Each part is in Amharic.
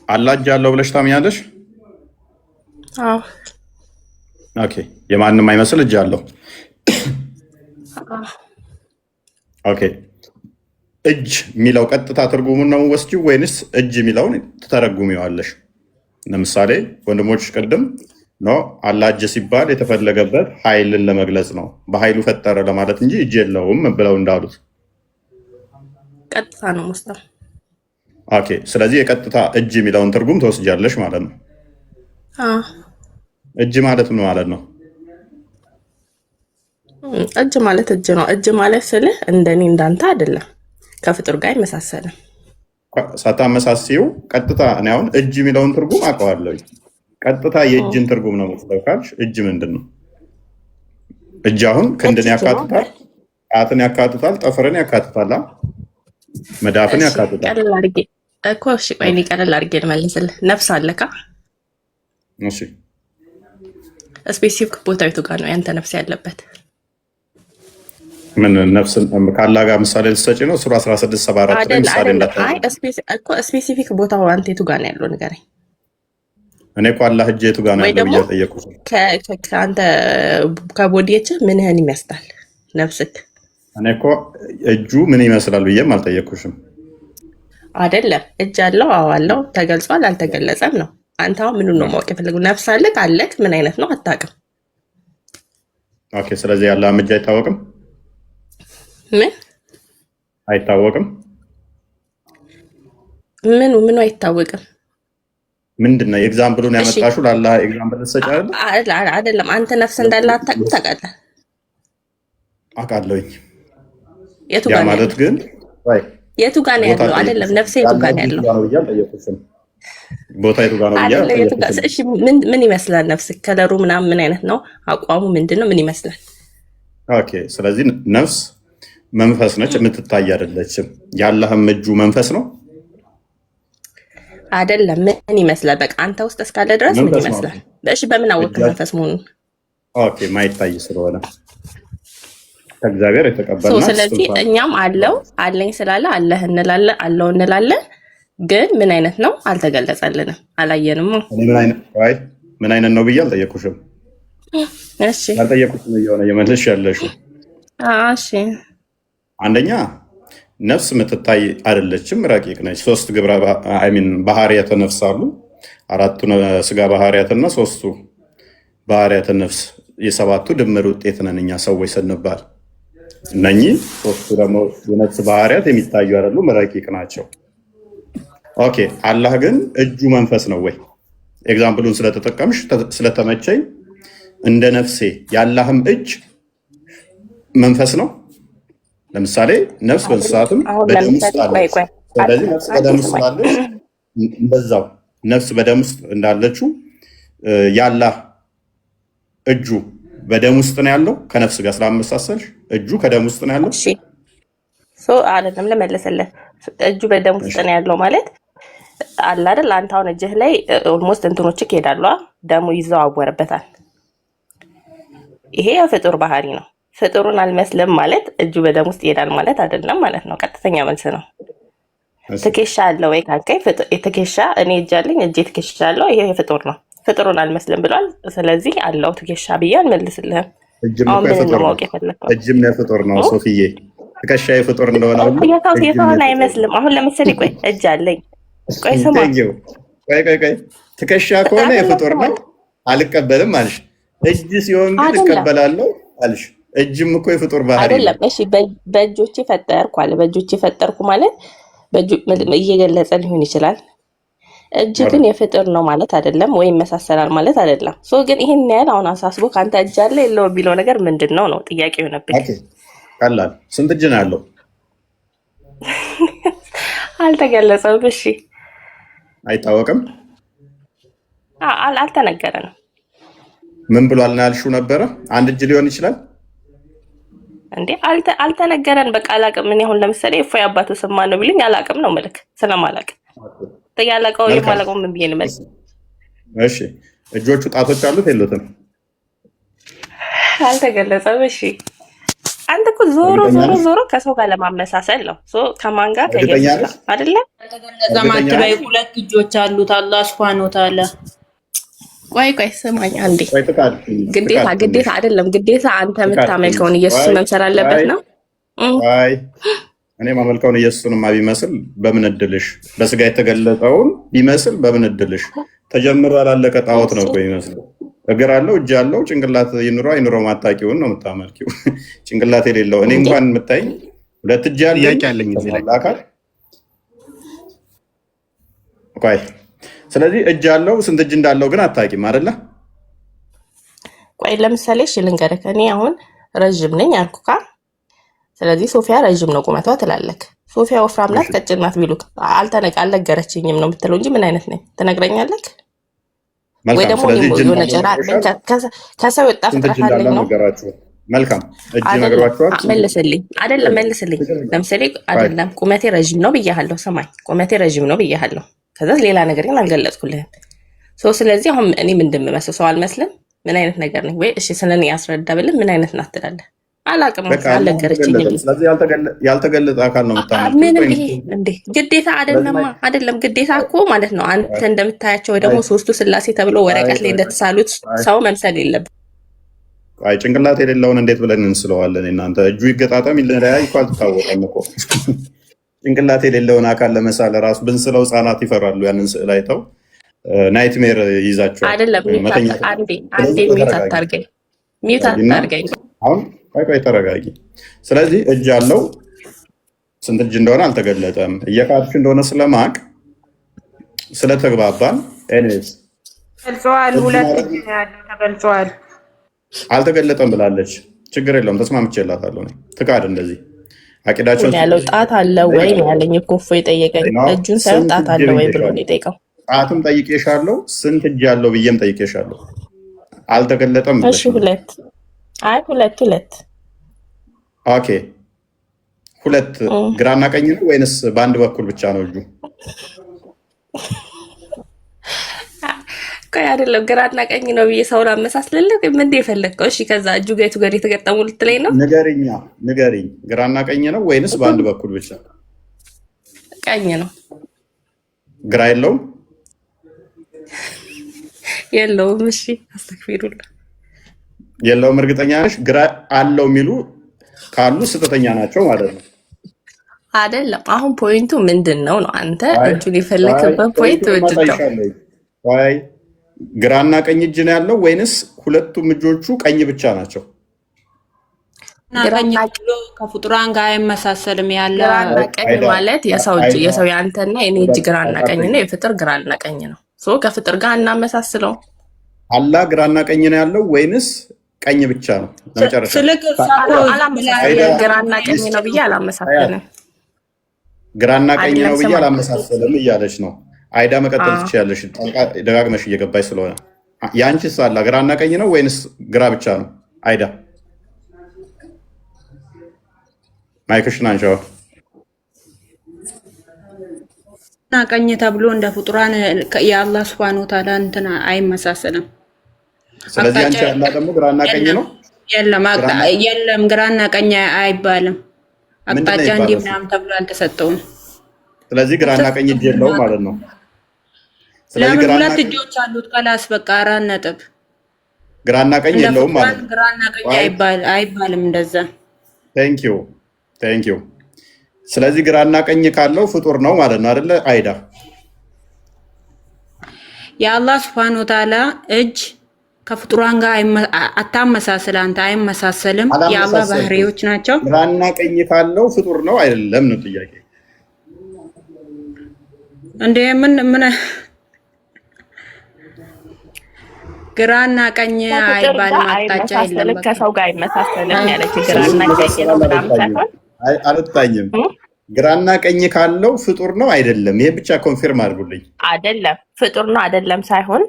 አላህ እጅ አለው ብለሽ ታምኛለሽ? አዎ ኦኬ። የማንም አይመስል እጅ አለው። አዎ። ኦኬ። እጅ የሚለው ቀጥታ ትርጉሙን ነው ወስጂው ወይንስ እጅ የሚለውን ትተረጉሚዋለሽ? ለምሳሌ ወንድሞች ቅድም ኖ አላህ እጅ ሲባል የተፈለገበት ኃይልን ለመግለጽ ነው፣ በኃይሉ ፈጠረ ለማለት እንጂ እጅ የለውም ብለው እንዳሉት። ቀጥታ ነው ሙስጣ። ኦኬ። ስለዚህ የቀጥታ እጅ የሚለውን ትርጉም ትወስጃለሽ ማለት ነው። አዎ እጅ ማለት ምን ማለት ነው? እጅ ማለት እጅ ነው። እጅ ማለት ስልህ እንደኔ እንዳንተ አይደለም፣ ከፍጡር ጋር አይመሳሰልም። ሳታመሳሲው ቀጥታ እኔ አሁን እጅ የሚለውን ትርጉም አውቀዋለሁ። ቀጥታ የእጅን ትርጉም ነው መስለው ካልሽ እጅ ምንድን ነው? እጅ አሁን ክንድን ያካትታል፣ ጣትን ያካትታል፣ ጠፍርን ያካትታል፣ መዳፍን ያካትታል። ቀለል አድርጌ እኮ እሺ፣ ቆይ እኔ ቀለል አድርጌ ልመልስልህ። ነፍስ አለካ? እሺ፣ ስፔሲፊክ ቦታዊቱ ጋር ነው ያንተ ነፍስ ያለበት። ምን ነፍስ ካላ ጋር ምሳሌ ልትሰጪ ነው? ሱራ 16:74 ላይ ምሳሌ ስፔሲፊክ ቦታው አንተ የቱ ጋር ነው ያለው ንገረኝ። እኔ እኮ አላህ እጅ የቱ ጋር ነው ያለው ብዬ ጠየቅኩሽ። ከአንተ ከቦዲየች ምንህን ይመስላል ነፍስክ? እኔ እኮ እጁ ምን ይመስላል ብዬም አልጠየቅኩሽም። አይደለም እጅ አለው? አዎ አለው። ተገልጿል? አልተገለጸም ነው። አንተ አሁን ምኑን ነው ማወቅ የፈለጉ? ነፍስ አለክ? አለክ? ምን አይነት ነው አታውቅም። ኦኬ። ስለዚህ ያለ እጅ አይታወቅም። ምን አይታወቅም? ምኑ አይታወቅም? ምንድን ነው ኤግዛምፕሉን ያመጣሽው? ለአላህ ኤግዛምፕል ልትሰጪ አይደለም። አንተ ነፍስ እንዳለ አታውቅም? ታውቃለህ? አውቃለሁኝ። የቱ ያ ጋር ነው ማለት ያለው? ግን የቱ ጋር ነው ያለው? አይደለም ነፍስ የቱ ጋር ነው ያለው? ቦታ የቱ ጋር ነው አይደለም የቱ ጋር? እሺ ምን ይመስላል ነፍስ? ከለሩ ምናምን ምን አይነት ነው? አቋሙ ምንድን ነው? ምን ይመስላል? ኦኬ። ስለዚህ ነፍስ መንፈስ ነች፣ የምትታይ አይደለችም። የአላህም እጁ መንፈስ ነው አይደለም። ምን ይመስላል? በቃ አንተ ውስጥ እስካለ ድረስ ምን ይመስላል? እሺ በምን አወቅ መንፈስ መሆኑን? ኦኬ። ማይታይ ስለሆነ ከእግዚአብሔር የተቀበልናት። ስለዚህ እኛም አለው አለኝ ስላለ አለህ እንላለን፣ አለው እንላለን። ግን ምን አይነት ነው አልተገለጸልንም፣ አላየንም። ምን አይነት ነው ብዬ አልጠየኩሽም። እሺ አልጠየኩሽም እየሆነ የመለስሽ ያለሽው። እሺ አንደኛ ነፍስ የምትታይ አይደለችም፣ ረቂቅ ነች። ሶስት ግብረ ባህሪያተ ነፍስ አሉ። አራቱ ስጋ ባህሪያትና ሶስቱ ባህሪያተ ነፍስ፣ የሰባቱ ድምር ውጤት ነን እኛ ሰዎች ስንባል። እነኚህ ሶስቱ ደግሞ የነፍስ ባህሪያት የሚታዩ አይደሉም፣ ረቂቅ ናቸው። ኦኬ። አላህ ግን እጁ መንፈስ ነው ወይ? ኤግዛምፕሉን ስለተጠቀምሽ ስለተመቸኝ እንደ ነፍሴ የአላህም እጅ መንፈስ ነው። ለምሳሌ ነፍስ በእንስሳትም በደም ውስጥ አለች። ስለዚህ ነፍስ በደም ውስጥ ስላለች እንደዛው ነፍስ በደም ውስጥ እንዳለችው የአላህ እጁ በደም ውስጥ ነው ያለው። ከነፍስ ጋር ስላመሳሰልሽ እጁ ከደም ውስጥ ነው ያለው። እሺ አይደለም ልመልስልህ። እጁ በደም ውስጥ ነው ያለው ማለት አለ አይደል? አንተ አሁን እጅህ ላይ ኦልሞስት እንትኖች ይሄዳሉ፣ ደሙ ይዘዋወርበታል። ይሄ የፍጡር ባህሪ ነው። ፍጡሩን አልመስልም ማለት እጁ በደም ውስጥ ይሄዳል ማለት አይደለም ማለት ነው። ቀጥተኛ መልስ ነው። ትከሻ አለ ወይ ካልከኝ ትከሻ እኔ እጅ አለኝ፣ እጄ ትከሻ አለው። ይሄ የፍጡር ነው። ፍጡሩን አልመስልም ብሏል። ስለዚህ አለው ትከሻ ብዬ አልመልስልህም። አሁን ምን ማወቅ የፈለከው? እጅም የፍጡር ነው ሶፊዬ። ትከሻ የፍጡር እንደሆነ የሰውን አይመስልም። አሁን ለምሳሌ ቆይ እጅ አለኝ፣ ቆይ ስማ፣ ቆይ ትከሻ ከሆነ የፍጡር ነው አልቀበልም አልሽ። እጅ ሲሆን ግን እቀበላለሁ አልሽ። እጅም እኮ የፍጡር ባህሪ አይደለም። እሺ በእጆቼ ፈጠርኩ አለ። በእጆቼ ፈጠርኩ ማለት እየገለጸ ሊሆን ይችላል። እጅ ግን የፍጡር ነው ማለት አይደለም፣ ወይም መሳሰላል ማለት አይደለም። ግን ይህን ያህል አሁን አሳስቦ ከአንተ እጅ አለ የለው የሚለው ነገር ምንድን ነው ጥያቄ የሆነብኝ። ቀላል። ስንት እጅ ነው ያለው? አልተገለጸም። እሺ አይታወቅም፣ አልተነገረንም። ምን ብሏል ነው ያልሽው ነበረ? አንድ እጅ ሊሆን ይችላል እንዴ? አልተነገረን። በቃ አላቅም። እኔ አሁን ለምሳሌ እፎይ አባቱ ስማ ነው ቢሉኝ አላቅም ነው ምልክ ስለማላቅ ያለቀው የማለቀው ምን ብዬ ልመልስ? እሺ እጆቹ ጣቶች አሉት የሉትም? አልተገለጸም። እሺ አንተ እኮ ዞሮ እርግጠኛ ዞሮ ነሽ? ዞሮ ከሰው ጋር ለማመሳሰል ነው። ከማን ጋር? እርግጠኛ ከኢየሱስ ጋር ነሽ? አይደለ? ተገለጸ እርግጠኛ ማትበይ ነሽ? 2 እጆች አሉት አላህ ሱብሃነሁ ወተዓላ። ቆይ ስማኝ አንዴ። ቆይ ትካድ ግዴታ ትንሽ አይደለም ግዴታ አንተ ትካድ ትንሽ የምታመልከውን ኢየሱስ ቆይ መምሰል አለበት ቆይ ነው። እም፣ ቆይ እኔ ማመልከውን ኢየሱስንማ ቢመስል በምን እድልሽ? በስጋ የተገለጠውን ቢመስል በምን እድልሽ? ተጀምሮ ያላለቀ ጣዖት ነው እኮ የሚመስለው። እግር አለው እጅ አለው ጭንቅላት ይኑሮ አይኑረው ማታውቂውን ነው የምታመልኪው። ጭንቅላት የሌለው እኔ እንዴ እንኳን የምታይ 2 እጅ ያለኝ ጥያቄ አለኝ እዚህ ላይ። ተሟላ አካል ቆይ ስለዚህ እጅ አለው ስንት እጅ እንዳለው ግን አታውቂም አይደለ? ቆይ ለምሳሌ እሺ ልንገርህ። እኔ አሁን ረዥም ነኝ አልኩካ። ስለዚህ ሶፊያ ረዥም ነው ቁመቷ ትላለክ። ሶፊያ ወፍራም ናት እሺ ቀጭን ናት ቢሉክ አልነገረችኝም ነው የምትለው እንጂ ምን አይነት ነኝ ትነግረኛለክ? ወይ መልካም። ደግሞ ስለዚህ እጅ የሆነ እንዳለው ጭራ አለኝ ነግረሻል። ከሰው የወጣ ስንት እጅ ፍጥረት አለኝ እንዳለው ነው ነገራችሁ። መልካም እጅ አይደለም? ነግሯችኋል። ስንት መልስልኝ። አይደለም መልስልኝ። ችግር የለም። ለምሳሌ ቆይ አይደለም ቁመቴ ረዥም ነው ብያለሁ። ሰማኝ ቁመቴ ረዥም ነው ብያለሁ። ከዛ ሌላ ነገር ግን አልገለጽኩልህም። ስለዚህ አሁን እኔ ምንድን የምመስለው ሰው አልመስልም? ምን አይነት ነገር ነኝ? ወይ እሺ ስለኔ ያስረዳ ብልህ ምን አይነት ናት ትላለህ? አላቅም በቃ እና አልነገረችኝም። አልተገለጠም። ስለዚህ ያልተገለጠ አካል ነው የምታመልኪው። ምንም ቆይ ይሄ እንዴ ግዴታ አይደለማ። አይደለም ግዴታ እኮ ማለት ነው አንተ እንደምታያቸው ወይ ደግሞ ሶስቱ ስላሴ ተብሎ ወረቀት ላይ እንደተሳሉት ሰው መምሰል የለብን። አይ ጭንቅላት የሌለውን እንዴት ብለን እንስለዋለን? እናንተ እጁ ይገጣጠም ይለያይ እኮ አልተታወቀም እኮ። ጭንቅላት የሌለውን አካል ለመሳል ራሱ ብንስለው ህጻናት ይፈራሉ። ያንን ስዕል አይተው ናይትሜር ይይዛቸዋል። አይደለም መተኛ አንዴ ስለዚህ ሚዩት ተረጋጊ አታርገኝ፣ ሚዩት እና አታርገኝ። አሁን ቆይ ተረጋጊ። ስለዚህ እጅ አለው ስንት እጅ እንደሆነ አልተገለጠም። እየካድሽ እንደሆነ ስለማቅ ስለተግባባን ኤኒዌይስ ገልጸዋል። እጅ 2 ማለት እጅ ነው ያለው ተገልጿል። አልተገለጠም ብላለች። ችግር የለውም ተስማምቼላታለሁ። ትካድ እንደዚህ አቂዳቸውን ያለው ጣት አለ ወይ ነው ያለኝ እኮ እፎ የጠየቀኝ እጁን ሳይሆን ጣት አለ ወይ ብሎ ነው የጠየቀው። ጣትም ጠይቄሻለሁ፣ ስንት እጅ ያለው ብዬም ጠይቄሻለሁ። አልተገለጠም ብለሽ እሺ 2 አይ 2 ኦኬ 2 ግራና ቀኝ ነው ወይንስ በአንድ በኩል ብቻ ነው እጁ? ቆይ አይደለም ግራና ቀኝ ነው ብዬ ሰውን አመሳስልልህ ምን የፈለግከው? እሺ ከዛ እጁ ጋር ጋር የተገጠሙ ልትለኝ ነው? ንገሪኝ፣ ግራና ቀኝ ነው ወይንስ በአንድ በኩል ብቻ? ቀኝ ነው። ግራ የለውም? የለውም። እሺ አስተክፊሩላ የለውም። እርግጠኛ ነሽ? ግራ አለው የሚሉ ካሉ ስህተተኛ ናቸው ማለት ነው። አይደለም አሁን ፖይንቱ ምንድን ነው? አንተ እጁን የፈለክበት ፖይንት ምንድን ነው? ወይ ግራና ቀኝ እጅ ነው ያለው ወይንስ ሁለቱም እጆቹ ቀኝ ብቻ ናቸው? ቀኝ ብሎ ከፍጡራን ጋር አይመሳሰልም። ያለ ግራና ቀኝ ማለት የሰው እጅ የሰው ያንተና የኔ እጅ ግራና ቀኝ ነው። የፍጥር ግራና ቀኝ ነው። ከፍጥር ጋር እናመሳስለው። አላህ ግራና ቀኝ ነው ያለው ወይንስ ቀኝ ብቻ ነው? ለመጨረሻ ግራና ቀኝ ነው ብዬ አላመሳሰልም። ግራና ቀኝ ነው ብዬ አላመሳሰልም እያለች ነው። አይዳ መቀጠል ትችያለሽ፣ ደጋግመሽ እየገባች ስለሆነ። የአንቺስ አላ ግራና ቀኝ ነው ወይንስ ግራ ብቻ ነው? አይዳ ማይክሽን አንሻው። እና ቀኝ ተብሎ እንደ ፍጡራን የአላህ ሱብሃነሁ ወተዓላ እንትና አይመሳሰልም። ስለዚህ አንቺ አላ ደግሞ ግራና ቀኝ ነው? የለም ግራና ቀኝ አይባልም። አቅጣጫ እንዲህ ምናምን ተብሎ አልተሰጠውም። ስለዚህ ግራና ቀኝ እጅ የለውም ማለት ነው። ለምን 2 እጆች አሉት? ከላስ በቃ 4 ነጥብ። ግራና ቀኝ የለውም ማለት ነው። ግራና ቀኝ አይባልም እንደዛ። ቴንክ ዩ። ስለዚህ ግራና ቀኝ ካለው ፍጡር ነው ማለት ነው አይደለ? አይዳ የአላህ ሱብሃነሁ ወተዓላ እጅ ከፍጡራን ጋር አታመሳስል። አንተ አይመሳሰልም። የአላህ ባህሪዎች ናቸው። ግራና ቀኝ ካለው ፍጡር ነው አይደለም ነው ጥያቄ። እንዴ ምን ግራና ቀኝ አይባልም። አቅጣጫ የለም። ከሰው ጋር አይመሳሰልም ያለች ግራና ቀኝ ነው ምናምን ሳይሆን አልታኝም። ግራና ቀኝ ካለው ፍጡር ነው አይደለም? ይሄ ብቻ ኮንፊርም አድርጉልኝ። አይደለም ፍጡር ነው አይደለም ሳይሆን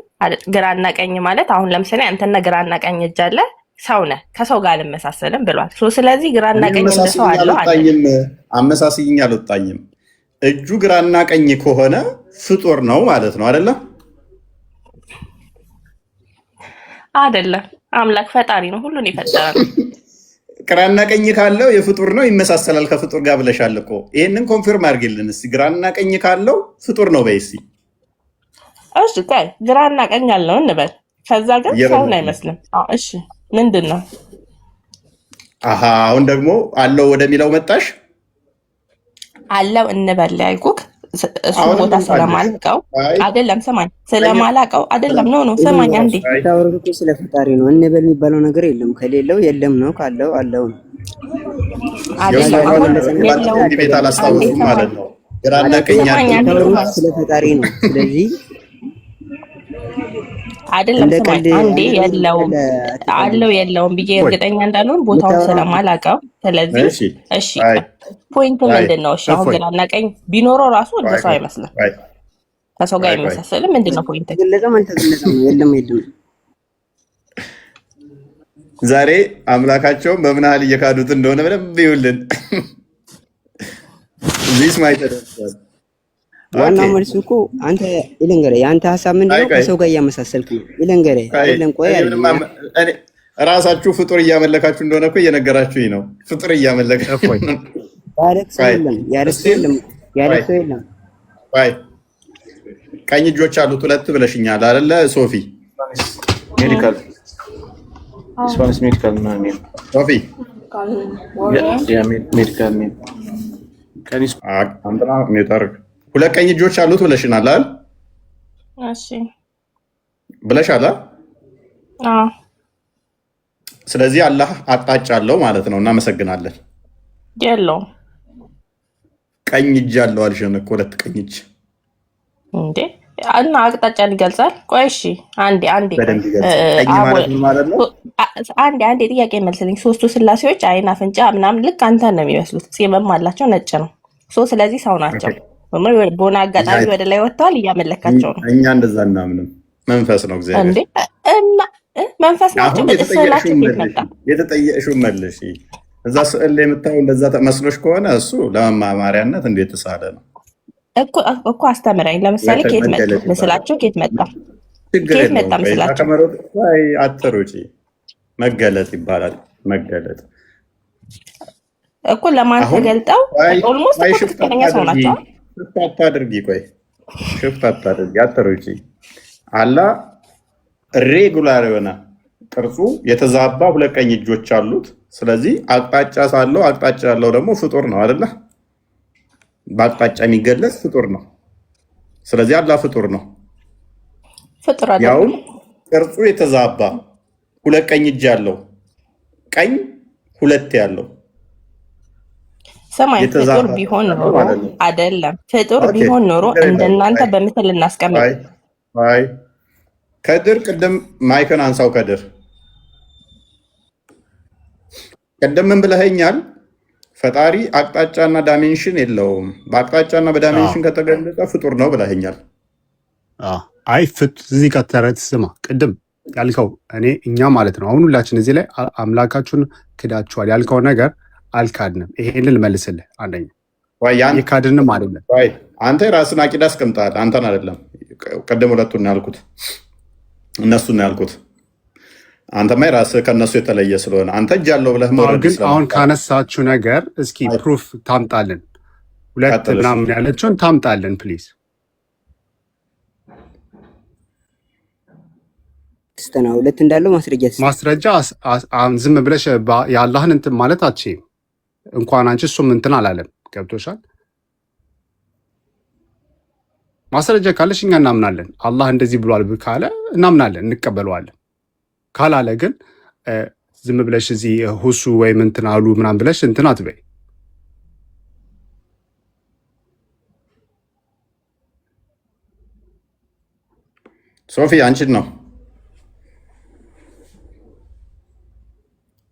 ግራና ቀኝ ማለት አሁን ለምሳሌ አንተና ግራና ቀኝ እጅ አለ ሰው ነህ፣ ከሰው ጋር አልመሳሰልም ብሏል። ስለዚህ ግራና ቀኝ እንደሰው አለው አመሳስይኝ አልወጣኝም። እጁ ግራና ቀኝ ከሆነ ፍጡር ነው ማለት ነው አይደለም? አይደለም። አምላክ ፈጣሪ ነው፣ ሁሉን ይፈጠራል። ግራና ቀኝ ካለው የፍጡር ነው ይመሳሰላል ከፍጡር ጋር ብለሻል እኮ። ይሄንን ኮንፊርም አድርጊልን እስኪ። ግራና ቀኝ ካለው ፍጡር ነው በይ እስኪ። እሺ ቆይ ግራና ቀኝ ያለው እንበል። ከዛ ግን ሰውን አይመስልም። እሺ ምንድን ነው? አሁን ደግሞ አለው ወደሚለው መጣሽ። አለው እንበል ያልኩህ እሱ ቦታ ስለማላውቀው አይደለም። ስማኝ፣ ስለማላውቀው አይደለም። ነው ስማኝ አንዴ። ታወሩት እኮ ስለ ፈጣሪ ነው። እንበል የሚባለው ነገር የለም። ከሌለው የለም ነው፣ ካለው አለው ነው። አይደለም አሁን የለው ቤት አላስታውሱም ማለት ነው። ግራና ቀኝ ታወሩት ስለ ፈጣሪ ነው። ስለዚህ አይደለም ስማኝ አንዴ። የለውም አለው የለውም ብዬ እርግጠኛ እንዳልሆን ቦታውን ስለማላውቀው፣ ስለዚህ እሺ ፖይንት ምንድን ነው? እሺ አሁን ግራና ቀኝ ቢኖረው ራሱ እንደ ሰው አይመስልም፣ ከሰው ጋር አይመሳሰልም። ምንድን ነው ፖይንት? ተገለጸም አልተገለጸም የለም የለም። ዛሬ አምላካቸውን በምን ያህል እየካዱት እንደሆነ በደንብ ይውልን። ዚስ ማይተደርሳል ዋናው መልሱ እኮ አንተ ይለንገረ የአንተ ሀሳብ ምንድነው? ከሰው ጋር እያመሳሰልክ ነው ይለንገረ አይደለም። ቆይ ራሳችሁ ፍጡር እያመለካችሁ እንደሆነ እኮ እየነገራችሁኝ ነው። ፍጡር እያመለካችሁ የለም። ቀኝ እጆች አሉት ሁለት ብለሽኛል አይደለ ሶፊ? ሜዲካል ስፓኒሽ ሜዲካል ነው የሚል ሶፊ ሜዲካል ነው ከኒስ አንተና ሜታርክ ሁለት ቀኝ እጆች አሉት ብለሽናል አይደል? እሺ ብለሻል። ስለዚህ አላህ አቅጣጫ አለው ማለት ነው። እናመሰግናለን። የለውም ቀኝ እጅ አለው አልሽን እኮ ሁለት ቀኝ እጅ እንዴ እና አቅጣጫን ይገልጻል። ቆይ እሺ አንዴ አንዴ ጥያቄ መልስልኝ። ሶስቱ ስላሴዎች አይን፣ አፍንጫ ምናምን ልክ አንተን ነው የሚመስሉት። ፂምም አላቸው፣ ነጭ ነው። ስለዚህ ሰው ናቸው። በሆነ አጋጣሚ ወደ ላይ ወጥተዋል፣ እያመለካቸው ነው። እኛ እንደዛ እናምንም። መንፈስ ነው እግዚአብሔር እንዴ እና መንፈስ ናቸው። ስላቸው ቤት መጣ። የተጠየቅሽው መልሽ። እዛ ስዕል ላይ የምታየው እንደዛ መስሎሽ ከሆነ እሱ ለመማማሪያነት እንዴት ተሳለ ነው እኮ አስተምረኝ። ለምሳሌ ኬት መጣ ምስላቸው? ኬት መጣ? ኬት መጣ ምስላቸው? አትሩጪ። መገለጥ ይባላል። መገለጥ እኮ ለማን ተገልጠው? ኦልሞስት ትክክለኛ ሰው ናቸው። ሽፍት አታድርጊ። ቆይ ሽፍት አታድርጊ። አትሩጪ። አላህ ሬጉላር የሆነ ቅርጹ የተዛባ ሁለት ቀኝ እጆች አሉት። ስለዚህ አቅጣጫ ሳለው አቅጣጫ ያለው ደግሞ ፍጡር ነው አይደለ? በአቅጣጫ የሚገለጽ ፍጡር ነው። ስለዚህ አላህ ፍጡር ነው። ፍጡር ያውም ቅርጹ የተዛባ ሁለት ቀኝ እጅ ያለው ቀኝ ሁለት ያለው ሰማይ ፍጡር ቢሆን ኖሮ አይደለም። ፍጡር ቢሆን ኖሮ እንደናንተ በምስል እናስቀምጥ። አይ ከድር ቅድም ማይክን አንሳው። ከድር ቅድም ምን ብለኸኛል? ፈጣሪ አቅጣጫና ዳይሜንሽን የለውም። በአቅጣጫና በዳይሜንሽን ከተገለጸ ፍጡር ነው ብለኸኛል። አይ እዚህ ጋር ተረት ስማ፣ ቅድም ያልከው እኛ ማለት ነው። አሁን ሁላችን እዚህ ላይ አምላካችሁን ክዳችኋል ያልከው ነገር አልካድንም። ይሄንን ልመልስልህ። አንደኛ የካድንም አይደለም። አንተ የራስን አቂዳ አስቀምጠሃል። አንተን አይደለም። ቅድም ሁለቱን ያልኩት እነሱን ያልኩት። አንተማ የራስህ ከእነሱ የተለየ ስለሆነ አንተ እጅ አለው ብለህ ግን አሁን ካነሳችሁ ነገር እስኪ ፕሩፍ ታምጣልን። ሁለት ምናምን ያለችውን ታምጣልን ፕሊዝ። ሁለት እንዳለው ማስረጃ ዝም ብለሽ የአላህን እንትን ማለት አትችይም። እንኳን አንቺ እሱም እንትን አላለም። ገብቶሻል? ማስረጃ ካለሽ እኛ እናምናለን። አላህ እንደዚህ ብሏል ካለ እናምናለን፣ እንቀበለዋለን። ካላለ ግን ዝም ብለሽ እዚህ ሁሱ ወይም እንትን አሉ ምናምን ብለሽ እንትን አትበይ። ሶፊ አንቺን ነው።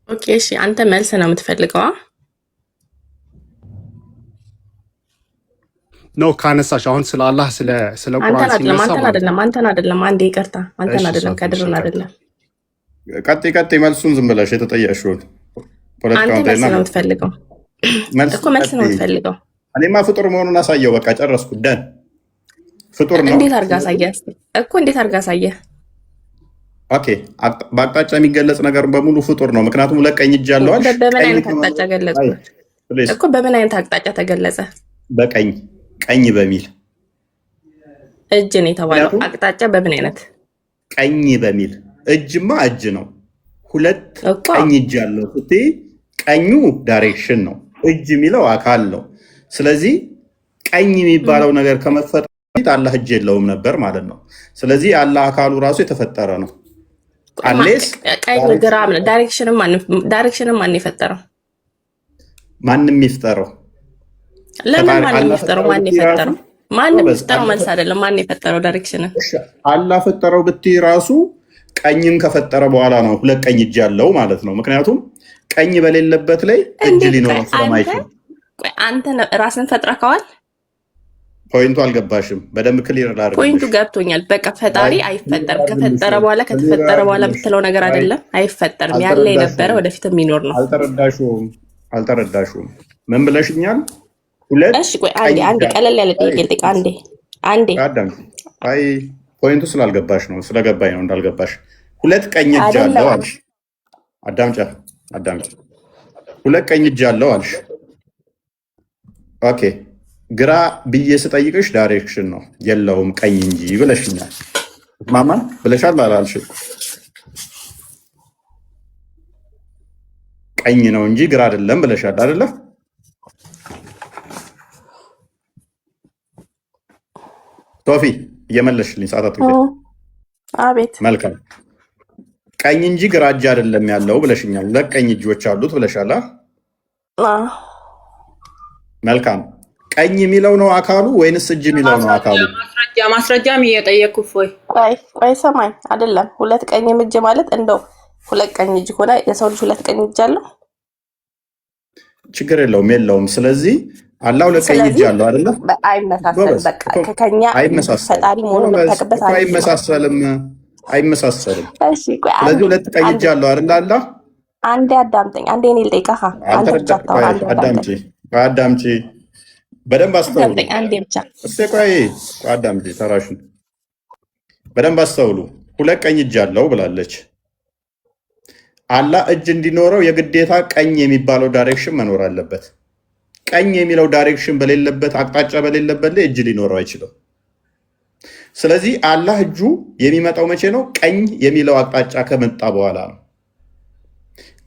ኦኬ እሺ፣ አንተ መልስ ነው የምትፈልገው? ነው ካነሳሽ አሁን ስለ አላህ ስለ ቁርአን ሲነሳ አንተን አይደለም። አንዴ ይቅርታ፣ አንተን አይደለም፣ ከድርን አይደለም። ቀጥ መልሱን ዝም ብለሽ የተጠየቅሽውን አንተ መልስ ነው የምትፈልገው እኮ መልስ ነው የምትፈልገው። እኔማ ፍጡር መሆኑን አሳየው። በቃ ጨረስኩ። ደን ፍጡር ነው። እንዴት አድርጋ አሳየህ እኮ? እንዴት አድርጋ አሳየህ? ኦኬ በአቅጣጫ የሚገለጽ ነገር በሙሉ ፍጡር ነው። ምክንያቱም ሁለት ቀኝ እጅ ያለው አልሽ። በምን አይነት አቅጣጫ ገለጹ እኮ? በምን አይነት አቅጣጫ ተገለጸ? በቀኝ ቀኝ በሚል እጅ ነው የተባለው። አቅጣጫ በምን አይነት? ቀኝ በሚል እጅማ እጅ ነው። ሁለት ቀኝ እጅ ያለው ስትይ ቀኙ ዳይሬክሽን ነው፣ እጅ የሚለው አካል ነው። ስለዚህ ቀኝ የሚባለው ነገር ከመፈጠሩ በፊት አላህ እጅ የለውም ነበር ማለት ነው። ስለዚህ አላህ አካሉ ራሱ የተፈጠረ ነው። አሌስ ቀኝ ግራ ዳይሬክሽንም ማን የፈጠረው? ማንም ይፍጠረው። ለምን ማንም ይፍጠረው? ማን የፈጠረው? ማንም ይፍጠረው መልስ አይደለም። ማን የፈጠረው ዳይሬክሽንን? አላህ ፈጠረው ብትይ ራሱ ቀኝን ከፈጠረ በኋላ ነው ሁለት ቀኝ እጅ ያለው ማለት ነው። ምክንያቱም ቀኝ በሌለበት ላይ እጅ ሊኖረው ስለማይችል። አንተ ራስን ፈጥረከዋል። ፖይንቱ አልገባሽም? በደንብ ክሊር ላድርግ። ፖይንቱ ገብቶኛል። በቃ ፈጣሪ አይፈጠርም። ከፈጠረ በኋላ ከተፈጠረ በኋላ የምትለው ነገር አይደለም። አይፈጠርም። ያለ የነበረ ወደፊት የሚኖር ነው። አልተረዳሽውም። ምን ብለሽኛል? ሁለት እሺ፣ ቆይ አንዴ ቀለል ያለ ጥያቄ ልጠይቅ። አንዴ አይ ፖይንቱ ስላልገባሽ ነው። ስለገባኝ ነው እንዳልገባሽ። ሁለት ቀኝ እጅ አለው አልሽ። አዳምጪ። ሁለት ቀኝ እጅ አለው አልሽ። ኦኬ ግራ ብዬ ስጠይቅሽ ዳይሬክሽን ነው የለውም ቀኝ እንጂ ብለሽኛል። ማማ ብለሻል አላልሽ? ቀኝ ነው እንጂ ግራ አይደለም ብለሻል አይደለ? ሶፊ እየመለሽልኝ ሰዓታት እንግዲህ። አቤት። መልካም ቀኝ እንጂ ግራ እጅ አይደለም ያለው ብለሽኛል። ሁለት ቀኝ እጆች አሉት ብለሻል። መልካም ቀኝ የሚለው ነው አካሉ ወይንስ እጅ የሚለው ነው አካሉ? ማስረጃም እየጠየቅኩ ቆይ ሰማኝ። አይደለም ሁለት ቀኝ እጅ ማለት እንደው ሁለት ቀኝ እጅ ሆነ የሰው ልጅ ሁለት ቀኝ እጅ አለው? ችግር የለውም። ስለዚህ አላህ ሁለት ቀኝ እጅ አለው አይደለ? አይመሳሰልም። በቃ ከኛ ፈጣሪ መሆኑን የምታውቅበት አይመሳሰልም። እሺ ቆይ ስለዚህ ሁለት ቀኝ እጅ አለው አይደለ? አላህ አንዴ አዳምጠኝ። አንዴ እኔ ልጠይቅህ። አዳምጪ በደንብ አስተውሉ። አንዴ ብቻ ቆይ አዳምጪ። ተራሽን በደንብ አስተውሉ። ሁለት ቀኝ እጅ አለው ብላለች። አላህ እጅ እንዲኖረው የግዴታ ቀኝ የሚባለው ዳይሬክሽን መኖር አለበት። ቀኝ የሚለው ዳይሬክሽን በሌለበት አቅጣጫ በሌለበት ላይ እጅ ሊኖረው አይችልም። ስለዚህ አላህ እጁ የሚመጣው መቼ ነው? ቀኝ የሚለው አቅጣጫ ከመጣ በኋላ ነው።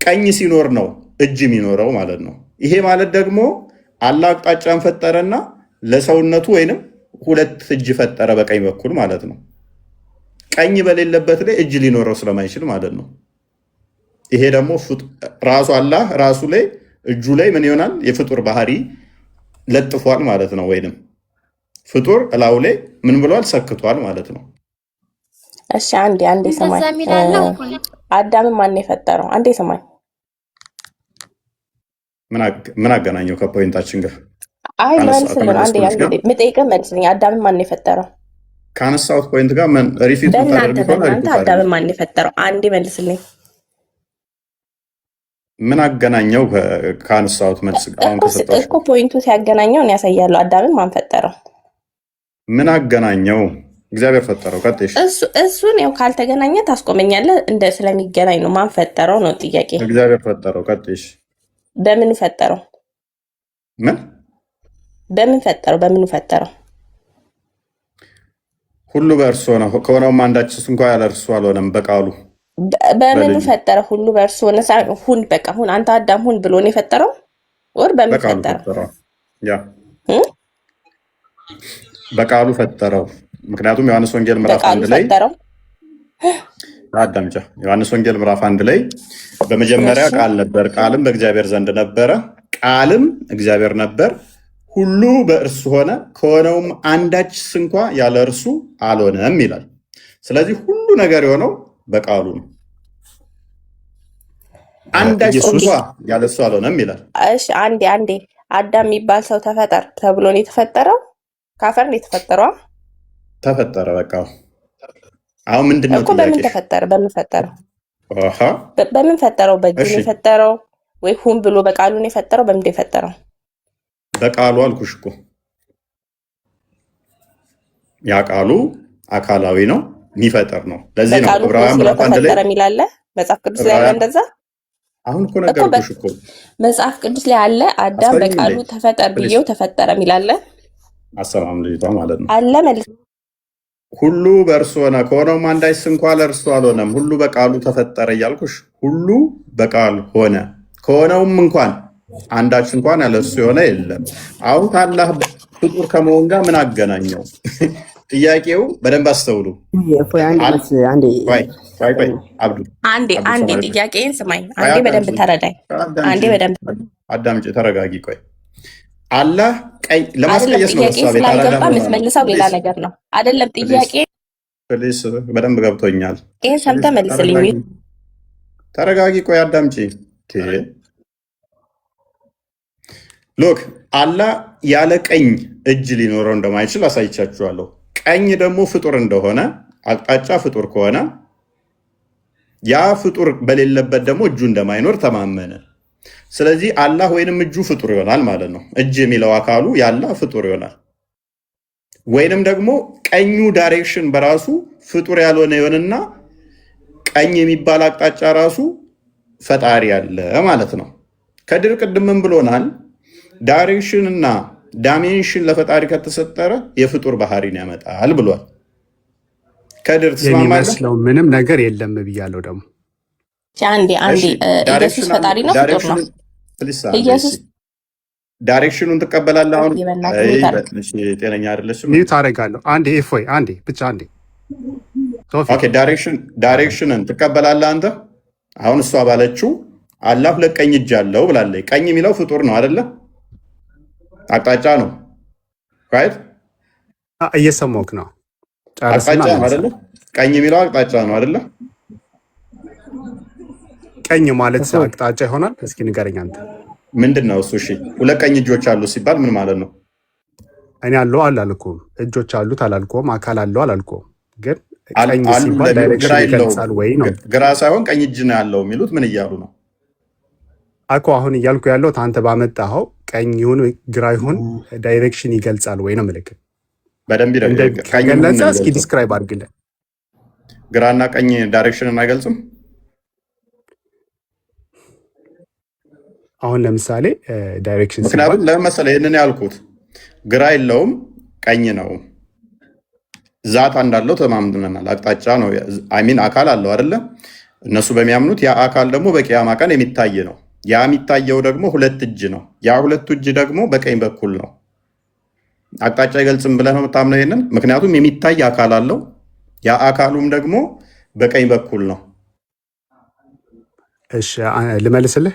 ቀኝ ሲኖር ነው እጅ የሚኖረው ማለት ነው። ይሄ ማለት ደግሞ አላህ አቅጣጫን ፈጠረና ለሰውነቱ ወይንም ሁለት እጅ ፈጠረ በቀኝ በኩል ማለት ነው። ቀኝ በሌለበት ላይ እጅ ሊኖረው ስለማይችል ማለት ነው። ይሄ ደግሞ ራሱ አላህ ራሱ ላይ እጁ ላይ ምን ይሆናል? የፍጡር ባህሪ ለጥፏል ማለት ነው። ወይንም ፍጡር እላው ላይ ምን ብሏል? ሰክቷል ማለት ነው። እሺ አንዴ ሰማኝ። አዳምን ማን የፈጠረው? አንዴ ሰማኝ። ምን አገናኘው ከፖይንታችን ጋር? አይ መልስልኝ። አንዴ የምጠይቅህ መልስልኝ። አዳምን ማን የፈጠረው? ካነሳሁት ፖይንት ጋር ሪፊት በእናንተ አዳምን ማን የፈጠረው? አንዴ መልስልኝ። ምን አገናኘው ካነሳሁት መልስ አሁን ከሰጠሁሽ እኮ ፖይንቱ ሲያገናኘው እኔ ያሳያለሁ። አዳምን ማን ፈጠረው? ምን አገናኘው? እግዚአብሔር ፈጠረው። ቀጥሽ እሱን ያው ካልተገናኘ ታስቆመኛለህ። እንደ ስለሚገናኝ ነው። ማን ፈጠረው ነው ጥያቄ። እግዚአብሔር ፈጠረው። ቀጥሽ በምኑ ፈጠረው? በምን ፈጠረው? በምኑ ፈጠረው? ሁሉ በእርሱ ነው። ከሆነውም አንዳችስ እንኳ ያለ እርሱ አልሆነም። በቃሉ በምኑ ፈጠረ? ሁሉ በእርሱ ሆነ። ሁን በቃ ሁን። አንተ አዳም ሁን ብሎ ነው የፈጠረው ወር በምን ፈጠረው? በቃሉ ፈጠረው። ምክንያቱም ዮሐንስ ወንጌል ምዕራፍ 1 ላይ አዳምጫ ዮሐንስ ወንጌል ምዕራፍ 1 ላይ በመጀመሪያ ቃል ነበር፣ ቃልም በእግዚአብሔር ዘንድ ነበረ፣ ቃልም እግዚአብሔር ነበር፣ ሁሉ በእርሱ ሆነ፣ ከሆነውም አንዳችስ እንኳ ያለ እርሱ አልሆነም ይላል። ስለዚህ ሁሉ ነገር የሆነው በቃሉ ነው። አንዳች እንኳ ያለ እሱ አልሆነም ይላል። እሺ አንዴ አዳም የሚባል ሰው ተፈጠር ተብሎ ነው የተፈጠረው? ካፈር ነው የተፈጠረው? ተፈጠረ። በቃ አሁን ምንድነው እኮ በምን ተፈጠረ? በምን ፈጠረው? በምን ፈጠረው? በእጁ ነው የፈጠረው ወይ ሁን ብሎ በቃሉ ነው የፈጠረው? በምን የፈጠረው? በቃሉ አልኩሽ እኮ ያ ቃሉ አካላዊ ነው። የሚፈጥር ነው። ለዚህ ነው በቃሉ ዕብራውያን ሲለው ምዕራፍ 1 ላይ ተፈጠረ የሚላለ መጽሐፍ ቅዱስ ላይ አለ እንደዛ አሁን እኮ ነገርኩሽ እኮ መጽሐፍ ቅዱስ ላይ አለ። አዳም በቃሉ ተፈጠር ብዬው ተፈጠረ የሚላለ አሰማም ልጅቷ ማለት ነው አለ መልስ ሁሉ በእርሱ ሆነ ከሆነውም አንዳች እንኳ ለእርሱ አልሆነም። ሁሉ በቃሉ ተፈጠረ እያልኩሽ ሁሉ በቃል ሆነ ከሆነውም እንኳን አንዳች እንኳን ያለ እርሱ የሆነ የለም። አሁን ከአላህ ፍጡር ከመሆን ጋር ምን አገናኘው? ጥያቄው በደንብ አስተውሉ። አንዴ ጥያቄን ስማኝ። አንዴ በደንብ ተረዳኝ። አንዴ በደንብ አዳምጪ፣ ተረጋጊ። ቆይ አላህ ቀይ ለማስቀየስ ነው ሐሳብ ስላልገባ የምትመልሰው ሌላ ነገር ነው አይደለም። ጥያቄ ፕሊስ በደንብ ገብቶኛል። ይሄን ሰምተህ መልስልኝ። ተረጋጊ። ቆይ አዳምጪ። ሎክ አላህ ያለ ቀኝ እጅ ሊኖረው እንደማይችል አሳይቻችኋለሁ። ቀኝ ደግሞ ፍጡር እንደሆነ አቅጣጫ ፍጡር ከሆነ ያ ፍጡር በሌለበት ደግሞ እጁ እንደማይኖር ተማመነ። ስለዚህ አላህ ወይንም እጁ ፍጡር ይሆናል ማለት ነው። እጅ የሚለው አካሉ የአላህ ፍጡር ይሆናል። ወይንም ደግሞ ቀኙ ዳይሬክሽን በራሱ ፍጡር ያልሆነ ይሆንና ቀኝ የሚባል አቅጣጫ ራሱ ፈጣሪ ያለ ማለት ነው። ከድር ቅድምም ብሎናል። ዳይሬክሽን እና ዳይሜንሽን ለፈጣሪ ከተሰጠረ የፍጡር ባህሪን ያመጣል ብሏል። ከድር ተስማማለህ? የሚመስለው ምንም ነገር የለም ብያለሁ። ደግሞ አንዴ ኢየሱስ ፈጣሪ ነው ፍጡር ነው? ኢየሱስ ዳይሬክሽኑን ትቀበላለህ? አሁን ጤነኛ አይደለሽም። ሚዩት አደርጋለሁ። አንዴ እፎይ፣ አንዴ ብቻ አንዴ። ኦኬ፣ ዳይሬክሽንን ትቀበላለህ አንተ? አሁን እሷ ባለችው አላህ ሁለት ቀኝ እጅ አለው ብላለች። ቀኝ የሚለው ፍጡር ነው አይደለ? አቅጣጫ ነው። ራይት? እየሰማሁህ ነው። አቅጣጫ ነው አይደለ? ቀኝ የሚለው አቅጣጫ ነው አይደለ? ቀኝ ማለት አቅጣጫ ይሆናል? እስኪ ንገረኝ አንተ። ምንድን ነው እሱ? እሺ ሁለት ቀኝ እጆች አሉ ሲባል ምን ማለት ነው? እኔ አለው አላልኩም። እጆች አሉት አላልኩም። አካል አለው አላልኩም። ግን ቀኝ ሲባል ዳይሬክሽን ይገልጻል ወይ ነው? ግራ ሳይሆን ቀኝ እጅ ነው ያለው የሚሉት ምን እያሉ ነው? አኮ አሁን እያልኩ ያለሁት አንተ ባመጣኸው ቀኝ ይሁን ግራ ይሁን ዳይሬክሽን ይገልጻል ወይ ነው ምልክት። በደንብ ገለጸ። እስኪ ዲስክራይብ አድርግልን። ግራና ቀኝ ዳይሬክሽንን አይገልጽም? አሁን ለምሳሌ ዳይሬክሽን ምክንያቱም ለምን መሰለህ ይህንን ያልኩት ግራ የለውም ቀኝ ነው። ዛት እንዳለው ተማምነናል። አቅጣጫ ነው አይሚን አካል አለው አይደለ? እነሱ በሚያምኑት ያ አካል ደግሞ በቂያማ ቀን የሚታይ ነው። ያ የሚታየው ደግሞ ሁለት እጅ ነው። ያ ሁለቱ እጅ ደግሞ በቀኝ በኩል ነው። አቅጣጫ አይገልጽም ብለህ ነው የምታምነው ይሄንን? ምክንያቱም የሚታይ አካል አለው። ያ አካሉም ደግሞ በቀኝ በኩል ነው። እሺ ልመልስልህ።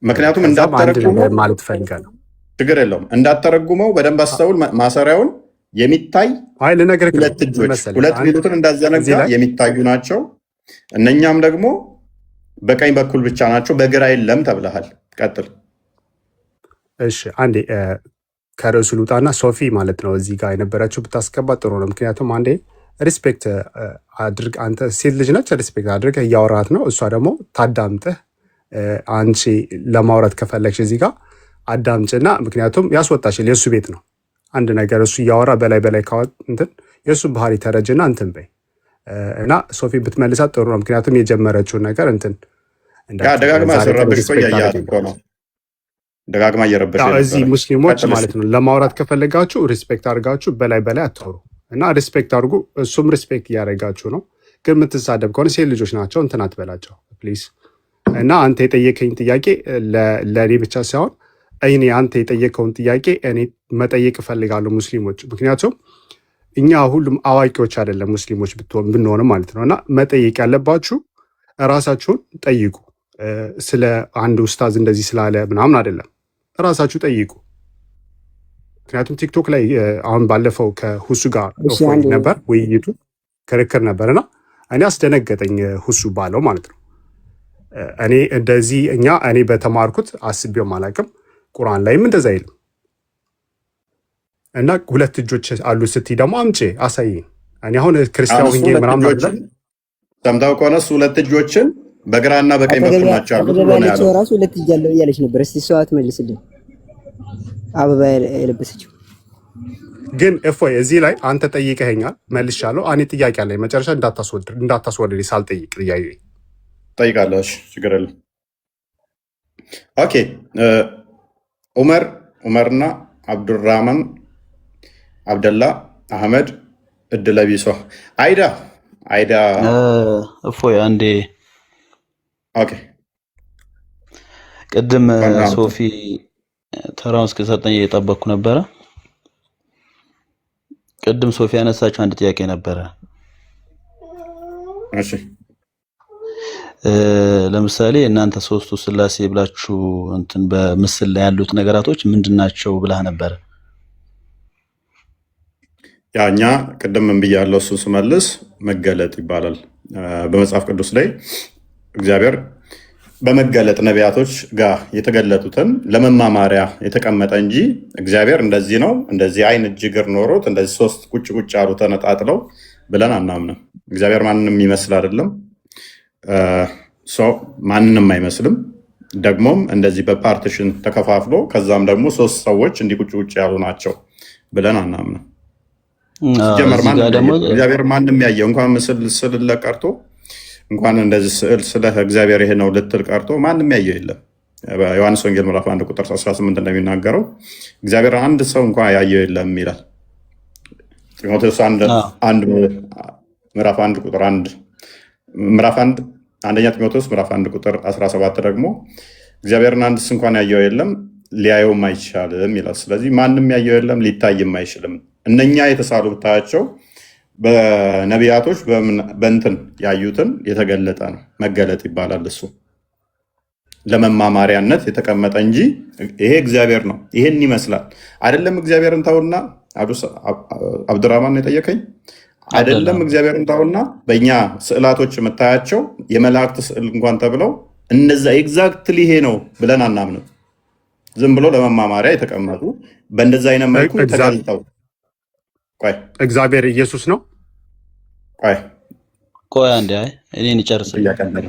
ምክንያቱም እንዳትተረጉመው ማለት ፈልጋለሁ። ችግር የለውም እንዳትተረጉመው፣ በደንብ አስተውል። ማሰሪያውን የሚታይ ሁለት እጆች ሁለት ሚሉትን እንዳዘነጋ የሚታዩ ናቸው። እነኛም ደግሞ በቀኝ በኩል ብቻ ናቸው፣ በግራ የለም ተብለሃል። ቀጥል። እሺ አንዴ ከርዕሱ ልውጣና ሶፊ ማለት ነው እዚህ ጋር የነበረችው ብታስገባ ጥሩ ነው። ምክንያቱም አንዴ ሪስፔክት አድርግ። አንተ ሴት ልጅ ነች፣ ሪስፔክት አድርገህ እያወራት ነው። እሷ ደግሞ ታዳምጥህ። አንቺ ለማውራት ከፈለግሽ እዚህ ጋር አዳምጭና፣ ምክንያቱም ያስወጣሽል የእሱ ቤት ነው። አንድ ነገር እሱ እያወራ በላይ እንትን የእሱ ባህሪ ተረጅና እንትን በይ እና ሶፊ ብትመልሳት ጥሩ ነው። ምክንያቱም የጀመረችውን ነገር እንትን ደጋግማ ያሰራብሽ ነው። ደጋግማ እየረበሽ እዚህ ሙስሊሞች ማለት ነው ለማውራት ከፈለጋችሁ ሪስፔክት አድርጋችሁ በላይ አታውሩ እና ሪስፔክት አድርጉ። እሱም ሪስፔክት እያደረጋችሁ ነው። ግን የምትሳደብ ከሆነ ሴት ልጆች ናቸው እንትን አትበላቸው ፕሊዝ። እና አንተ የጠየቀኝ ጥያቄ ለእኔ ብቻ ሳይሆን እኔ አንተ የጠየቀውን ጥያቄ እኔ መጠየቅ እፈልጋለሁ ሙስሊሞች። ምክንያቱም እኛ ሁሉም አዋቂዎች አይደለም ሙስሊሞች ብንሆንም ማለት ነው። እና መጠየቅ ያለባችሁ እራሳችሁን ጠይቁ። ስለ አንድ ኡስታዝ እንደዚህ ስላለ ምናምን አይደለም፣ እራሳችሁ ጠይቁ። ምክንያቱም ቲክቶክ ላይ አሁን ባለፈው ከሁሱ ጋር ነበር ውይይቱ፣ ክርክር ነበርና እኔ አስደነገጠኝ ሁሱ ባለው ማለት ነው። እኔ እንደዚህ እኔ በተማርኩት አስቤውም አላውቅም። ቁርአን ላይም እንደዛ አይልም። እና ሁለት እጆች አሉ ስትይ ደግሞ አምጪ አሳይኝ። እኔ አሁን ክርስቲያን ሆኜ ምናምን አይደለም። ሰምታው ከሆነ እሱ ሁለት እጆችን በግራና በቀኝ በኩል ናቸው አሉት ብሎ ነው ያለው። ራሱ ሁለት እጅ አለው እያለች ነበር። እስቲ ሰዋት መልስልኝ። አበባ የለበሰችው ግን እፎይ እዚህ ላይ አንተ ጠይቀኸኛል፣ መልሻለሁ። እኔ ጥያቄ አለኝ መጨረሻ እንዳታስወርድ ሳልጠይቅ ጥያቄ ጠይቃለሽ። ችግር የለም። ኦኬ ዑመርና አብዱራህማን አብደላ አህመድ እድለቢሶ አይዳ እፎይ አንዴ ኦኬ ቅድም ሶፊ ተራውን እስከሰጠኝ እየጠበቅኩ ነበረ። ቅድም ሶፊ ያነሳችው አንድ ጥያቄ ነበረ። እሺ ለምሳሌ እናንተ ሶስቱ ስላሴ ብላችሁ እንትን በምስል ላይ ያሉት ነገራቶች ምንድናቸው ብለህ ነበር። ያኛ ቅድም ምን ብያለሁ? እሱ ስመልስ መገለጥ ይባላል። በመጽሐፍ ቅዱስ ላይ እግዚአብሔር በመገለጥ ነቢያቶች ጋር የተገለጡትን ለመማማሪያ የተቀመጠ እንጂ እግዚአብሔር እንደዚህ ነው እንደዚህ አይነት ጅግር ኖሮት እንደዚህ ሶስት ቁጭ ያሉ ተነጣጥለው ብለን አናምንም። እግዚአብሔር ማንንም ይመስል አይደለም፣ ማንንም አይመስልም። ደግሞም እንደዚህ በፓርቲሽን ተከፋፍሎ ከዛም ደግሞ ሶስት ሰዎች እንዲህ ቁጭ ያሉ ናቸው ብለን አናምንም። ሲጀመር እግዚአብሔር ማንም ያየው እንኳን ምስል ስዕል ቀርቶ እንኳን እንደዚህ ስዕል ስለ እግዚአብሔር ይሄ ነው ልትል ቀርቶ ማንም ያየው የለም። ዮሐንስ ወንጌል ምዕራፍ 1 ቁጥር 18 እንደሚናገረው እግዚአብሔር አንድ ሰው እንኳን ያየው የለም ይላል። ጢሞቴዎስ 1 ምዕራፍ 1 ቁጥር 1 ምዕራፍ 1 አንደኛ ጢሞቴዎስ ምዕራፍ 1 ቁጥር 17 ደግሞ እግዚአብሔርን አንድስ እንኳን ያየው የለም ሊያየውም አይቻልም ይላል። ስለዚህ ማንም ያየው የለም ሊታይም አይችልም። እነኛ የተሳሉ ብታያቸው በነቢያቶች በእንትን ያዩትን የተገለጠ ነው፣ መገለጥ ይባላል። እሱ ለመማማሪያነት የተቀመጠ እንጂ ይሄ እግዚአብሔር ነው ይሄን ይመስላል አይደለም። እግዚአብሔርን ተውና አብዱራህማን የጠየቀኝ አይደለም። እግዚአብሔርን ተውና በእኛ ስዕላቶች የምታያቸው የመላእክት ስዕል እንኳን ተብለው እነዛ ኤግዛክትሊ ይሄ ነው ብለን አናምንም። ዝም ብሎ ለመማማሪያ የተቀመጡ በእንደዛ አይነት መልኩ ተገልጠው እግዚአብሔር ኢየሱስ ነው። ቆይ አንዴ እኔን ይጨርስልኝ።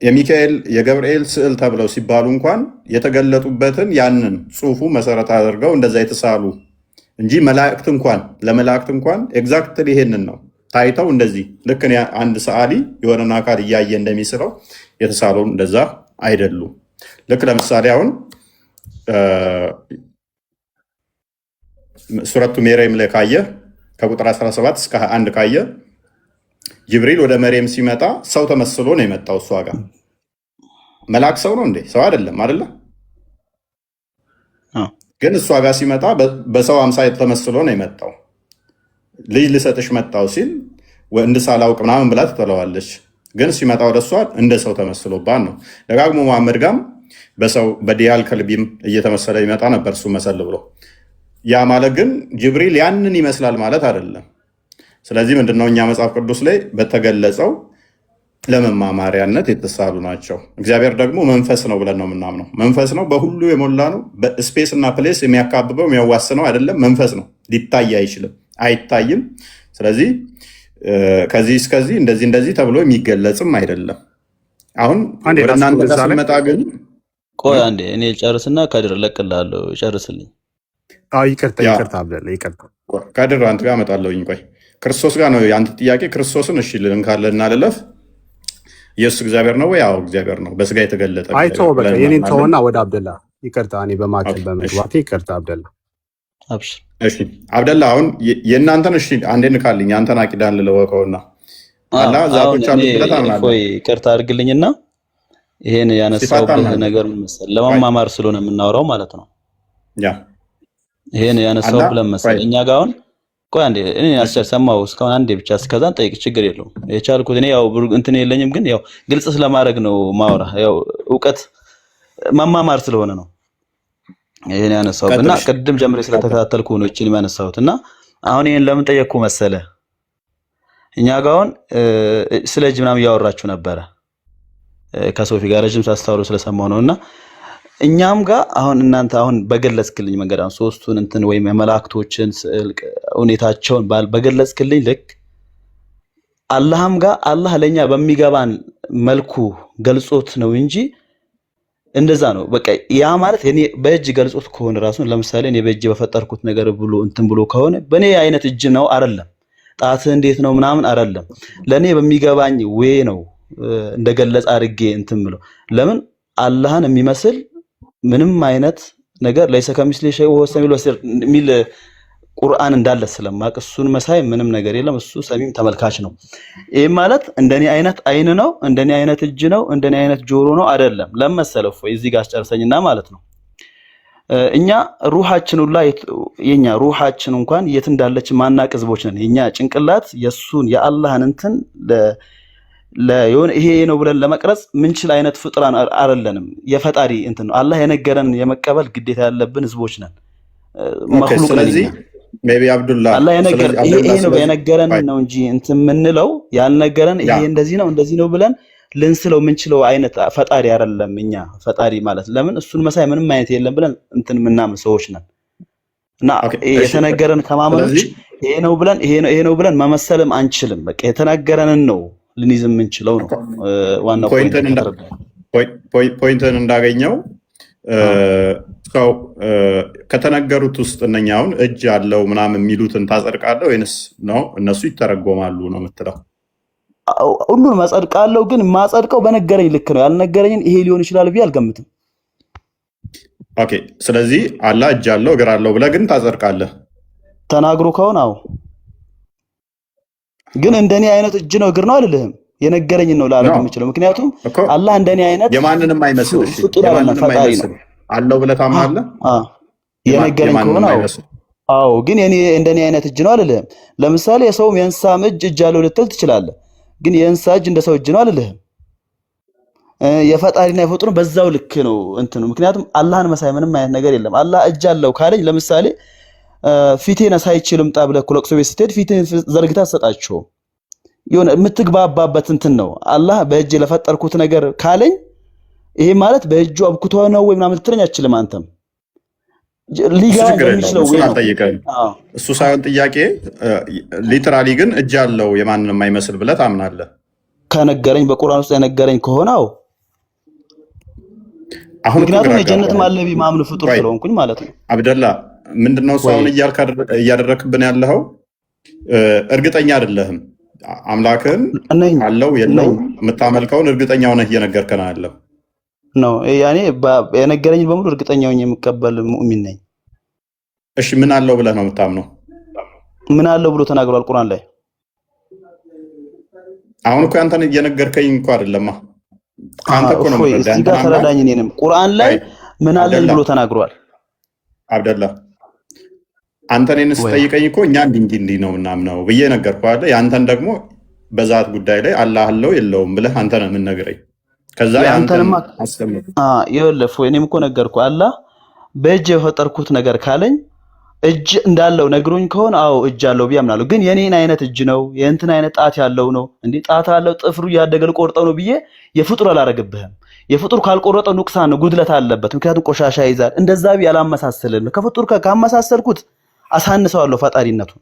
የሚካኤል የገብርኤል ስዕል ተብለው ሲባሉ እንኳን የተገለጡበትን ያንን ጽሑፉ መሰረት አድርገው እንደዛ የተሳሉ እንጂ ለመላእክት እንኳን ኤግዛክትሊ ይሄንን ነው ታይተው እንደዚህ ልክ አንድ ሰዓሊ የሆነን አካል እያየ እንደሚስለው የተሳሉ እንደዛ አይደሉም። ልክ ለምሳሌ አሁን ሱረቱ መርየም ላይ ካየ ከቁጥር 17 እስከ 21 ካየ ጅብሪል ወደ መርየም ሲመጣ ሰው ተመስሎ ነው የመጣው። እሷ ጋር መልአክ ሰው ነው እንዴ? ሰው አይደለም አይደለ? ግን እሷ ጋር ሲመጣ በሰው አምሳል ተመስሎ ነው የመጣው። ልጅ ልሰጥሽ መጣው ሲል ወንድ ሳላውቅ ምናምን ብላ ትተለዋለች። ግን ሲመጣ ወደ እሷ እንደ ሰው ተመስሎባት ነው። ደጋግሞ መሐመድ ጋም በሰው በዲያል ከልቢም እየተመሰለ ይመጣ ነበር እሱ መሰል ብሎ። ያ ማለት ግን ጅብሪል ያንን ይመስላል ማለት አይደለም። ስለዚህ ምንድነው እኛ መጽሐፍ ቅዱስ ላይ በተገለጸው ለመማማሪያነት የተሳሉ ናቸው። እግዚአብሔር ደግሞ መንፈስ ነው ብለን ነው የምናምነው። መንፈስ ነው፣ በሁሉ የሞላ ነው። በስፔስ እና ፕሌስ የሚያካብበው የሚያዋስነው አይደለም። መንፈስ ነው፣ ሊታይ አይችልም፣ አይታይም። ስለዚህ ከዚህ እስከዚህ እንደዚህ ተብሎ የሚገለጽም አይደለም። አሁን ወደ እናንተ ጋር ስንመጣ ግን ቆይ አንዴ እኔ ጨርስና ከድር ለቅላለሁ። ጨርስልኝ። ይቅርታ አብደላ ይቅርታ። ከድር አንተ ጋር እመጣለሁኝ። ቆይ ክርስቶስ ጋር ነው የአንተ ጥያቄ። ክርስቶስን እሺ ልልን ካለና ልለፍ። ኢየሱስ እግዚአብሔር ነው ወይ? አዎ እግዚአብሔር ነው፣ በስጋ የተገለጠ። አይተው በቃ የኔን ተውና ወደ አብደላ። ይቅርታ እኔ በማከል በመግባቴ ይቅርታ አብደላ። አብሽር። እሺ አብደላ፣ አሁን የእናንተን እሺ አንዴ ንካልኝ። አንተን አቂዳን ልለወቀውና አላ ዛቶች አሉ ስለታምናለህ። ቆይ ይቅርታ አድርግልኝና ይሄን ያነሳውብህ ነገር ምን መሰለህ፣ ለመማማር ስለሆነ የምናወራው ማለት ነው። ያ ይሄን ያነሳው ብለን መሰለህ እኛ ጋር አሁን ቆይ አንዴ እኔ አስቸር ሰማው እስካሁን አንዴ ብቻ እስከዛን ጠይቅ፣ ችግር የለውም። የቻልኩት እኔ ያው እንትን የለኝም፣ ግን ያው ግልጽ ስለማድረግ ነው ማውራ፣ ያው እውቀት መማማር ስለሆነ ነው ይሄን ያነሳው እና ቅድም ጀምሬ ስለተከታተልኩ ነው እቺን ያነሳሁት። እና አሁን ይሄን ለምን ጠየቅኩ መሰለህ፣ እኛ ጋር አሁን ስለ እጅ ምናምን እያወራችሁ ነበረ ከሶፊ ጋር ረጅም ሳስተዋሉ ስለሰማው ነውና እኛም ጋር አሁን እናንተ አሁን በገለጽክልኝ መንገድ አሁን ሶስቱን እንትን ወይም የመላእክቶችን ስዕል ሁኔታቸውን በገለጽክልኝ ልክ አላህም ጋር አላህ ለኛ በሚገባን መልኩ ገልጾት ነው እንጂ እንደዛ ነው በቃ። ያ ማለት እኔ በእጅ ገልጾት ከሆነ ራሱን ለምሳሌ እኔ በእጅ በፈጠርኩት ነገር ብሎ እንትን ብሎ ከሆነ በእኔ አይነት እጅ ነው አይደለም፣ ጣት እንዴት ነው ምናምን አይደለም፣ ለኔ በሚገባኝ ወይ ነው እንደገለጽ አድርጌ እንትን ብሎ። ለምን አላህን የሚመስል ምንም አይነት ነገር ለይሰ ከሚስሊ ሸይء ወሁወ ሰሚዑል በሲር የሚል ቁርአን እንዳለ ስለማቅ እሱን መሳይ ምንም ነገር የለም። እሱ ሰሚም ተመልካች ነው። ይሄ ማለት እንደኔ አይነት አይን ነው፣ እንደኔ አይነት እጅ ነው፣ እንደኔ አይነት ጆሮ ነው አይደለም። ለመሰለው ወይ እዚህ ጋር አስጨርሰኝና ማለት ነው እኛ ሩሃችን ሁላ የኛ ሩሃችን እንኳን የት እንዳለች ማናቅ ህዝቦች ነን። የኛ ጭንቅላት የሱን የአላህን እንትን ለየሆነ ይሄ ነው ብለን ለመቅረጽ ምንችል አይነት ፍጥራን አይደለንም። የፈጣሪ እንትን ነው አላህ የነገረን የመቀበል ግዴታ ያለብን ህዝቦች ነን። መخلوቅ ስለዚህ ሜቢ አብዱላ አላህ ይሄ ነው የነገረን ነው እንጂ እንትን ምንለው ያልነገረን ይሄ እንደዚህ ነው ብለን ልንስለው ምንችለው አይነት ፈጣሪ አይደለም። እኛ ፈጣሪ ማለት ለምን እሱን መሳይ ምንም አይነት የለም ብለን እንትን ምናምን ሰዎች ነን። እና የተነገረን ከማመኖች ይሄ ነው ብለን መመሰልም አንችልም። በቃ የተነገረንን ነው ልንይዝ ምንችለው ነው ዋናው ፖይንትን እንዳገኘው ሰው ከተነገሩት ውስጥ እነኛውን እጅ አለው ምናምን የሚሉትን ታጸድቃለህ ወይንስ ነው እነሱ ይተረጎማሉ ነው የምትለው? ሁሉን ማጸድቃለሁ፣ ግን ማጸድቀው በነገረኝ ልክ ነው። ያልነገረኝን ይሄ ሊሆን ይችላል ብዬ አልገምትም። ኦኬ፣ ስለዚህ አላህ እጅ አለው እግር አለው ብለህ ግን ታጸድቃለህ ተናግሮ ከሆነ አዎ። ግን እንደኔ አይነት እጅ ነው እግር ነው አልልህም። የነገረኝን ነው ላደርግ የምችለው። ምክንያቱም አላህ እንደኔ አይነት የማንንም አይመስል ፈጣሪ ነው አለው ብለህ ታምናለህ። የነገረኝ ከሆነ አዎ። ግን እኔ እንደኔ አይነት እጅ ነው አልልህም። ለምሳሌ የሰውም የእንስሳም እጅ አለው ልትል ትችላለህ። ግን የእንስሳ እጅ እንደ ሰው እጅ ነው አልልህም። የፈጣሪና የፍጡር በዛው ልክ ነው እንትኑ። ምክንያቱም አላህን መሳይ ምንም አይነት ነገር የለም። አላህ እጅ አለው ካለኝ ለምሳሌ ፊቴን ሳይችልም ጣብለህ ለቅሶ ቤት ስትሄድ ፊቴን ዘርግታ ሰጣቸው የሆነ የምትግባባበት እንትን ነው። አላህ በእጅ ለፈጠርኩት ነገር ካለኝ ይሄ ማለት በእጁ አብኩቶ ነው ወይ ምናምን ልትለኝ አትችልም። አንተም ሊጋው የሚችለው ወይ ነው እሱ ሳይሆን ጥያቄ ሊተራሊ ግን እጅ አለው የማንንም የማይመስል ብለህ ታምናለህ? ከነገረኝ በቁርአን ውስጥ የነገረኝ ከሆነ አዎ። አሁን ምክንያቱም የጀነት ማለቢ ማምኑ ፍጡር ስለሆንኩኝ ማለት ነው። አብደላ ምንድነው ሰውን እያደረክብን ያለው? እርግጠኛ አይደለህም። አምላክን አለው የለው የምታመልከውን እርግጠኛ ሆነህ እየነገርከን ያለው ነው። ያኔ የነገረኝ በሙሉ እርግጠኛ ሆኜ የምቀበል ሙእሚን ነኝ። እሺ ምን አለው ብለህ ነው የምታምነው? ምን አለው ብሎ ተናግሯል ቁርአን ላይ። አሁን እኮ አንተን እየነገርከኝ እኮ አይደለማ። አንተ እኮ ነው እዚህ ጋር ተረዳኝ። እኔንም ቁርአን ላይ ምን አለኝ ብሎ ተናግሯል። አብደላ አንተ እኔን ስጠይቀኝ እኮ እኛ እንዲህ ነው ምናምነው ብዬ ነገርኩህ አይደል? ያንተን ደግሞ በዛት ጉዳይ ላይ አላህ አለው የለውም ብለህ አንተ ነው የምንነግረኝ። ከዛ ያንተንማ ይኸውልህ እኔም እኮ ነገርኩህ። አላህ በእጅ የፈጠርኩት ነገር ካለኝ እጅ እንዳለው ነግሮኝ ከሆነ አዎ እጅ አለው ብዬ አምናለሁ። ግን የኔን አይነት እጅ ነው የእንትን አይነት ጣት ያለው ነው እንዴ ጣት አለው ጥፍሩ እያደገ ልቆርጠው ነው ብዬ የፍጡር አላረግብህም። የፍጡር ካልቆረጠው ኑቅሳን ነው ጉድለት አለበት። ምክንያቱም ቆሻሻ ይዛል። እንደዛ ቢ አላመሳሰልም። ከፍጡር ካመሳሰልኩት አሳንሰዋለሁ ፈጣሪነቱን።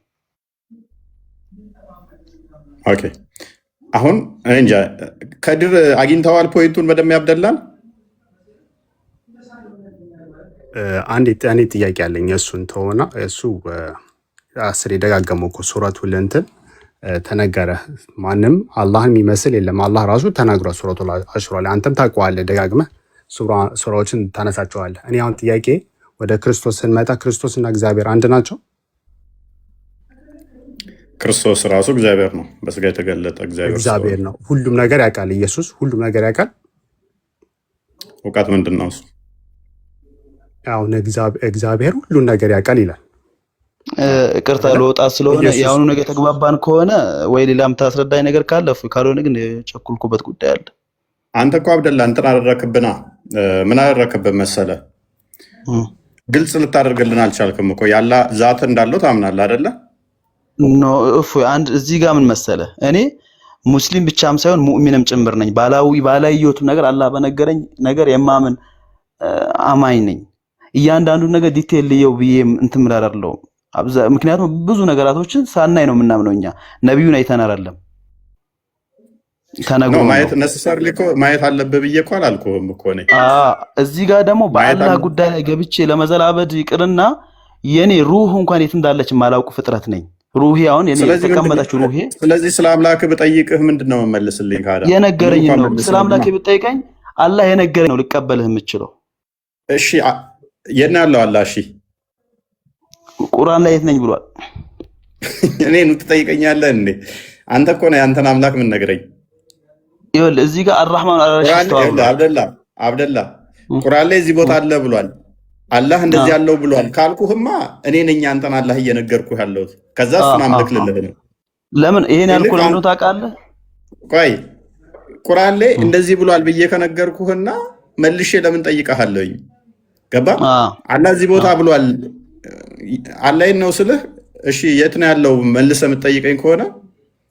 ኦኬ አሁን እንጃ ከድር አግኝተዋል ፖይንቱን በደም ያብደላል። አንድ ጥያቄ አለኝ። እሱን ተውና እሱ 10 የደጋገመው እኮ ሱረቱል እንትን ተነገረ። ማንም አላህን የሚመስል የለም። አላህ ራሱ ተናግሯል ሱረቱል አሽራ ላይ። አንተም ታውቀዋለህ፣ ደጋግመህ ሱራዎችን ታነሳቸዋለህ። እኔ አሁን ጥያቄ ወደ ክርስቶስ ስንመጣ ክርስቶስና እግዚአብሔር አንድ ናቸው? ክርስቶስ ራሱ እግዚአብሔር ነው፣ በስጋ የተገለጠ እግዚአብሔር ነው። ሁሉም ነገር ያውቃል። ኢየሱስ ሁሉም ነገር ያውቃል። እውቀት ምንድን ነው እሱ? አሁን እግዚአብሔር ሁሉን ነገር ያውቃል ይላል። ቅርታ ለወጣ ስለሆነ ያሁኑ ነገር ተግባባን ከሆነ ወይ ሌላ የምታስረዳኝ ነገር ካለ ካልሆነ ግን ቸኩልኩበት ጉዳይ አለ። አንተ እኮ አብደላ እንትን አደረክብና ምን አደረክብን መሰለ? ግልጽ ልታደርግልን አልቻልክም እኮ። ያላ ዛት እንዳለው ታምናለህ አይደለ? ኖ አንድ እዚህ ጋር ምን መሰለ፣ እኔ ሙስሊም ብቻም ሳይሆን ሙእሚንም ጭምር ነኝ። ባላየሁትም ነገር አላህ በነገረኝ ነገር የማምን አማኝ ነኝ። እያንዳንዱ ነገር ዲቴል ልየው ብዬ እንትን ምላደርለው። ምክንያቱም ብዙ ነገራቶችን ሳናይ ነው የምናምነው። እኛ ነቢዩን አይተን አይደለም። ተነግሮ ነው ማየት ነሰሰርሊ እኮ ማየት አለብህ ብዬ እኮ አላልኩህም እኮ ነኝ። እዚህ ጋር ደግሞ በአላህ ጉዳይ ላይ ገብቼ ለመዘላበድ ይቅርና የኔ ሩህ እንኳን የት እንዳለች ማላውቅ ፍጥረት ነኝ። ሩሄ አሁን የኔ ተቀመጠችው ሩሄ። ስለዚህ ስለ አምላክ ብጠይቅህ ምንድነው መመለስልኝ? ካዳ የነገረኝ ነው። ስለ አምላክ ብጠይቀኝ አላህ የነገረኝ ነው ልቀበልህ የምችለው። እሺ የት ነው ያለው አላህ? እሺ ቁርአን ላይ የት ነኝ ብሏል? እኔን ትጠይቀኛለህ እንዴ? አንተ እኮ ነው ያንተን አምላክ ምን ነግረኝ። ይኸውልህ እዚህ ጋር አርራህማን አልዓርሽ ተዋል አብደላ ቁርአን ላይ እዚህ ቦታ አለ ብሏል። አላህ እንደዚህ ያለው ብሏል ካልኩህማ እኔ ነኝ አንተን አላህ እየነገርኩህ ያለሁት። ከዛ እሱን አምልክ ልልህ ነው። ለምን ይሄን ያልኩህ ለምን ታውቃለህ? ቆይ ቁርአን ላይ እንደዚህ ብሏል ብዬ ከነገርኩህና መልሼ ለምን ጠይቀሃለሁኝ? ገባ? አላህ እዚህ ቦታ ብሏል አላህን ነው ስልህ እሺ የት ነው ያለው መልሰህ የምትጠይቀኝ ከሆነ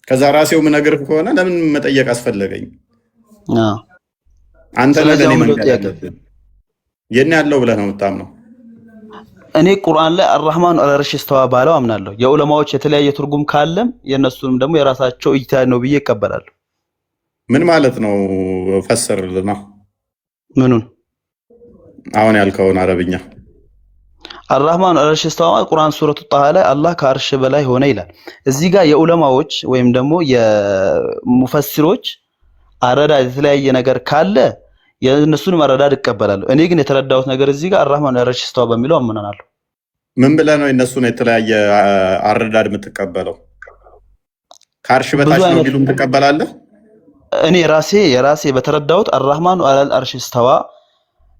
ከዛ ራሴው ምነግርህ ከሆነ ለምን መጠየቅ አስፈለገኝ? አንተ ለኔ መንገድ የት ነው ያለው ብለህ ነው የምታምነው? እኔ ቁርአን ላይ አርራህማን አልዓርሽ እስተዋ ባለው አምናለሁ። የዑለማዎች የተለያየ ትርጉም ካለም የነሱንም ደግሞ የራሳቸው ኢጅቲሃድ ነው ብዬ ይቀበላሉ። ምን ማለት ነው? ፈስርልና ምኑን አሁን ያልከውን አረብኛ። አርራህማን አልዓርሽ እስተዋ ቁርአን ሱረቱ ጣሃ ላይ አላህ ከአርሽ በላይ ሆነ ይላል። እዚህ ጋር የዑለማዎች ወይም ደግሞ የሙፈሲሮች አረዳድ የተለያየ ነገር ካለ የነሱን መረዳድ እቀበላለሁ። እኔ ግን የተረዳሁት ነገር እዚህ ጋር አርራህማን አልዓርሽ እስተዋ በሚለው አምናለሁ። ምን ብለህ ነው የነሱን የተለያየ አረዳድ የምትቀበለው? ከአርሽ በታች ነው ቢሉም ትቀበላለህ? እኔ የራሴ በተረዳሁት አርራህማን አልዓርሽ እስተዋ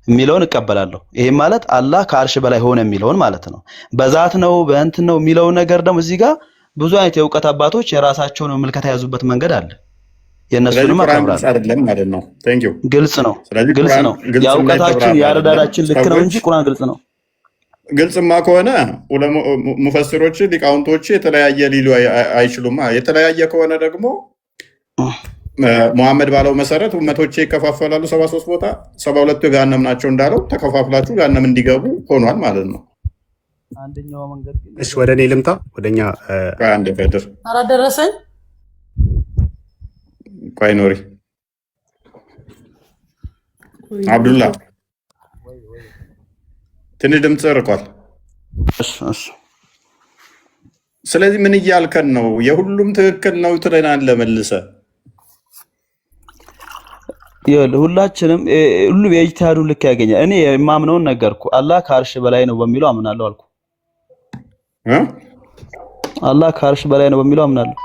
የሚለውን እቀበላለሁ። ይሄ ማለት አላህ ከአርሽ በላይ ሆነ የሚለውን ማለት ነው። በዛት ነው በእንትን ነው የሚለው ነገር ደግሞ እዚህ ጋር ብዙ አይነት የእውቀት አባቶች የራሳቸውን ምልከታ የያዙበት መንገድ አለ። የነሱንም አቀብራለሁ አይደለም ማለት ነው። ቴንክ ዩ ግልጽ ነው። የእውቀታችን ያረዳዳችን ልክ ነው እንጂ ቁርአን ግልጽ ነው። ግልጽማ ከሆነ ሙፈሲሮች ሊቃውንቶች የተለያየ ሊሉ አይችሉም። የተለያየ ከሆነ ደግሞ ሙሐመድ ባለው መሰረት ኡመቶቼ ይከፋፈላሉ 73 ቦታ 72ቱ ገሃነም ናቸው እንዳለው ተከፋፍላችሁ ገሃነም እንዲገቡ ሆኗል ማለት ነው። አንደኛው መንገድ እሺ ወደ እኔ ልምጣ። ወደኛ አንድ ፈድር አላደረሰኝ። ቆይ ኖሪ አብዱላ ትንሽ ድምፅ ርቋል። ስለዚህ ምን እያልከን ነው? የሁሉም ትክክል ነው ትለናለህ መልሰህ። ሁላችንም ሁሉም የኢጅቲሃዱን ልክ ያገኛል። እኔ የማምነውን ነገርኩ። አላህ ከአርሽ በላይ ነው በሚለው አምናለሁ አልኩ። አላህ ከአርሽ በላይ ነው በሚለው አምናለሁ።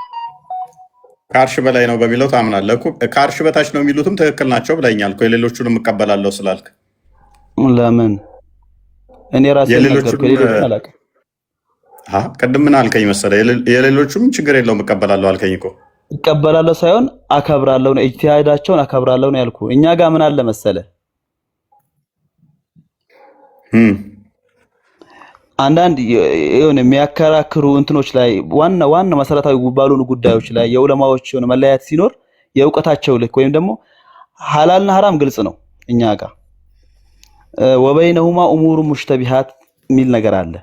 ከአርሽ በላይ ነው በሚለው ታምናለህ እኮ። ከአርሽ በታች ነው የሚሉትም ትክክል ናቸው ብለኛል እኮ። የሌሎቹንም እቀበላለሁ ስላልክ ለምን እኔ ራሴ ነገርኩ። የሌሎቹን አላውቅም። ቅድም ምን አልከኝ መሰለህ? የሌሎቹም ችግር የለውም እቀበላለሁ አልከኝ እኮ። እቀበላለሁ ሳይሆን አከብራለሁ ነው። ኢጅቲሃዳቸውን አከብራለሁ ነው ያልኩ። እኛ ጋር ምን አለ መሰለህ? አንዳንድ የሆነ የሚያከራክሩ እንትኖች ላይ ዋና መሰረታዊ ባልሆኑ ጉዳዮች ላይ የዑለማዎች የሆነ መለያየት ሲኖር የእውቀታቸው ልክ ወይም ደግሞ ሐላልና ሐራም ግልጽ ነው እኛ ጋር። ወበይነሁማ ኡሙሩ ሙሽተቢሃት የሚል ነገር አለ።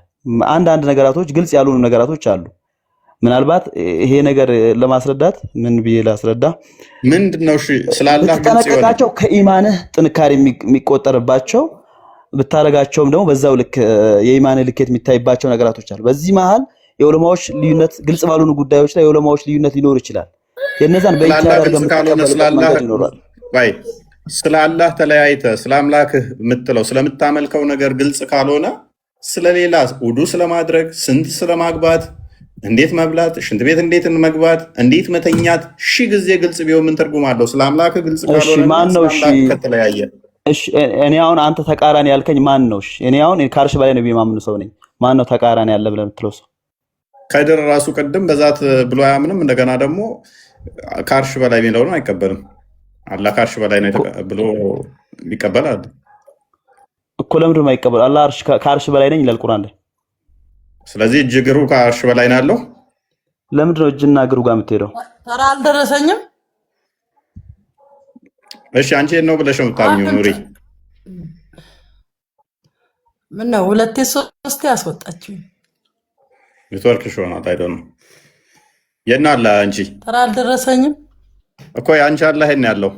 አንዳንድ ነገራቶች ግልጽ ያልሆኑ ነገራቶች አሉ። ምናልባት ይሄ ነገር ለማስረዳት ምን ብዬ ላስረዳ? ምንድነው? እሺ ስላላህ ግልጽ ይሆናል። ከኢማንህ ጥንካሬ የሚቆጠርባቸው ብታረጋቸውም ደግሞ በዛው ልክ የኢማንህ ልኬት የሚታይባቸው ነገራቶች አሉ። በዚህ መሃል የዑለማዎች ልዩነት ግልጽ ባልሆኑ ጉዳዮች ላይ የዑለማዎች ልዩነት ሊኖር ይችላል። የነዛን በኢጅቲሃድ ስላላህ ተለያይተህ ስለ አምላክህ የምትለው ስለምታመልከው ነገር ግልጽ ካልሆነ ስለሌላ ውዱ ስለማድረግ ስንት ስለማግባት እንዴት መብላት ሽንት ቤት እንዴት መግባት እንዴት መተኛት ሺህ ጊዜ ግልጽ ቢሆን ምን ትርጉም አለው? ስለ አምላክህ ግልጽ ካልሆነ ማን ነው? እሺ ከተለያየ እሺ እኔ አሁን አንተ ተቃራኒ ያልከኝ ማን ነው? እሺ እኔ አሁን ከአርሽ በላይ ነው የማምኑ ሰው ነኝ። ማን ነው ተቃራኒ ያለ ብለህ የምትለው ሰው? ከድር ራሱ ቅድም በዛት ብሎ አያምንም። እንደገና ደግሞ ከአርሽ በላይ የሚለውን አይቀበልም። አላህ ከአርሽ በላይ ነው ብሎ ይቀበላል እኮ። ለምንድን ነው የማይቀበል? አላህ ከአርሽ በላይ ነኝ ይላል ቁርአን ላይ። ስለዚህ እጅ እግሩ ከአርሽ በላይ ነው ያለው። ለምንድን ነው እጅና እግሩ ጋር የምትሄደው? ተራ አልደረሰኝም። እሺ አንቺ ነው ብለሽ የምታምኚው ኑሪ። ምን ነው ሁለቴ ሶስቴ አስወጣችኝ። ኔትወርክ ሾናት አይደል ነው የና አለ። አንቺ ተራ አልደረሰኝም። እኮ ያንቺ አላህ ነው ያለው።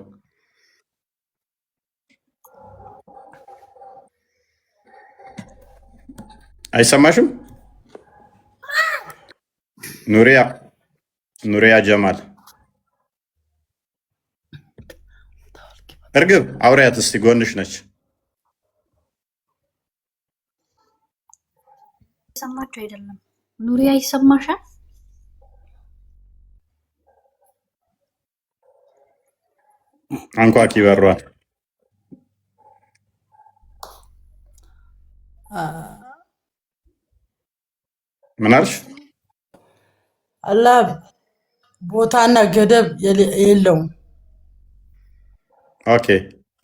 አይሰማሽም? ኑሪያ ጀማል እርግብ አውሪያት እስቲ፣ ጎንሽ ነች። ሰማችሁ አይደለም? ኑሪያ ይሰማሻል? አንኳኪ በሯል። ምን አልሽ? አላህ ቦታና ገደብ የለውም። ኦኬ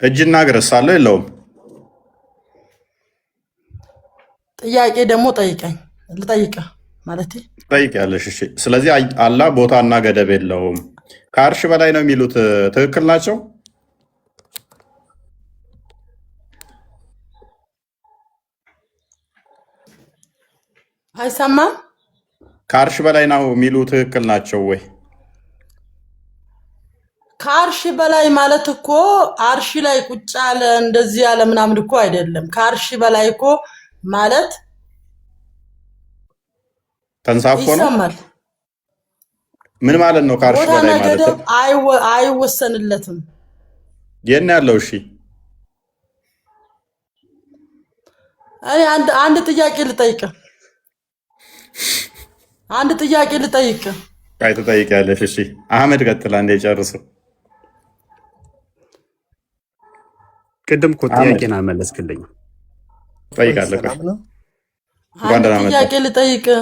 እጅና እግርስ አለው የለውም? ጥያቄ ደግሞ ጠይቀኝ ልጠይቅህ ማለት ጠይቂያለሽ። እሺ ስለዚህ አላህ ቦታና ገደብ የለውም ከአርሽ በላይ ነው የሚሉት ትክክል ናቸው? አይሰማም? ከአርሽ በላይ ነው የሚሉ ትክክል ናቸው ወይ? ከአርሽ በላይ ማለት እኮ አርሽ ላይ ቁጭ ያለ እንደዚህ ያለ ምናምን እኮ አይደለም። ከአርሽ በላይ እኮ ማለት ተንሳፎ ነው። ይሰማል። ምን ማለት ነው? ከአርሽ በላይ ማለት ገደብ አይወሰንለትም። የት ያለው? እሺ እኔ አንድ ጥያቄ ልጠይቅህ። አይ ትጠይቂያለሽ። እሺ አህመድ ቀጥል፣ አንዴ ጨርሱ። ቅድም እኮ ጥያቄን አልመለስክልኝም። ጠይቃለሁ። ጥያቄ ልጠይቅህ።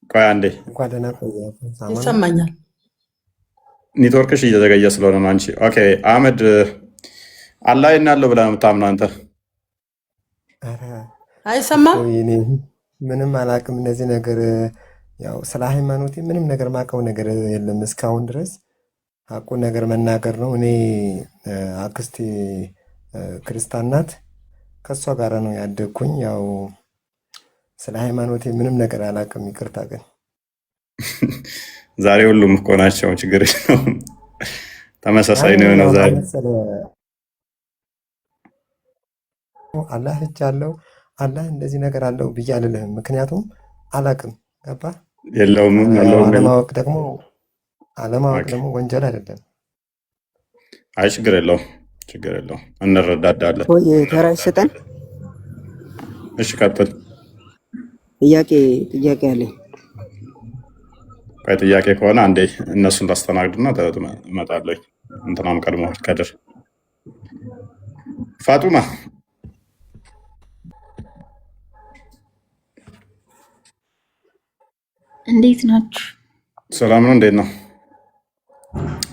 ቆይ አንዴ ይሰማኛል። ኔትወርክሽ እየዘገየ ስለሆነ ነው አንቺ። ኦኬ አህመድ አላህ ያለው ብለህ ነው የምታምነው አንተ? አይሰማም? ምንም አላውቅም። እነዚህ ነገር ያው ስለ ሃይማኖቴ ምንም ነገር ማውቀው ነገር የለም እስካሁን ድረስ። ሀቁን ነገር መናገር ነው። እኔ አክስቴ ክርስቲያን ናት። ከእሷ ጋር ነው ያደግኩኝ። ያው ስለ ሃይማኖቴ ምንም ነገር አላውቅም። ይቅርታ ግን ዛሬ ሁሉም እኮ ናቸው። ችግር የለውም። ተመሳሳይ ነው የሆነው ዛሬ። አላህ እጅ አለው አላህ እንደዚህ ነገር አለው ብዬ አልልህም። ምክንያቱም አላውቅም። ገባ? የለውም። አለማወቅ ደግሞ ወንጀል አይደለም። አይ ችግር የለውም። እንረዳዳለን። ተራ ይሰጠን። እሺ ቀጥል። ጥያቄ አለኝ። ጥያቄ ከሆነ አንዴ እነሱን ላስተናግድና እመጣለሁ። እንትናም ቀድሞ ከድር ፋጡማ እንዴት ናችሁ? ሰላም ነው። እንዴት ነው?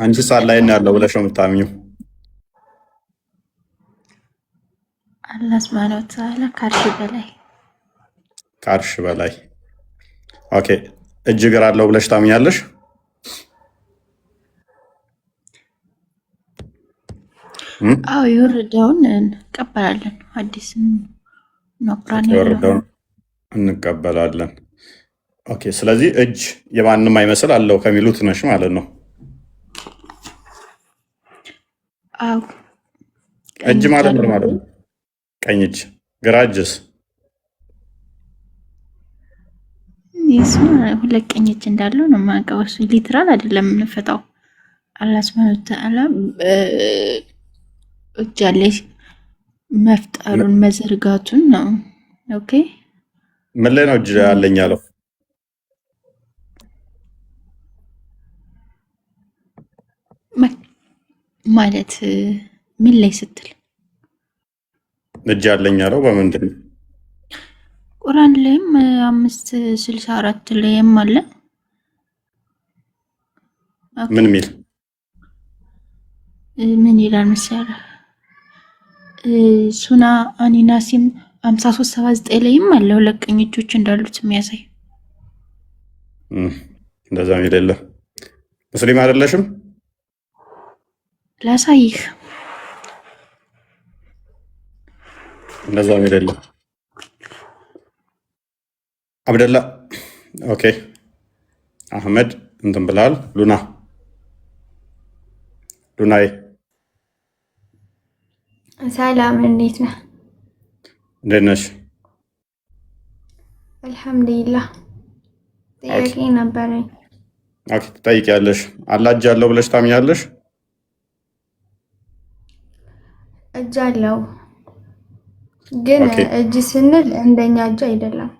አንቺ ሳላይ ነው ያለው ብለሽ ነው የምታምኚው? አላህ ሱብሃነሁ ወተዓላ ከአርሽ በላይ። ኦኬ እጅ እግር አለው ብለሽ ታምኛለሽ? አዎ የወረደውን እንቀበላለን። አዲስ ነው ቁርአን የወረደውን እንቀበላለን። ኦኬ ስለዚህ እጅ የማንም አይመስል አለው ከሚሉት ነሽ ማለት ነው? አዎ እጅ ማለት ነው ማለት ነው። ቀኝ እጅ፣ ግራ እጅስ? ሁለት ቀኝ እጅ እንዳለው ነው የማውቀው። እሱ ሊትራል አይደለም የምንፈታው። አላህ ሱብሃነሁ ወተዓላ እጅ አለ መፍጠሩን መዘርጋቱን ነው። ኦኬ ምን ላይ ነው እጅ አለኝ ያለው? ማለት ምን ላይ ስትል እጅ አለኝ ያለው በምንድን ነው? ቁርአን ላይም 5:64 ላይም አለ። ምን ሚል ምን ይላል መሰለህ? ሱና አኒናሲም 53:79 ላይም አለ ሁለት ቀኝ እጆች እንዳሉት የሚያሳይ። እንደዛ ሚል የለም። ሙስሊም አይደለሽም? ላሳይህ። እንደዛ ሚል የለም። አብደላ ኦኬ። አህመድ እንትን ብላል። ሉና ዱናይ ሰላም፣ እንዴት ነህ? እንዴት ነሽ? አልሐምዱሊላህ። ጥያቄ ነበረኝ። ኦኬ፣ ትጠይቂያለሽ። አላህ እጅ አለው ብለሽ ታምኛለሽ? እጅ አለው፣ ግን እጅ ስንል እንደኛ እጅ አይደለም።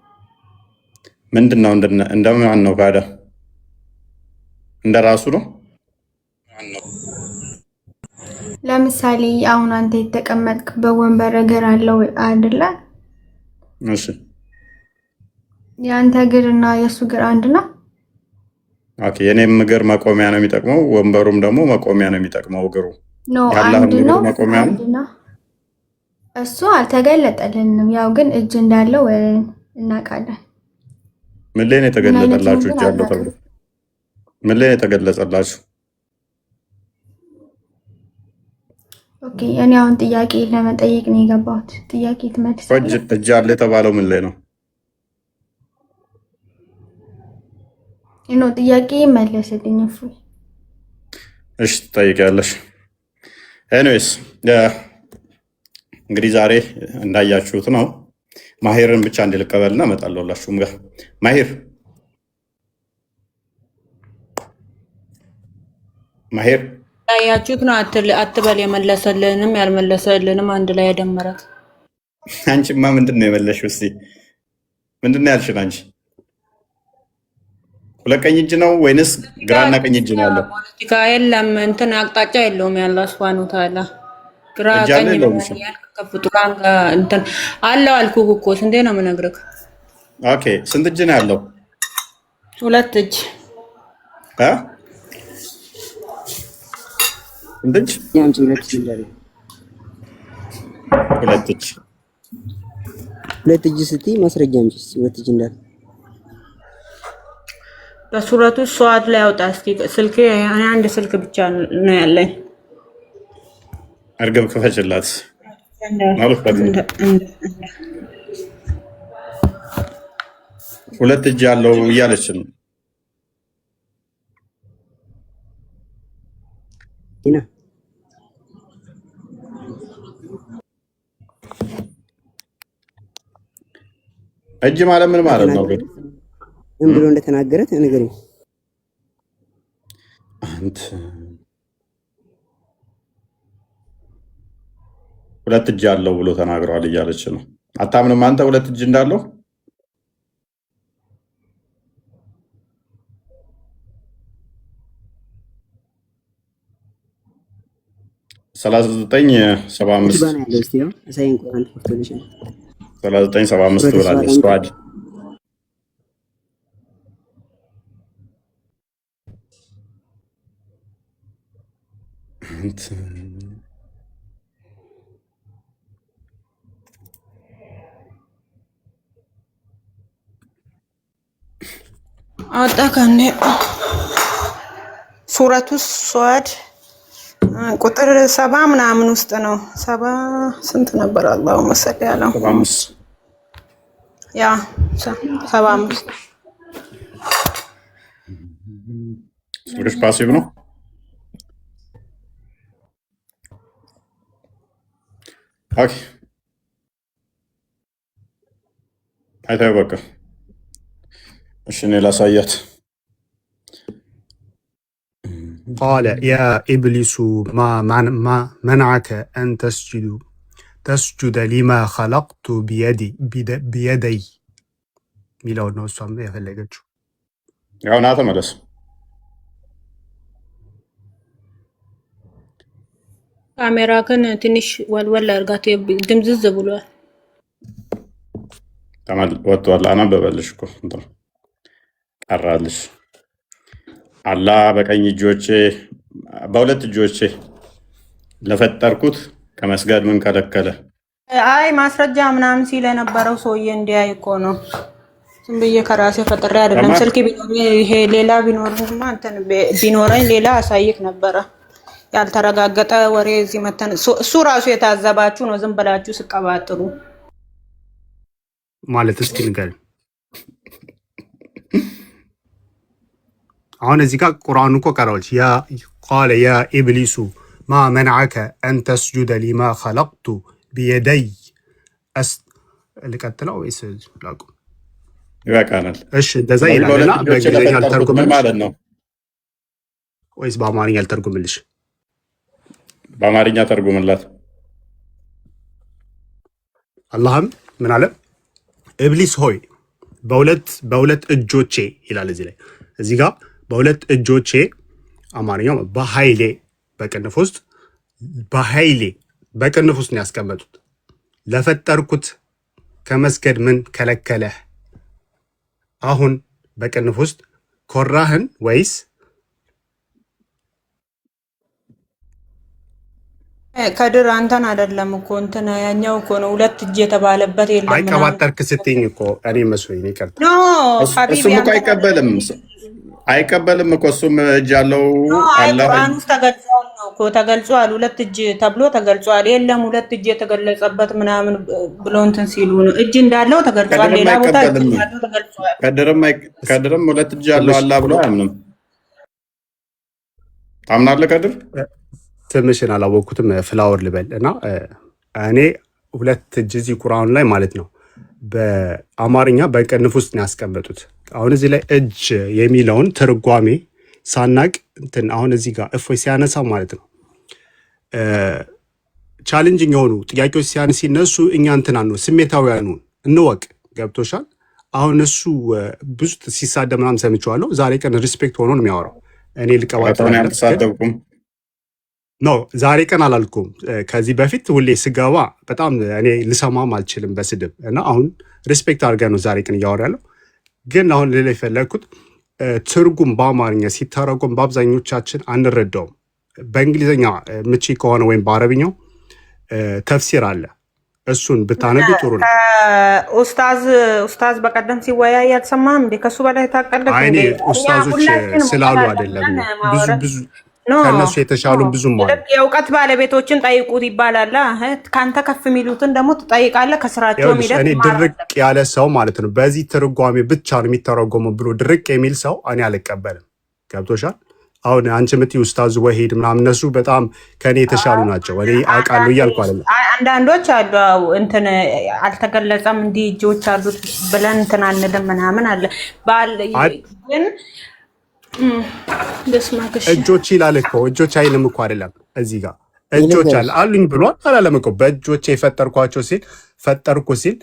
ምንድን ነው? እንደማን ነው ካዳ? እንደራሱ ነው። ለምሳሌ አሁን አንተ የተቀመጥክበት ወንበር እግር አለው አይደለ? እሺ፣ የአንተ እግርና የእሱ እግር አንድ ነው? ኦኬ። የኔም እግር መቆሚያ ነው የሚጠቅመው፣ ወንበሩም ደግሞ መቆሚያ ነው የሚጠቅመው። እግሩ ኖ አንድ ነው፣ አንድ ነው። እሱ አልተገለጠልንም። ያው ግን እጅ እንዳለው እናውቃለን። ምን ላይ ነው የተገለጠላችሁ? እጅ አለው ተብሎ ምን ላይ ነው የተገለጸላችሁ? ኦኬ፣ እኔ አሁን ጥያቄ ለመጠየቅ ነው የገባሁት። ጥያቄ ትመልሳለህ? እጅ አለ የተባለው ምን ላይ ነው? ኖ ጥያቄ መለስልኝ። እፎይ፣ እሺ ትጠይቂያለሽ። ኤኒዌይስ እንግዲህ ዛሬ እንዳያችሁት ነው። ማሄርን ብቻ እንድልቀበልና እመጣለሁ ሁላችሁም ጋር። ማሄር ያያችሁት ነው አትበል። የመለሰልንም ያልመለሰልንም አንድ ላይ ያደመራት። አንቺማ ምንድን ነው የመለሽው? እስኪ ምንድን ነው ያልሽን አንቺ? ሁለት ቀኝ እጅ ነው ወይንስ ግራና ቀኝ እጅ ነው ያለው? ፖለቲካ የለም፣ እንትን አቅጣጫ የለውም። ያለ ሱብሃነሁ ወተዓላ ግራ ቀኝ ከፍጡራን ጋር እንትን አለው አልኩህ እኮ። ስንቴ ነው የምነግርህ? ኦኬ፣ ስንት እጅ ነው ያለው? ሁለት እጅ። ስንት እጅ? ሁለት እጅ። ሁለት እጅ ስትይ ማስረጃ አምጪ። ሁለት እጅ እንዳለ በሱረቱ ሷድ ላይ አውጣ እስኪ። ስልኬ አንድ ስልክ ብቻ ነው ያለኝ። እርግብ ክፈችላት ሁለት እጅ ያለው እያለች ነው። እጅ ማለት ምን ማለት ነው? ምን ብሎ እንደተናገረ ተነገረኝ። አንተ ሁለት እጅ አለው ብሎ ተናግሯል እያለች ነው። አታምንም አንተ ሁለት እጅ እንዳለው? ሰላሳ ዘጠኝ ሰባ አምስት ብላለች ስኳድ። አወጣ ከኔ ሱረቱ ሷድ ቁጥር 70 ምናምን ውስጥ ነው። 70 ስንት ነበር? አላሁ መሰለ ያለው 75 ያ 75 ወርሽ ፓሲቭ ነው። ኦኬ አይታይ በቃ እሺ እኔ ላሳያት። قال يا إبليس ما منعك أن تسجد لما خلقت بيدي ሚለው ነው እሷም የፈለገችው። ያው ና ተመለስ። ካሜራክን ትንሽ ወልወል አድርጋት፣ ድምዝዝ ብሏል። ወጥቷል። አነበበልሽ እኮ እንትን ቀራልሽ። አላህ በቀኝ እጆቼ በሁለት እጆቼ ለፈጠርኩት ከመስገድ ምን ከለከለ? አይ ማስረጃ ምናምን ሲል የነበረው ሰውዬ እንዲያይ እኮ ነው። ዝም ብዬ ከራሴ ፈጥሬ አይደለም። ስልክ ቢኖር ይሄ ሌላ ቢኖርማ እንትን ቢኖረኝ ሌላ አሳይክ ነበረ። ያልተረጋገጠ ወሬ እዚህ መተን እሱ ራሱ የታዘባችሁ ነው። ዝም ብላችሁ ስቀባጥሩ ማለት እስኪ ንገር። አሁን እዚህ ጋር ቁርአኑ እኮ ቀራዎች ያ ቃለ ያ ኢብሊሱ ማ መናዓከ አን ተስጁደ ሊማ ኸለቅቱ ቢየደይ ልቀጥለው ወይስ ላቁም? ይበቃናል። እሺ እንደዛ ይላልና በእንግሊዝኛ አልተርጉምልሽ ማለት ነው ወይስ በአማርኛ አልተርጉምልሽ? በአማርኛ ተርጉምላት። አላህም ምን አለ? ኢብሊስ ሆይ በሁለት እጆቼ ይላል እዚህ ጋር በሁለት እጆቼ አማርኛው በኃይሌ በቅንፍ ውስጥ በኃይሌ በቅንፍ ውስጥ ነው ያስቀመጡት። ለፈጠርኩት ከመስገድ ምን ከለከለህ? አሁን በቅንፍ ውስጥ ኮራህን ወይስ ከድር አንተን አይደለም እኮ እንትን ያኛው እኮ ነው ሁለት እጅ የተባለበት የለም። አይቀባጠርክ ስትይኝ እኮ እኔ መስሎኝ ነው። ይቀርታ ኖ እሱም እኮ አይቀበልም እኮ እሱም እጅ አለው አለ። ቁርአን ውስጥ ተገልጿል ነው እኮ ተገልጿል። ሁለት እጅ ተብሎ ተገልጿል። የለም ሁለት እጅ የተገለጸበት ምናምን ብሎ እንትን ሲሉ ነው እጅ እንዳለው ተገልጿል። ሌላ ቦታ እጅ እንዳለው ተገልጿል። ከድርም ሁለት እጅ አለው አላ ብሎ አያምንም። ታምናለህ ከድር? ትምሽን አላወቅኩትም። ፍላወር ልበል እና እኔ ሁለት እጅ እዚህ ቁርአኑ ላይ ማለት ነው በአማርኛ በቅንፍ ውስጥ ነው ያስቀመጡት። አሁን እዚህ ላይ እጅ የሚለውን ትርጓሜ ሳናቅ እንትን አሁን እዚህ ጋር እፎይ ሲያነሳ ማለት ነው ቻሌንጂንግ የሆኑ ጥያቄዎች ሲነሱ እኛ እንትና ነው ስሜታዊያኑ እንወቅ። ገብቶሻል? አሁን እሱ ብዙ ሲሳደብ ምናምን ሰምቼዋለሁ። ዛሬ ቀን ሪስፔክት ሆኖ ነው የሚያወራው። እኔ ልቀባጠር አልተሳደብኩም ኖ ዛሬ ቀን አላልኩም። ከዚህ በፊት ሁሌ ስገባ በጣም እኔ ልሰማም አልችልም በስድብ እና አሁን ሪስፔክት አድርገን ነው ዛሬ ቀን እያወራ ያለው። ግን አሁን ሌላ የፈለግኩት ትርጉም በአማርኛ ሲተረጎም በአብዛኞቻችን አንረዳውም። በእንግሊዝኛ ምቺ ከሆነ ወይም በአረብኛው ተፍሲር አለ። እሱን ብታነቢ ጥሩ ነው። ኡስታዝ በቀደም ሲወያይ አልሰማህም እንዴ? ከሱ በላይ ታቀለህ እንዴ? አይኔ ኡስታዞች ስላሉ አይደለም ብዙ ከነሱ የተሻሉ ብዙም ማለት የእውቀት ባለቤቶችን ጠይቁት ይባላል። ካንተ ከፍ የሚሉትን ደግሞ ትጠይቃለህ። ከስራቸው የሚደርስ እኔ ድርቅ ያለ ሰው ማለት ነው በዚህ ትርጓሜ ብቻ ነው የሚተረጎመው ብሎ ድርቅ የሚል ሰው እኔ አልቀበልም። ገብቶሻል? አሁን አንቺ የምትይው ኡስታዝ ወሂድ ምናምን እነሱ በጣም ከኔ የተሻሉ ናቸው። እኔ አውቃለሁ እያልኩ አይደለም። አንዳንዶች አሉ እንትን አልተገለጸም እንዲህ እጆች አሉት ብለን እንትን አንልም ምናምን አለ ግን እጆች ይላል እኮ እጆች አይልም እኮ አይደለም። እዚህ ጋር እጆች አለ አሉኝ ብሏል አላለም እኮ። በእጆች የፈጠርኳቸው ሲል ፈጠርኩ ሲል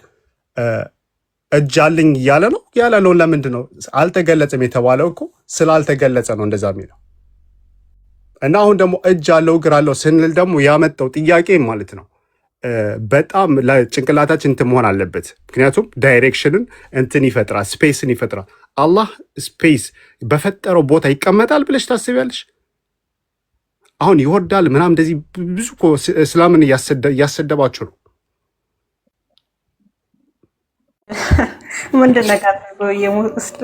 እጅ አለኝ እያለ ነው ያለው። ለምንድን ነው አልተገለጸም የተባለው? እኮ ስላልተገለጸ ነው እንደዛ የሚለው። እና አሁን ደግሞ እጅ አለው እግር አለው ስንል ደግሞ ያመጣው ጥያቄ ማለት ነው በጣም ለጭንቅላታችን እንትን መሆን አለበት። ምክንያቱም ዳይሬክሽንን እንትን ይፈጥራል፣ ስፔስን ይፈጥራል። አላህ ስፔስ በፈጠረው ቦታ ይቀመጣል ብለሽ ታስቢያለሽ? አሁን ይወርዳል ምናምን እንደዚህ ብዙ እኮ እስላምን እያሰደባችሁ ነው። ምንድን ነው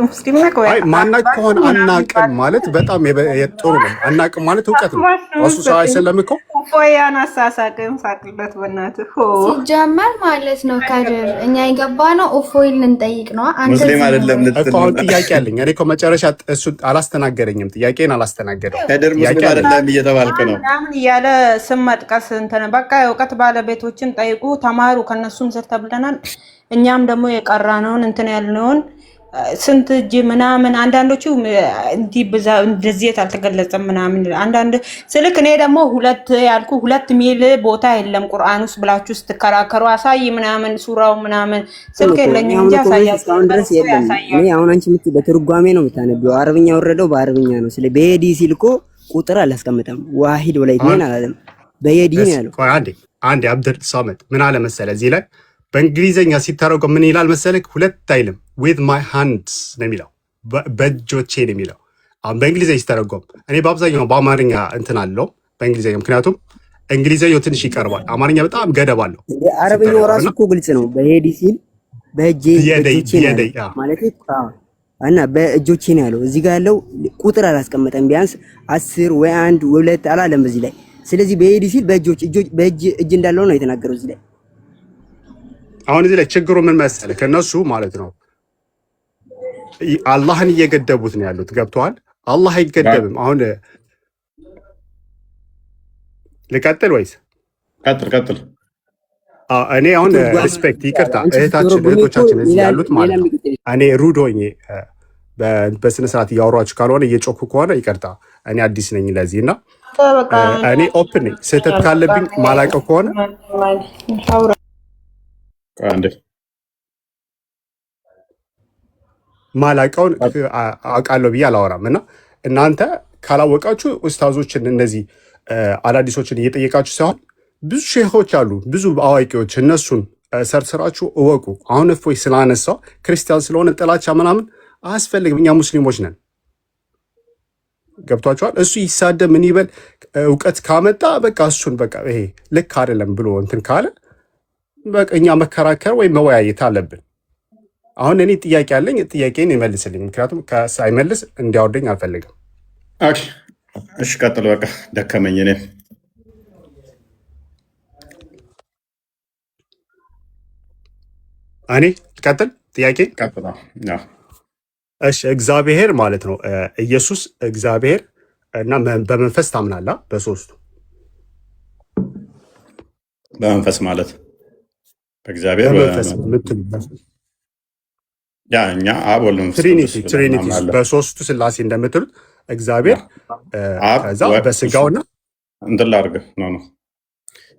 ሙስሊም ነህ ወይ? አይ ማናቅ ከሆነ አናቅም ማለት በጣም ጥሩ ነው። አናቅም ማለት እውቀት ነው። እሱ ሰው አይሰለም እኮ ፎያን አሳሳቅም ሳቅለት በእናትህ ሲጀመር ማለት ነው። ከድር እኛ የገባ ነው እፎይን ልንጠይቅ ነው። አንተ ሙስሊም አይደለም ልትል ነው። ጥያቄ አለኝ እኔ እኮ መጨረሻ እሱ አላስተናገረኝም። ጥያቄን አላስተናገደው። ከድር ሙስሊም አይደለም እየተባልክ ነው ምናምን እያለ ስም መጥቀስ እንትን በቃ የእውቀት ባለቤቶችን ጠይቁ፣ ተማሩ፣ ከነሱም ስር ተብለናል። እኛም ደግሞ የቀራነውን እንትን ያልነውን ስንት እጅ ምናምን አንዳንዶቹ እንዲህ እንደዚህ አልተገለጸም ምናምን አንዳንድ ስልክ እኔ ደግሞ ሁለት ያልኩ 2 ሚል ቦታ የለም ቁርአን ውስጥ ብላችሁ ስትከራከሩ አሳይ ምናምን ሱራው ምናምን ስልክ የለኝም እንጂ አሳያችሁ ድረስ የለም። እኔ አሁን አንቺ በትርጓሜ ነው የምታነቢው። አረብኛ ወረደው በአረብኛ ነው። ስለ በየዲ ሲል እኮ ቁጥር አላስቀምጠም። ዋሂድ ወላይ ምን አላለም። በየዲ ነው ያለው። አንዴ አብዱል ሰመድ ምን አለ መሰለ እዚህ ላይ በእንግሊዘኛ ሲተረጎም ምን ይላል መሰለክ? ሁለት አይልም with my hands ነው የሚለው፣ በእጆቼ ነው የሚለው። አሁን በእንግሊዘኛ ሲተረጎም እኔ በአብዛኛው በአማርኛ እንትን አለው በእንግሊዘኛ፣ ምክንያቱም እንግሊዘኛው ትንሽ ይቀርባል። አማርኛ በጣም ገደብ አለው። አረብኛው ራሱ እኮ ግልጽ ነው። በሄዲ ሲል በእጄ ማለት እና በእጆቼ ነው ያለው። እዚህ ጋር ያለው ቁጥር አላስቀመጠም። ቢያንስ 10 ወይ 1 ወይ 2 አላለም እዚህ ላይ። ስለዚህ በሄዲ ሲል በእጅ እንዳለው ነው የተናገረው እዚህ ላይ። አሁን እዚህ ላይ ችግሩ ምን መሰለህ? ከነሱ ማለት ነው አላህን እየገደቡት ነው ያሉት። ገብተዋል? አላህ አይገደብም። አሁን ልቀጥል ወይስ ቀጥል? እኔ አሁን ሪስፔክት ይቅርታ እህቶቻችን እዚህ ያሉት ማለት ነው። እኔ ሩድ ሆኜ በስነ ስርዓት እያወሯችሁ ካልሆነ እየጮኩ ከሆነ ይቅርታ፣ እኔ አዲስ ነኝ ለዚህ እና እኔ ኦፕን ነኝ። ስህተት ካለብኝ ማላውቀው ከሆነ ማላውቀውን አውቃለሁ ብዬ አላወራም። እና እናንተ ካላወቃችሁ ኡስታዞችን እነዚህ አዳዲሶችን እየጠየቃችሁ ሳይሆን ብዙ ሼሆች አሉ፣ ብዙ አዋቂዎች፣ እነሱን ሰርስራችሁ እወቁ። አሁን እፎይ ስላነሳው ክርስቲያን ስለሆነ ጥላቻ ምናምን አያስፈልግም። እኛ ሙስሊሞች ነን። ገብቷችኋል? እሱ ይሳደብ ምን ይበል፣ እውቀት ካመጣ በቃ እሱን በቃ ይሄ ልክ አይደለም ብሎ እንትን ካለ በቃ እኛ መከራከር ወይም መወያየት አለብን። አሁን እኔ ጥያቄ አለኝ፣ ጥያቄን ይመልስልኝ። ምክንያቱም ሳይመልስ እንዲያወርደኝ አልፈልግም። እሺ ቀጥል። በቃ ደከመኝ። እኔ ቀጥል። ጥያቄ እሺ፣ እግዚአብሔር ማለት ነው ኢየሱስ እግዚአብሔር እና በመንፈስ ታምናላ? በሶስቱ በመንፈስ ማለት በእግዚአብሔር እኛ አብ ወልድ መንፈስ ትሪኒቲ በሶስቱ ስላሴ እንደምትሉት እግዚአብሔር ከዛ በስጋውና እንትን ላድርግ ነው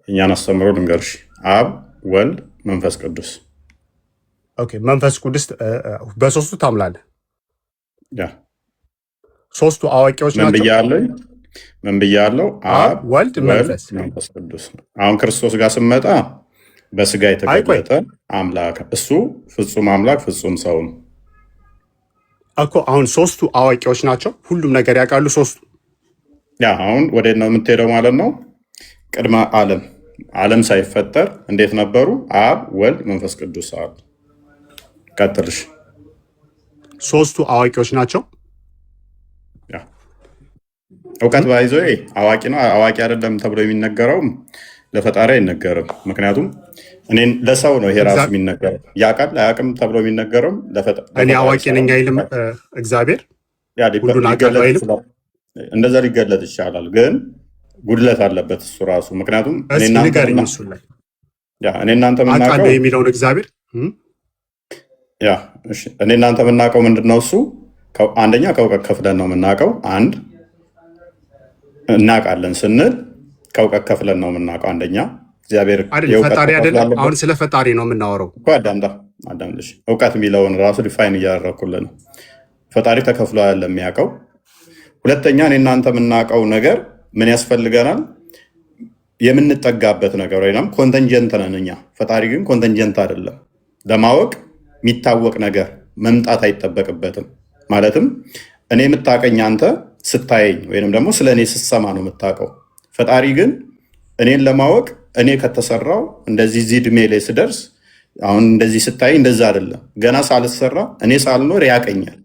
እኛን አስተምሮ ልንገርሽ። አብ ወልድ መንፈስ ቅዱስ። ኦኬ፣ መንፈስ ቅዱስ በሶስቱ ታምላለህ? ሶስቱ አዋቂዎች ናቸው። ምን ብያለሁ? አብ ወልድ መንፈስ ቅዱስ። አሁን ክርስቶስ ጋር ስመጣ በስጋ የተገለጠ አምላክ፣ እሱ ፍጹም አምላክ ፍጹም ሰው ነው እኮ። አሁን ሶስቱ አዋቂዎች ናቸው፣ ሁሉም ነገር ያውቃሉ ሶስቱ። አሁን ወዴት ነው የምትሄደው ማለት ነው? ቅድመ ዓለም ሳይፈጠር እንዴት ነበሩ? አብ ወልድ መንፈስ ቅዱስ አሉ። ቀጥልሽ። ሶስቱ አዋቂዎች ናቸው። እውቀት ባይዞ አዋቂ ነው አዋቂ አይደለም ተብሎ የሚነገረውም ለፈጣሪ አይነገርም። ምክንያቱም እኔን ለሰው ነው ይሄ ራሱ የሚነገረው። ያውቃል አያውቅም ተብሎ የሚነገረውም እኔ አዋቂ ነኝ አይልም እግዚአብሔር። እንደዛ ሊገለጥ ይቻላል፣ ግን ጉድለት አለበት እሱ ራሱ። ምክንያቱም እኔ እናንተ የምናውቀው የሚለውን እግዚአብሔር እኔ እናንተ የምናውቀው ምንድን ነው? እሱ አንደኛ ከእውቀት ከፍለን ነው የምናውቀው። አንድ እናውቃለን ስንል ከእውቀት ከፍለን ነው የምናውቀው። አንደኛ እግዚአብሔር ፈጣሪ አይደለም። አሁን ስለ ፈጣሪ ነው የምናወራው እኮ። አዳምጥሽ። እውቀት የሚለውን ራሱ ዲፋይን እያደረኩልን ነው። ፈጣሪ ተከፍሎ ያለ የሚያውቀው። ሁለተኛ እኔ እናንተ የምናውቀው ነገር ምን ያስፈልገናል? የምንጠጋበት ነገር ወይም ኮንተንጀንት ነን እኛ። ፈጣሪ ግን ኮንተንጀንት አይደለም። ለማወቅ የሚታወቅ ነገር መምጣት አይጠበቅበትም። ማለትም እኔ የምታውቀኝ አንተ ስታየኝ ወይንም ደግሞ ስለ እኔ ስትሰማ ነው የምታውቀው። ፈጣሪ ግን እኔን ለማወቅ እኔ ከተሰራው እንደዚህ እዚህ ዕድሜ ላይ ስደርስ አሁን እንደዚህ ስታይ እንደዛ አይደለም። ገና ሳልሰራ እኔ ሳልኖር ያቀኛል።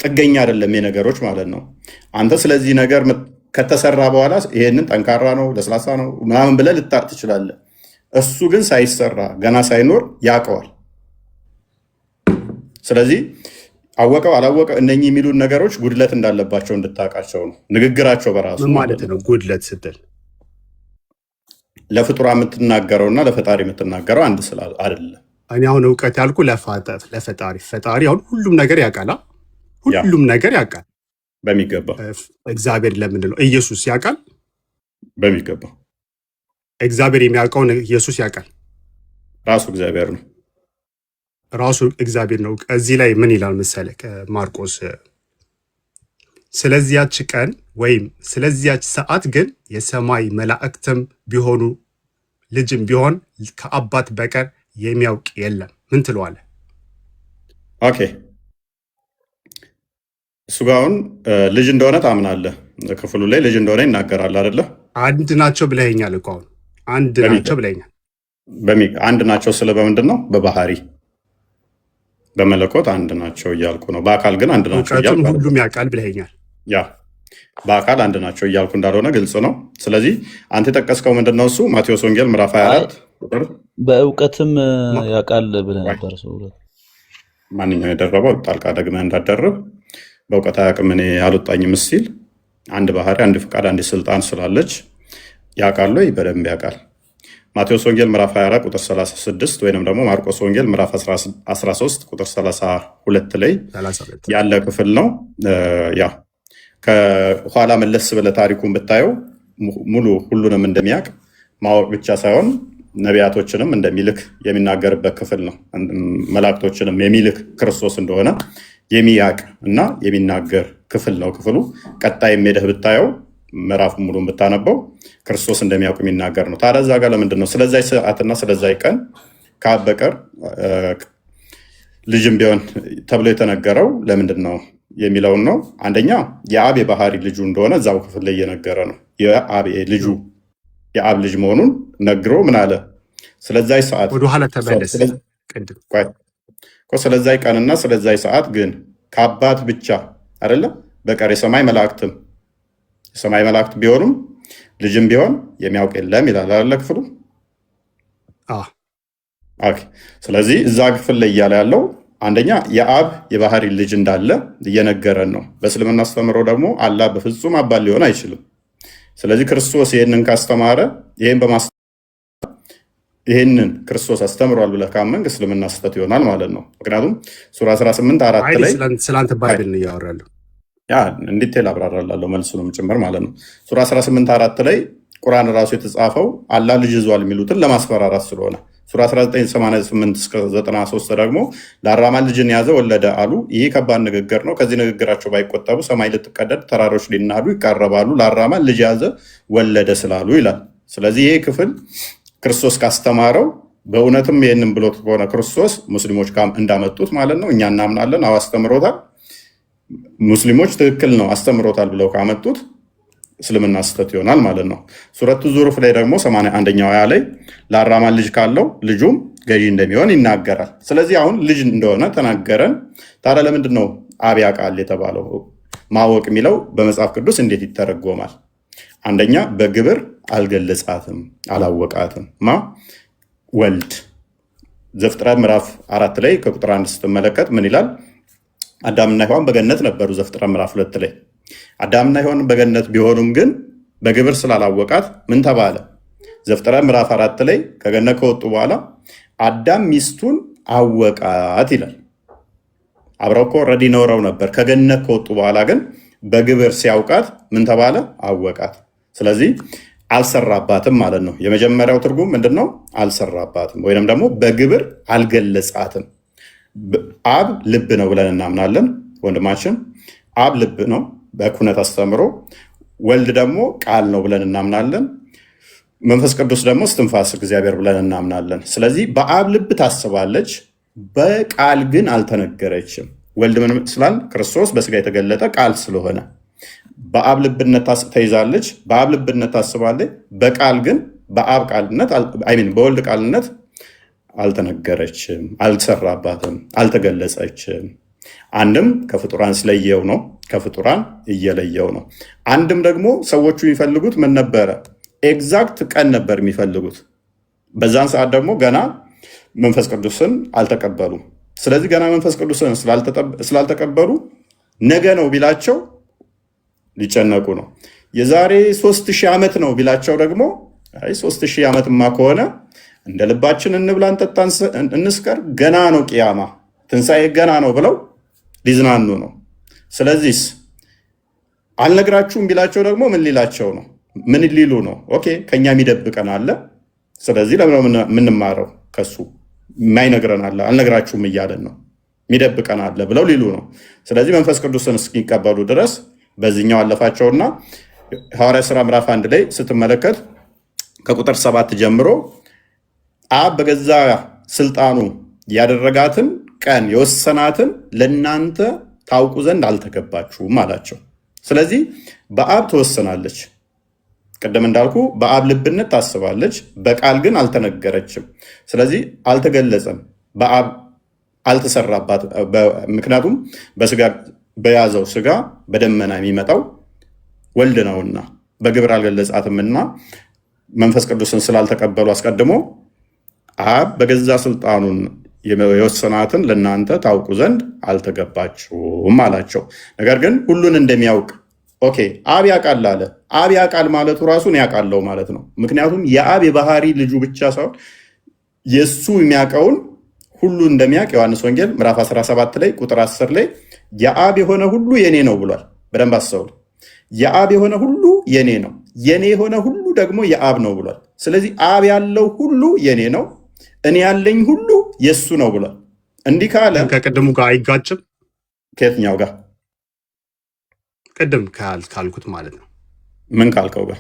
ጥገኛ አይደለም የነገሮች ማለት ነው። አንተ ስለዚህ ነገር ከተሰራ በኋላ ይሄንን ጠንካራ ነው ለስላሳ ነው ምናምን ብለህ ልታቅ ትችላለህ። እሱ ግን ሳይሰራ ገና ሳይኖር ያውቀዋል። ስለዚህ አወቀው አላወቀው እነኚህ የሚሉን ነገሮች ጉድለት እንዳለባቸው እንድታውቃቸው ነው። ንግግራቸው በራሱ ማለት ነው። ጉድለት ስትል ለፍጡራ የምትናገረውና ለፈጣሪ የምትናገረው አንድ ስላል አይደለም። እኔ አሁን እውቀት ያልኩ ለፈጣሪ ፈጣሪ አሁን ሁሉም ነገር ያውቃል። ሁሉም ነገር ያውቃል በሚገባ። እግዚአብሔር ለምንድን ነው? ኢየሱስ ያውቃል በሚገባ። እግዚአብሔር የሚያውቀውን ኢየሱስ ያውቃል። ራሱ እግዚአብሔር ነው። ራሱ እግዚአብሔር ነው። እዚህ ላይ ምን ይላል መሰለህ ማርቆስ፣ ስለዚያች ቀን ወይም ስለዚያች ሰዓት ግን የሰማይ መላእክትም ቢሆኑ ልጅም ቢሆን ከአባት በቀር የሚያውቅ የለም። ምን ትለዋለህ? ኦኬ፣ እሱ ጋር አሁን ልጅ እንደሆነ ታምናለህ። ክፍሉ ላይ ልጅ እንደሆነ ይናገራል አይደለ? አንድ ናቸው ብለኸኛል እኮ አሁን አንድ ናቸው ብለኸኛል። አንድ ናቸው ስለ በምንድን ነው? በባህሪ በመለኮት አንድ ናቸው እያልኩ ነው። በአካል ግን አንድ ናቸው እያልኩ ሁሉም ያውቃል ብለኸኛል። በአካል አንድ ናቸው እያልኩ እንዳልሆነ ግልጽ ነው። ስለዚህ አንተ የጠቀስከው ምንድን ነው? እሱ ማቴዎስ ወንጌል ምዕራፍ 24 በእውቀትም ያውቃል ብለህ ነበር። ማንኛው የደረበው ጣልቃ ደግመህ እንዳደርብ በእውቀት አያውቅም እኔ አልወጣኝም ሲል አንድ ባህሪ፣ አንድ ፍቃድ፣ አንድ ስልጣን ስላለች ያውቃሉ? በደንብ ያውቃል። ማቴዎስ ወንጌል ምዕራፍ 24 ቁጥር 36 ወይንም ደግሞ ማርቆስ ወንጌል ምዕራፍ 13 ቁጥር 32 ላይ ያለ ክፍል ነው። ያ ከኋላ መለስ ብለህ ታሪኩን ብታየው ሙሉ ሁሉንም እንደሚያውቅ ማወቅ ብቻ ሳይሆን ነቢያቶችንም እንደሚልክ የሚናገርበት ክፍል ነው። መላእክቶችንም የሚልክ ክርስቶስ እንደሆነ የሚያውቅ እና የሚናገር ክፍል ነው ክፍሉ። ቀጣይ ሄደህ ብታየው ምዕራፍ ሙሉን ብታነበው ክርስቶስ እንደሚያውቅ የሚናገር ነው። ታዲያ እዛ ጋር ለምንድን ነው ስለዛች ሰዓትና ስለዛች ቀን ከአብ በቀር ልጅም ቢሆን ተብሎ የተነገረው ለምንድን ነው የሚለውን ነው። አንደኛ የአብ የባህሪ ልጁ እንደሆነ እዛው ክፍል ላይ እየነገረ ነው። የአብ ልጅ መሆኑን ነግሮ ምን አለ? ስለዛች ሰዓት ወደኋላ ተመለስ። ስለዛች ቀንና ስለዛች ሰዓት ግን ከአባት ብቻ አይደለም በቀር የሰማይ መላእክት ቢሆኑም ልጅም ቢሆን የሚያውቅ የለም ይላል አለ ክፍሉ። ስለዚህ እዛ ክፍል ላይ እያለ ያለው አንደኛ የአብ የባህሪ ልጅ እንዳለ እየነገረን ነው። በእስልምና አስተምሮ ደግሞ አላህ በፍጹም አባት ሊሆን አይችልም። ስለዚህ ክርስቶስ ይህንን ካስተማረ ይህንን ክርስቶስ አስተምሯል ብለህ ካመንክ እስልምና ስህተት ይሆናል ማለት ነው። ምክንያቱም ሱራ 18 4 ላይ ስላንተ ባይብል ነው ያወራለሁ እንዲቴል አብራራላለሁ መልሱንም ጭምር ማለት ነው። ሱራ 18 4 ላይ ቁርአን ራሱ የተጻፈው አላህ ልጅ ይዟል የሚሉትን ለማስፈራራት ስለሆነ፣ ሱራ 1988 እስከ 93 ደግሞ ለአራማን ልጅን ያዘ ወለደ አሉ። ይህ ከባድ ንግግር ነው። ከዚህ ንግግራቸው ባይቆጠቡ ሰማይ ልትቀደድ ተራሮች ሊናዱ ይቃረባሉ ለአራማን ልጅ ያዘ ወለደ ስላሉ ይላል። ስለዚህ ይህ ክፍል ክርስቶስ ካስተማረው በእውነትም ይህንን ብሎት ከሆነ ክርስቶስ ሙስሊሞች እንዳመጡት ማለት ነው። እኛ እናምናለን። አዎ አስተምሮታል። ሙስሊሞች ትክክል ነው አስተምሮታል ብለው ካመጡት እስልምና ስህተት ይሆናል ማለት ነው። ሱረቱ ዙሩፍ ላይ ደግሞ 81ኛው አያ ላይ ለአራማን ልጅ ካለው ልጁም ገዢ እንደሚሆን ይናገራል። ስለዚህ አሁን ልጅ እንደሆነ ተናገረን። ታዲያ ለምንድን ነው አብ ያውቃል የተባለው? ማወቅ የሚለው በመጽሐፍ ቅዱስ እንዴት ይተረጎማል? አንደኛ በግብር አልገለጻትም፣ አላወቃትም። ወልድ ዘፍጥረት ምዕራፍ 4 ላይ ከቁጥር 1 ስትመለከት ምን ይላል? አዳምና ሔዋን በገነት ነበሩ። ዘፍጥረት ምዕራፍ 2 ላይ አዳምና ሔዋን በገነት ቢሆኑም ግን በግብር ስላላወቃት ምን ተባለ? ዘፍጥረት ምዕራፍ 4 ላይ ከገነት ከወጡ በኋላ አዳም ሚስቱን አወቃት ይላል። አብረው እኮ ኦልሬዲ ኖረው ነበር። ከገነት ከወጡ በኋላ ግን በግብር ሲያውቃት ምን ተባለ? አወቃት። ስለዚህ አልሰራባትም ማለት ነው። የመጀመሪያው ትርጉም ምንድነው? አልሰራባትም ወይንም ደግሞ በግብር አልገለጻትም። አብ ልብ ነው ብለን እናምናለን። ወንድማችን አብ ልብ ነው በኩነት አስተምሮ፣ ወልድ ደግሞ ቃል ነው ብለን እናምናለን። መንፈስ ቅዱስ ደግሞ እስትንፋስ እግዚአብሔር ብለን እናምናለን። ስለዚህ በአብ ልብ ታስባለች፣ በቃል ግን አልተነገረችም። ወልድ ምን ስላል? ክርስቶስ በስጋ የተገለጠ ቃል ስለሆነ በአብ ልብነት ተይዛለች፣ በአብ ልብነት ታስባለች፣ በቃል ግን በወልድ ቃልነት አልተነገረችም፣ አልተሰራባትም፣ አልተገለጸችም። አንድም ከፍጡራን ስለየው ነው፣ ከፍጡራን እየለየው ነው። አንድም ደግሞ ሰዎቹ የሚፈልጉት ምን ነበረ? ኤግዛክት ቀን ነበር የሚፈልጉት። በዛን ሰዓት ደግሞ ገና መንፈስ ቅዱስን አልተቀበሉም። ስለዚህ ገና መንፈስ ቅዱስን ስላልተቀበሉ ነገ ነው ቢላቸው ሊጨነቁ ነው። የዛሬ 3000 ዓመት ነው ቢላቸው ደግሞ 3000 ዓመትማ ከሆነ እንደ ልባችን እንብላ፣ እንጠጣ፣ እንስከር፣ ገና ነው ቅያማ፣ ትንሣኤ ገና ነው ብለው ሊዝናኑ ነው። ስለዚህ አልነግራችሁም ቢላቸው ደግሞ ምን ሊላቸው ነው? ምን ሊሉ ነው? ኦኬ ከኛ የሚደብቀን አለ። ስለዚህ ለምን የምንማረው ከሱ የማይነግረን አለ? አልነግራችሁም እያለን ነው፣ የሚደብቀን አለ ብለው ሊሉ ነው። ስለዚህ መንፈስ ቅዱስን እስኪቀበሉ ድረስ በዚህኛው አለፋቸውና ሐዋርያት ሥራ ምዕራፍ 1 ላይ ስትመለከት ከቁጥር 7 ጀምሮ አብ በገዛ ስልጣኑ ያደረጋትን ቀን የወሰናትን ለእናንተ ታውቁ ዘንድ አልተገባችሁም አላቸው። ስለዚህ በአብ ትወሰናለች። ቅድም እንዳልኩ በአብ ልብነት ታስባለች፣ በቃል ግን አልተነገረችም። ስለዚህ አልተገለጸም፣ በአብ አልተሰራባት። ምክንያቱም በስጋ በያዘው ስጋ በደመና የሚመጣው ወልድ ነውና በግብር አልገለጻትምና መንፈስ ቅዱስን ስላልተቀበሉ አስቀድሞ አብ በገዛ ስልጣኑን የወሰናትን ለእናንተ ታውቁ ዘንድ አልተገባችሁም አላቸው። ነገር ግን ሁሉን እንደሚያውቅ ኦኬ አብ ያውቃል አለ። አብ ያውቃል ማለቱ ራሱን ያውቃለው ማለት ነው። ምክንያቱም የአብ የባህሪ ልጁ ብቻ ሳይሆን የእሱ የሚያውቀውን ሁሉ እንደሚያውቅ ዮሐንስ ወንጌል ምዕራፍ 17 ላይ ቁጥር 10 ላይ የአብ የሆነ ሁሉ የኔ ነው ብሏል። በደንብ አስተውሉ። የአብ የሆነ ሁሉ የኔ ነው፣ የኔ የሆነ ሁሉ ደግሞ የአብ ነው ብሏል። ስለዚህ አብ ያለው ሁሉ የኔ ነው፣ እኔ ያለኝ ሁሉ የሱ ነው ብሏል። እንዲህ ካለ ከቅድሙ ጋር አይጋጭም። ከየትኛው ጋር? ቅድም ካልኩት ማለት ነው። ምን ካልከው ጋር?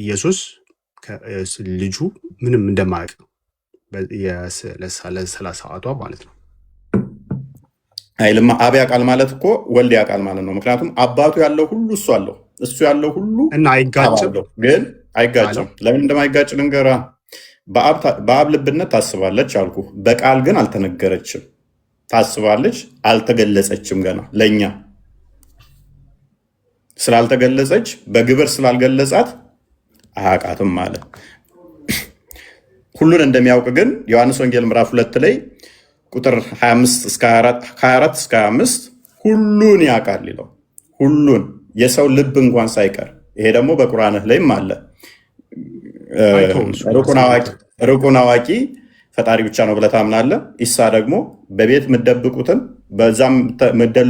ኢየሱስ ልጁ ምንም እንደማያውቅ ለ30 ማለት ነው። አይልማ አብ ያውቃል ማለት እኮ ወልድ ያውቃል ማለት ነው። ምክንያቱም አባቱ ያለው ሁሉ እሱ አለው፣ እሱ ያለው ሁሉ እና አይጋጭም። ግን አይጋጭም። ለምን እንደማይጋጭ ልንገራ። በአብ ልብነት ታስባለች አልኩ፣ በቃል ግን አልተነገረችም። ታስባለች፣ አልተገለጸችም። ገና ለእኛ ስላልተገለጸች በግብር ስላልገለጻት አያውቃትም ማለት። ሁሉን እንደሚያውቅ ግን ዮሐንስ ወንጌል ምዕራፍ 2 ላይ ቁጥር 24 እስከ 25 ሁሉን ያውቃል ይለው። ሁሉን የሰው ልብ እንኳን ሳይቀር። ይሄ ደግሞ በቁርአንህ ላይም አለ። ሩቁን አዋቂ ፈጣሪ ብቻ ነው ብለህ ታምናለህ። ኢሳ ደግሞ በቤት የምትደብቁትን በዛም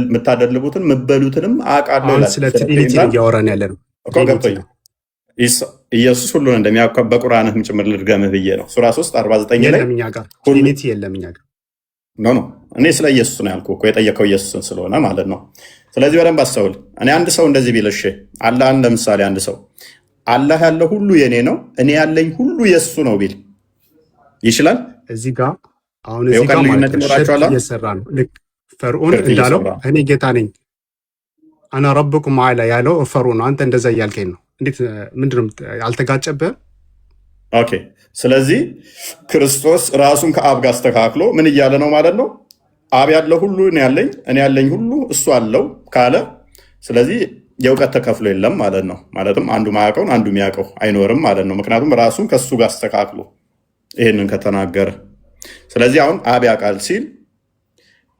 የምታደልቡትን የምትበሉትንም አውቃለሁ ይላል። ስለ ትሪኒቲ እያወራን ያለ ነው። ገብቶኛል። ኢየሱስ ሁሉን እንደሚያውቅ በቁርአንህም ጭምር ልድገምህ ብዬ ነው። ሱራ 3:49 ላይ ትሪኒቲ የለም እኛ ጋር። ኖ እኔ ስለ ኢየሱስ ነው ያልኩህ እኮ፣ የጠየቀው ኢየሱስን ስለሆነ ማለት ነው። ስለዚህ በደንብ አስተውል። እኔ አንድ ሰው እንደዚህ ቢልሽ አላህን ለምሳሌ አንድ ሰው አላህ ያለው ሁሉ የኔ ነው፣ እኔ ያለኝ ሁሉ የሱ ነው ቢል ይችላል? እዚህ ጋር አሁን እዚህ ጋር ማለት ነው እየሰራ ነው። ልክ ፈርዖን እንዳለው እኔ ጌታ ነኝ አና ረብኩም አላ ያለው ፈርዖን፣ አንተ እንደዛ እያልከኝ ነው። እንዴት ምንድነው አልተጋጨብህም? ኦኬ። ስለዚህ ክርስቶስ ራሱን ከአብ ጋር አስተካክሎ ምን እያለ ነው ማለት ነው? አብ ያለው ሁሉ እኔ ያለኝ፣ እኔ ያለኝ ሁሉ እሱ አለው ካለ፣ ስለዚህ የእውቀት ተከፍሎ የለም ማለት ነው። ማለትም አንዱ ማያውቀውን አንዱ የሚያውቀው አይኖርም ማለት ነው። ምክንያቱም ራሱን ከሱ ጋር አስተካክሎ ይህንን ከተናገረ። ስለዚህ አሁን አብ ያውቃል ሲል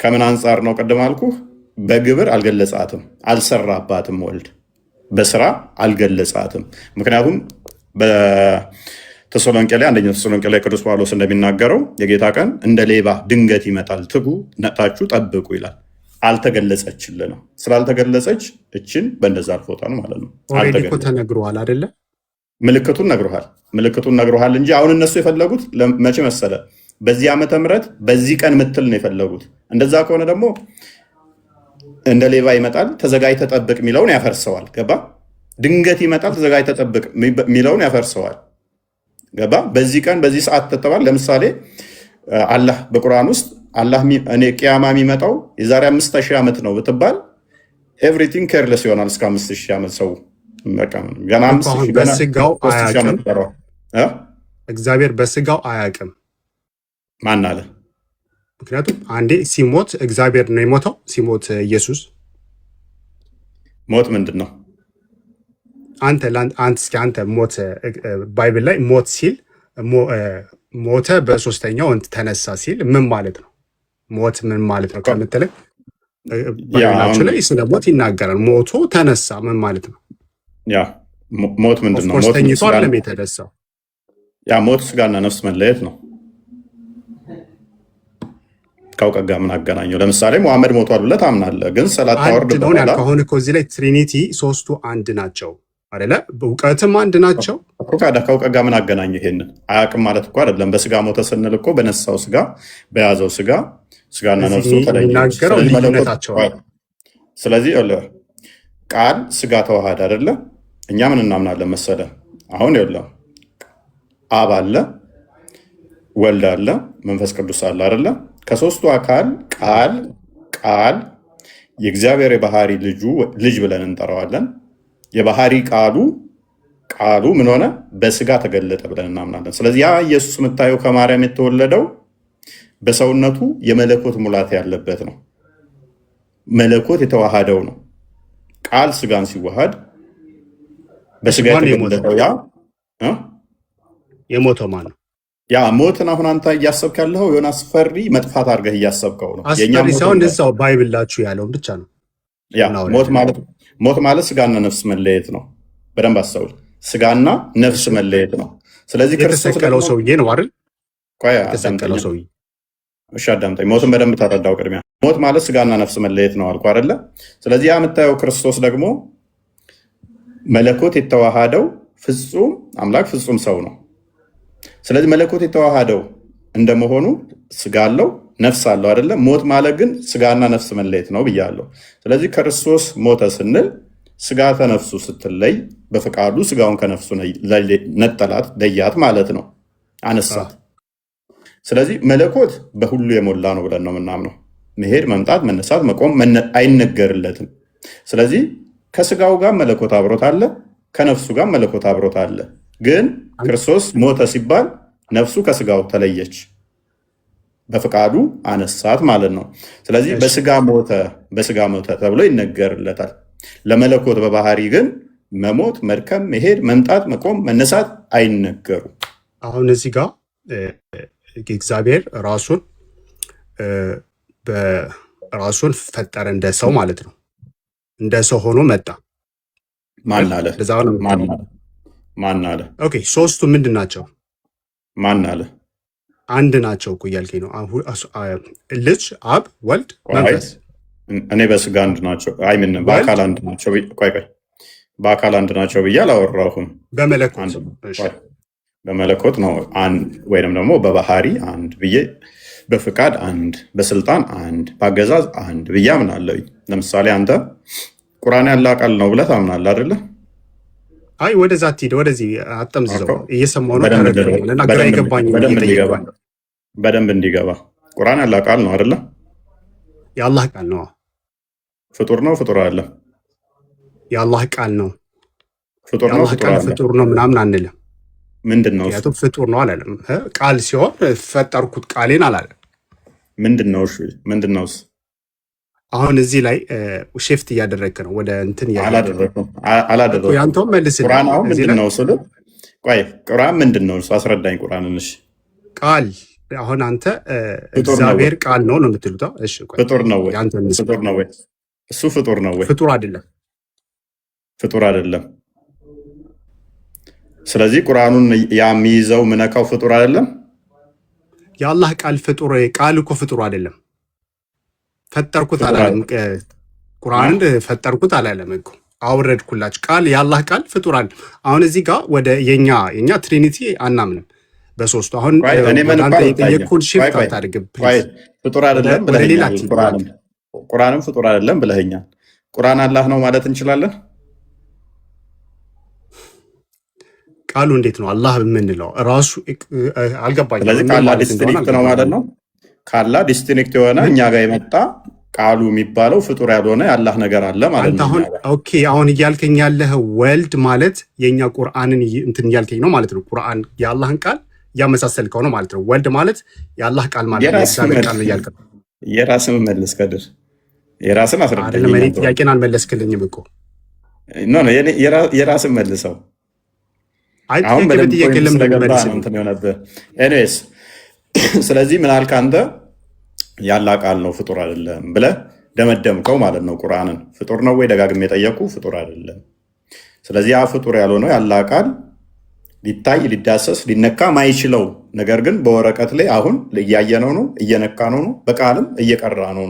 ከምን አንጻር ነው? ቅድም አልኩህ፣ በግብር አልገለጻትም፣ አልሰራባትም። ወልድ በስራ አልገለጻትም። ምክንያቱም በተሰሎንቄ ላይ አንደኛ ተሰሎንቄ ላይ ቅዱስ ጳውሎስ እንደሚናገረው የጌታ ቀን እንደ ሌባ ድንገት ይመጣል፣ ትጉ ነቅታችሁ ጠብቁ ይላል። አልተገለጸችልንም። ስላልተገለጸች እችን በእንደዛ አልፎታል ማለት ነው። ተነግሮሃል አይደለ? ምልክቱን ነግሮሃል እንጂ አሁን እነሱ የፈለጉት መቼ መሰለ? በዚህ ዓመተ ምህረት በዚህ ቀን ምትል ነው የፈለጉት። እንደዛ ከሆነ ደግሞ እንደ ሌባ ይመጣል ተዘጋጅተህ ጠብቅ የሚለውን ያፈርሰዋል። ገባ? ድንገት ይመጣል ተዘጋጅተህ ጠብቅ የሚለውን ያፈርሰዋል። ገባ? በዚህ ቀን በዚህ ሰዓት ተተባል። ለምሳሌ አላህ በቁርአን ውስጥ አላህ እኔ ቅያማ የሚመጣው የዛሬ 5000 ዓመት ነው ብትባል ኤቭሪቲንግ ኬርለስ ይሆናል። እስከ 5000 ዓመት ሰው ገና በስጋው አያውቅም። እግዚአብሔር በስጋው አያውቅም። ማን አለ? ምክንያቱም አንዴ ሲሞት እግዚአብሔር ነው የሞተው። ሲሞት ኢየሱስ ሞት ምንድን ነው? አንተ ሞት ባይብል ላይ ሞት ሲል ሞተ በሶስተኛው ተነሳ ሲል ምን ማለት ነው? ሞት ምን ማለት ነው ከምትለኝ ባይብላችሁ ላይ ስለ ሞት ይናገራል። ሞቶ ተነሳ ምን ማለት ነው? ያ ሞት ምንድን ነው? ሞት ተኝቶ አይደለም የተነሳው። ያ ሞት ስጋና ነፍስ መለየት ነው። ከእውቀት ጋር ምን አገናኘው? ለምሳሌ ሙሐመድ ሞቷል ብለህ ታምናለህ፣ ግን ሰላት ታወርድ በኋላ ከሆነ እኮ እዚህ ላይ ትሪኒቲ ሶስቱ አንድ ናቸው አይደለ? እውቀትም አንድ ናቸው። ከእውቀት ጋር ምን አገናኘው? ይሄንን አያውቅም ማለት እኮ አይደለም። በስጋ ሞተ ስንል እኮ በነሳው ስጋ በያዘው ስጋና ነፍሱ የሚናገረው ልዩነታቸው። ስለዚህ ቃል ስጋ ተዋሃደ አይደለ? እኛ ምን እናምናለን መሰለ? አሁን ይኸውልህ አብ አለ፣ ወልድ አለ፣ መንፈስ ቅዱስ አለ አይደለ? ከሶስቱ አካል ቃል የእግዚአብሔር የባህሪ ልጅ ብለን እንጠራዋለን። የባህሪ ቃሉ ምን ሆነ? በስጋ ተገለጠ ብለን እናምናለን። ስለዚህ ያ ኢየሱስ የምታየው ከማርያም የተወለደው በሰውነቱ የመለኮት ሙላት ያለበት ነው። መለኮት የተዋሃደው ነው። ቃል ስጋን ሲዋሃድ በስጋ የተገለጠው ያ የሞተው ማን ነው? ያ ሞትን አሁን አንተ እያሰብክ ያለው የሆነ አስፈሪ መጥፋት አድርገህ እያሰብከው ነው። አስፈሪ ሳይሆን እዛው ባይብላችሁ ያለውን ብቻ ነው። ያ ሞት ማለት ስጋና ነፍስ መለየት ነው። በደንብ አስተውል። ስጋና ነፍስ መለየት ነው። ስለዚህ የተሰቀለው ሰውዬ ነው አይደል? የተሰቀለው ሰውዬ እሺ፣ አዳምጠኝ። ሞትን በደንብ ተረዳው። ቅድሚያ ሞት ማለት ስጋና ነፍስ መለየት ነው አልኩ አይደለ? ስለዚህ ያ የምታየው ክርስቶስ ደግሞ መለኮት የተዋሃደው ፍጹም አምላክ ፍጹም ሰው ነው። ስለዚህ መለኮት የተዋሃደው እንደመሆኑ ስጋ አለው ነፍስ አለው አይደለ? ሞት ማለት ግን ስጋና ነፍስ መለየት ነው ብያለሁ። ስለዚህ ክርስቶስ ሞተ ስንል ስጋ ከነፍሱ ስትለይ በፈቃዱ ስጋውን ከነፍሱ ነጠላት፣ ለያት ማለት ነው፣ አነሳት። ስለዚህ መለኮት በሁሉ የሞላ ነው ብለን ነው የምናምነው። መሄድ፣ መምጣት፣ መነሳት፣ መቆም አይነገርለትም። ስለዚህ ከስጋው ጋር መለኮት አብሮት አለ፣ ከነፍሱ ጋር መለኮት አብሮት አለ። ግን ክርስቶስ ሞተ ሲባል ነፍሱ ከስጋው ተለየች፣ በፍቃዱ አነሳት ማለት ነው። ስለዚህ በስጋ ሞተ ተብሎ ይነገርለታል። ለመለኮት በባህሪ ግን መሞት፣ መድከም፣ መሄድ፣ መምጣት፣ መቆም፣ መነሳት አይነገሩ። አሁን እዚህ ጋር እግዚአብሔር ራሱን ፈጠረ እንደ ሰው ማለት ነው። እንደ ሰው ሆኖ መጣ። ማን አለ? ማን አለ? ኦኬ፣ ሶስቱ ምንድን ናቸው? ማን አለ? አንድ ናቸው እኮ እያልከኝ ነው። ልጅ፣ አብ፣ ወልድ፣ መንፈስ። እኔ በስጋ አንድ ናቸው፣ አይምን በአካል አንድ ናቸው። ቆይ በአካል አንድ ናቸው ብዬ አላወራሁም። በመለኮት ነው ወይንም ደግሞ በባህሪ አንድ ብዬ፣ በፍቃድ አንድ፣ በስልጣን አንድ፣ በአገዛዝ አንድ ብዬ አምናለሁ። ለምሳሌ አንተ ቁርአን ያለ ቃል ነው ብለህ ታምናለህ አይደለ? አይ ወደዛ አትሂድ፣ ወደዚህ አጠምዝዘው። እየሰማሁ ነው፣ ተረድተኸኛል። ግራ የገባኝ በደንብ እንዲገባ ቁርአን ያለ ቃል ነው አይደለ? የአላህ ቃል ነው። ፍጡር ነው ፍጡር አይደለም? የአላህ ቃል ነው። ፍጡር ነው ፍጡር ነው ምናምን አንልም። ምንድን ነው? ምክንያቱም ፍጡር ነው አላለም። ቃል ሲሆን ፈጠርኩት ቃሌን አላለም። ምንድን ነው? ምንድን ነው? አሁን እዚህ ላይ ሼፍት እያደረግክ ነው ወደ እንትን አላደረኩም። ያንተውም መልስልኝ። ቁርአን አሁን ምንድን ነው ስል፣ ቆይ ቁርአን ምንድን ነው አስረዳኝ። ቁርአንን እሺ። ቃል አሁን አንተ እግዚአብሔር ቃል ነው ነው የምትሉት? እሺ ቆይ ፍጡር ነው ወይ? ፍጡር ነው ወይ? እሱ ፍጡር ነው ወይ? ፍጡር አይደለም። ፍጡር አይደለም። ስለዚህ ቁርአኑን የሚይዘው ምነካው ፍጡር አይደለም። የአላህ ቃል ፍጡር፣ ቃል እኮ ፍጡር አይደለም። ፈጠርኩት አላለም። ቁርአንን ፈጠርኩት አላለም እኮ አውረድኩላችሁ። ቃል የአላህ ቃል ፍጡር አለ። አሁን እዚህ ጋር ወደ የኛ ትሪኒቲ አናምንም በሶስቱ። አሁን አንተ የጠየቅኩን ሽፍት አታድርግ። ፍጡር አይደለም ብለኸኛል። ቁርአንም ፍጡር አይደለም ብለኸኛል። ቁርአን አላህ ነው ማለት እንችላለን? ቃሉ እንዴት ነው አላህ የምንለው? ራሱ አልገባኝም። ስለዚህ ከአላህ ዲስቲንክት ነው ማለት ነው። ከአላህ ዲስቲንክት የሆነ እኛ ጋር የመጣ ቃሉ የሚባለው ፍጡር ያልሆነ የአላህ ነገር አለ ማለት ነው። ኦኬ፣ አሁን እያልከኝ ያለህ ወልድ ማለት የኛ ቁርአንን እንትን እያልከኝ ነው ማለት ነው። ቁርአን የአላህን ቃል እያመሳሰልከው ነው ማለት ነው። ወልድ ማለት የአላህ ቃል ማለት ነው። የእግዚአብሔር ቃል ነው እያልከው። የራስን መልስ ከድር፣ የራስን አስረዳኝ። እኔ ጥያቄን አልመለስክልኝም እኮ። ኖ የራስን መልሰው። አሁን በጥያቄ ለምን እንደመለስ ኤኒዌይስ፣ ስለዚህ ምን አልክ አንተ? ያላ ቃል ነው ፍጡር አይደለም ብለህ ደመደምከው ማለት ነው። ቁርአንን ፍጡር ነው ወይ ደጋግሜ የጠየቁ ፍጡር አይደለም። ስለዚህ ያ ፍጡር ያልሆነው ያላ ቃል ሊታይ ሊዳሰስ ሊነካ ማይችለው ነገር ግን በወረቀት ላይ አሁን እያየነው ነው፣ እየነካ ነው፣ በቃልም እየቀራ ነው።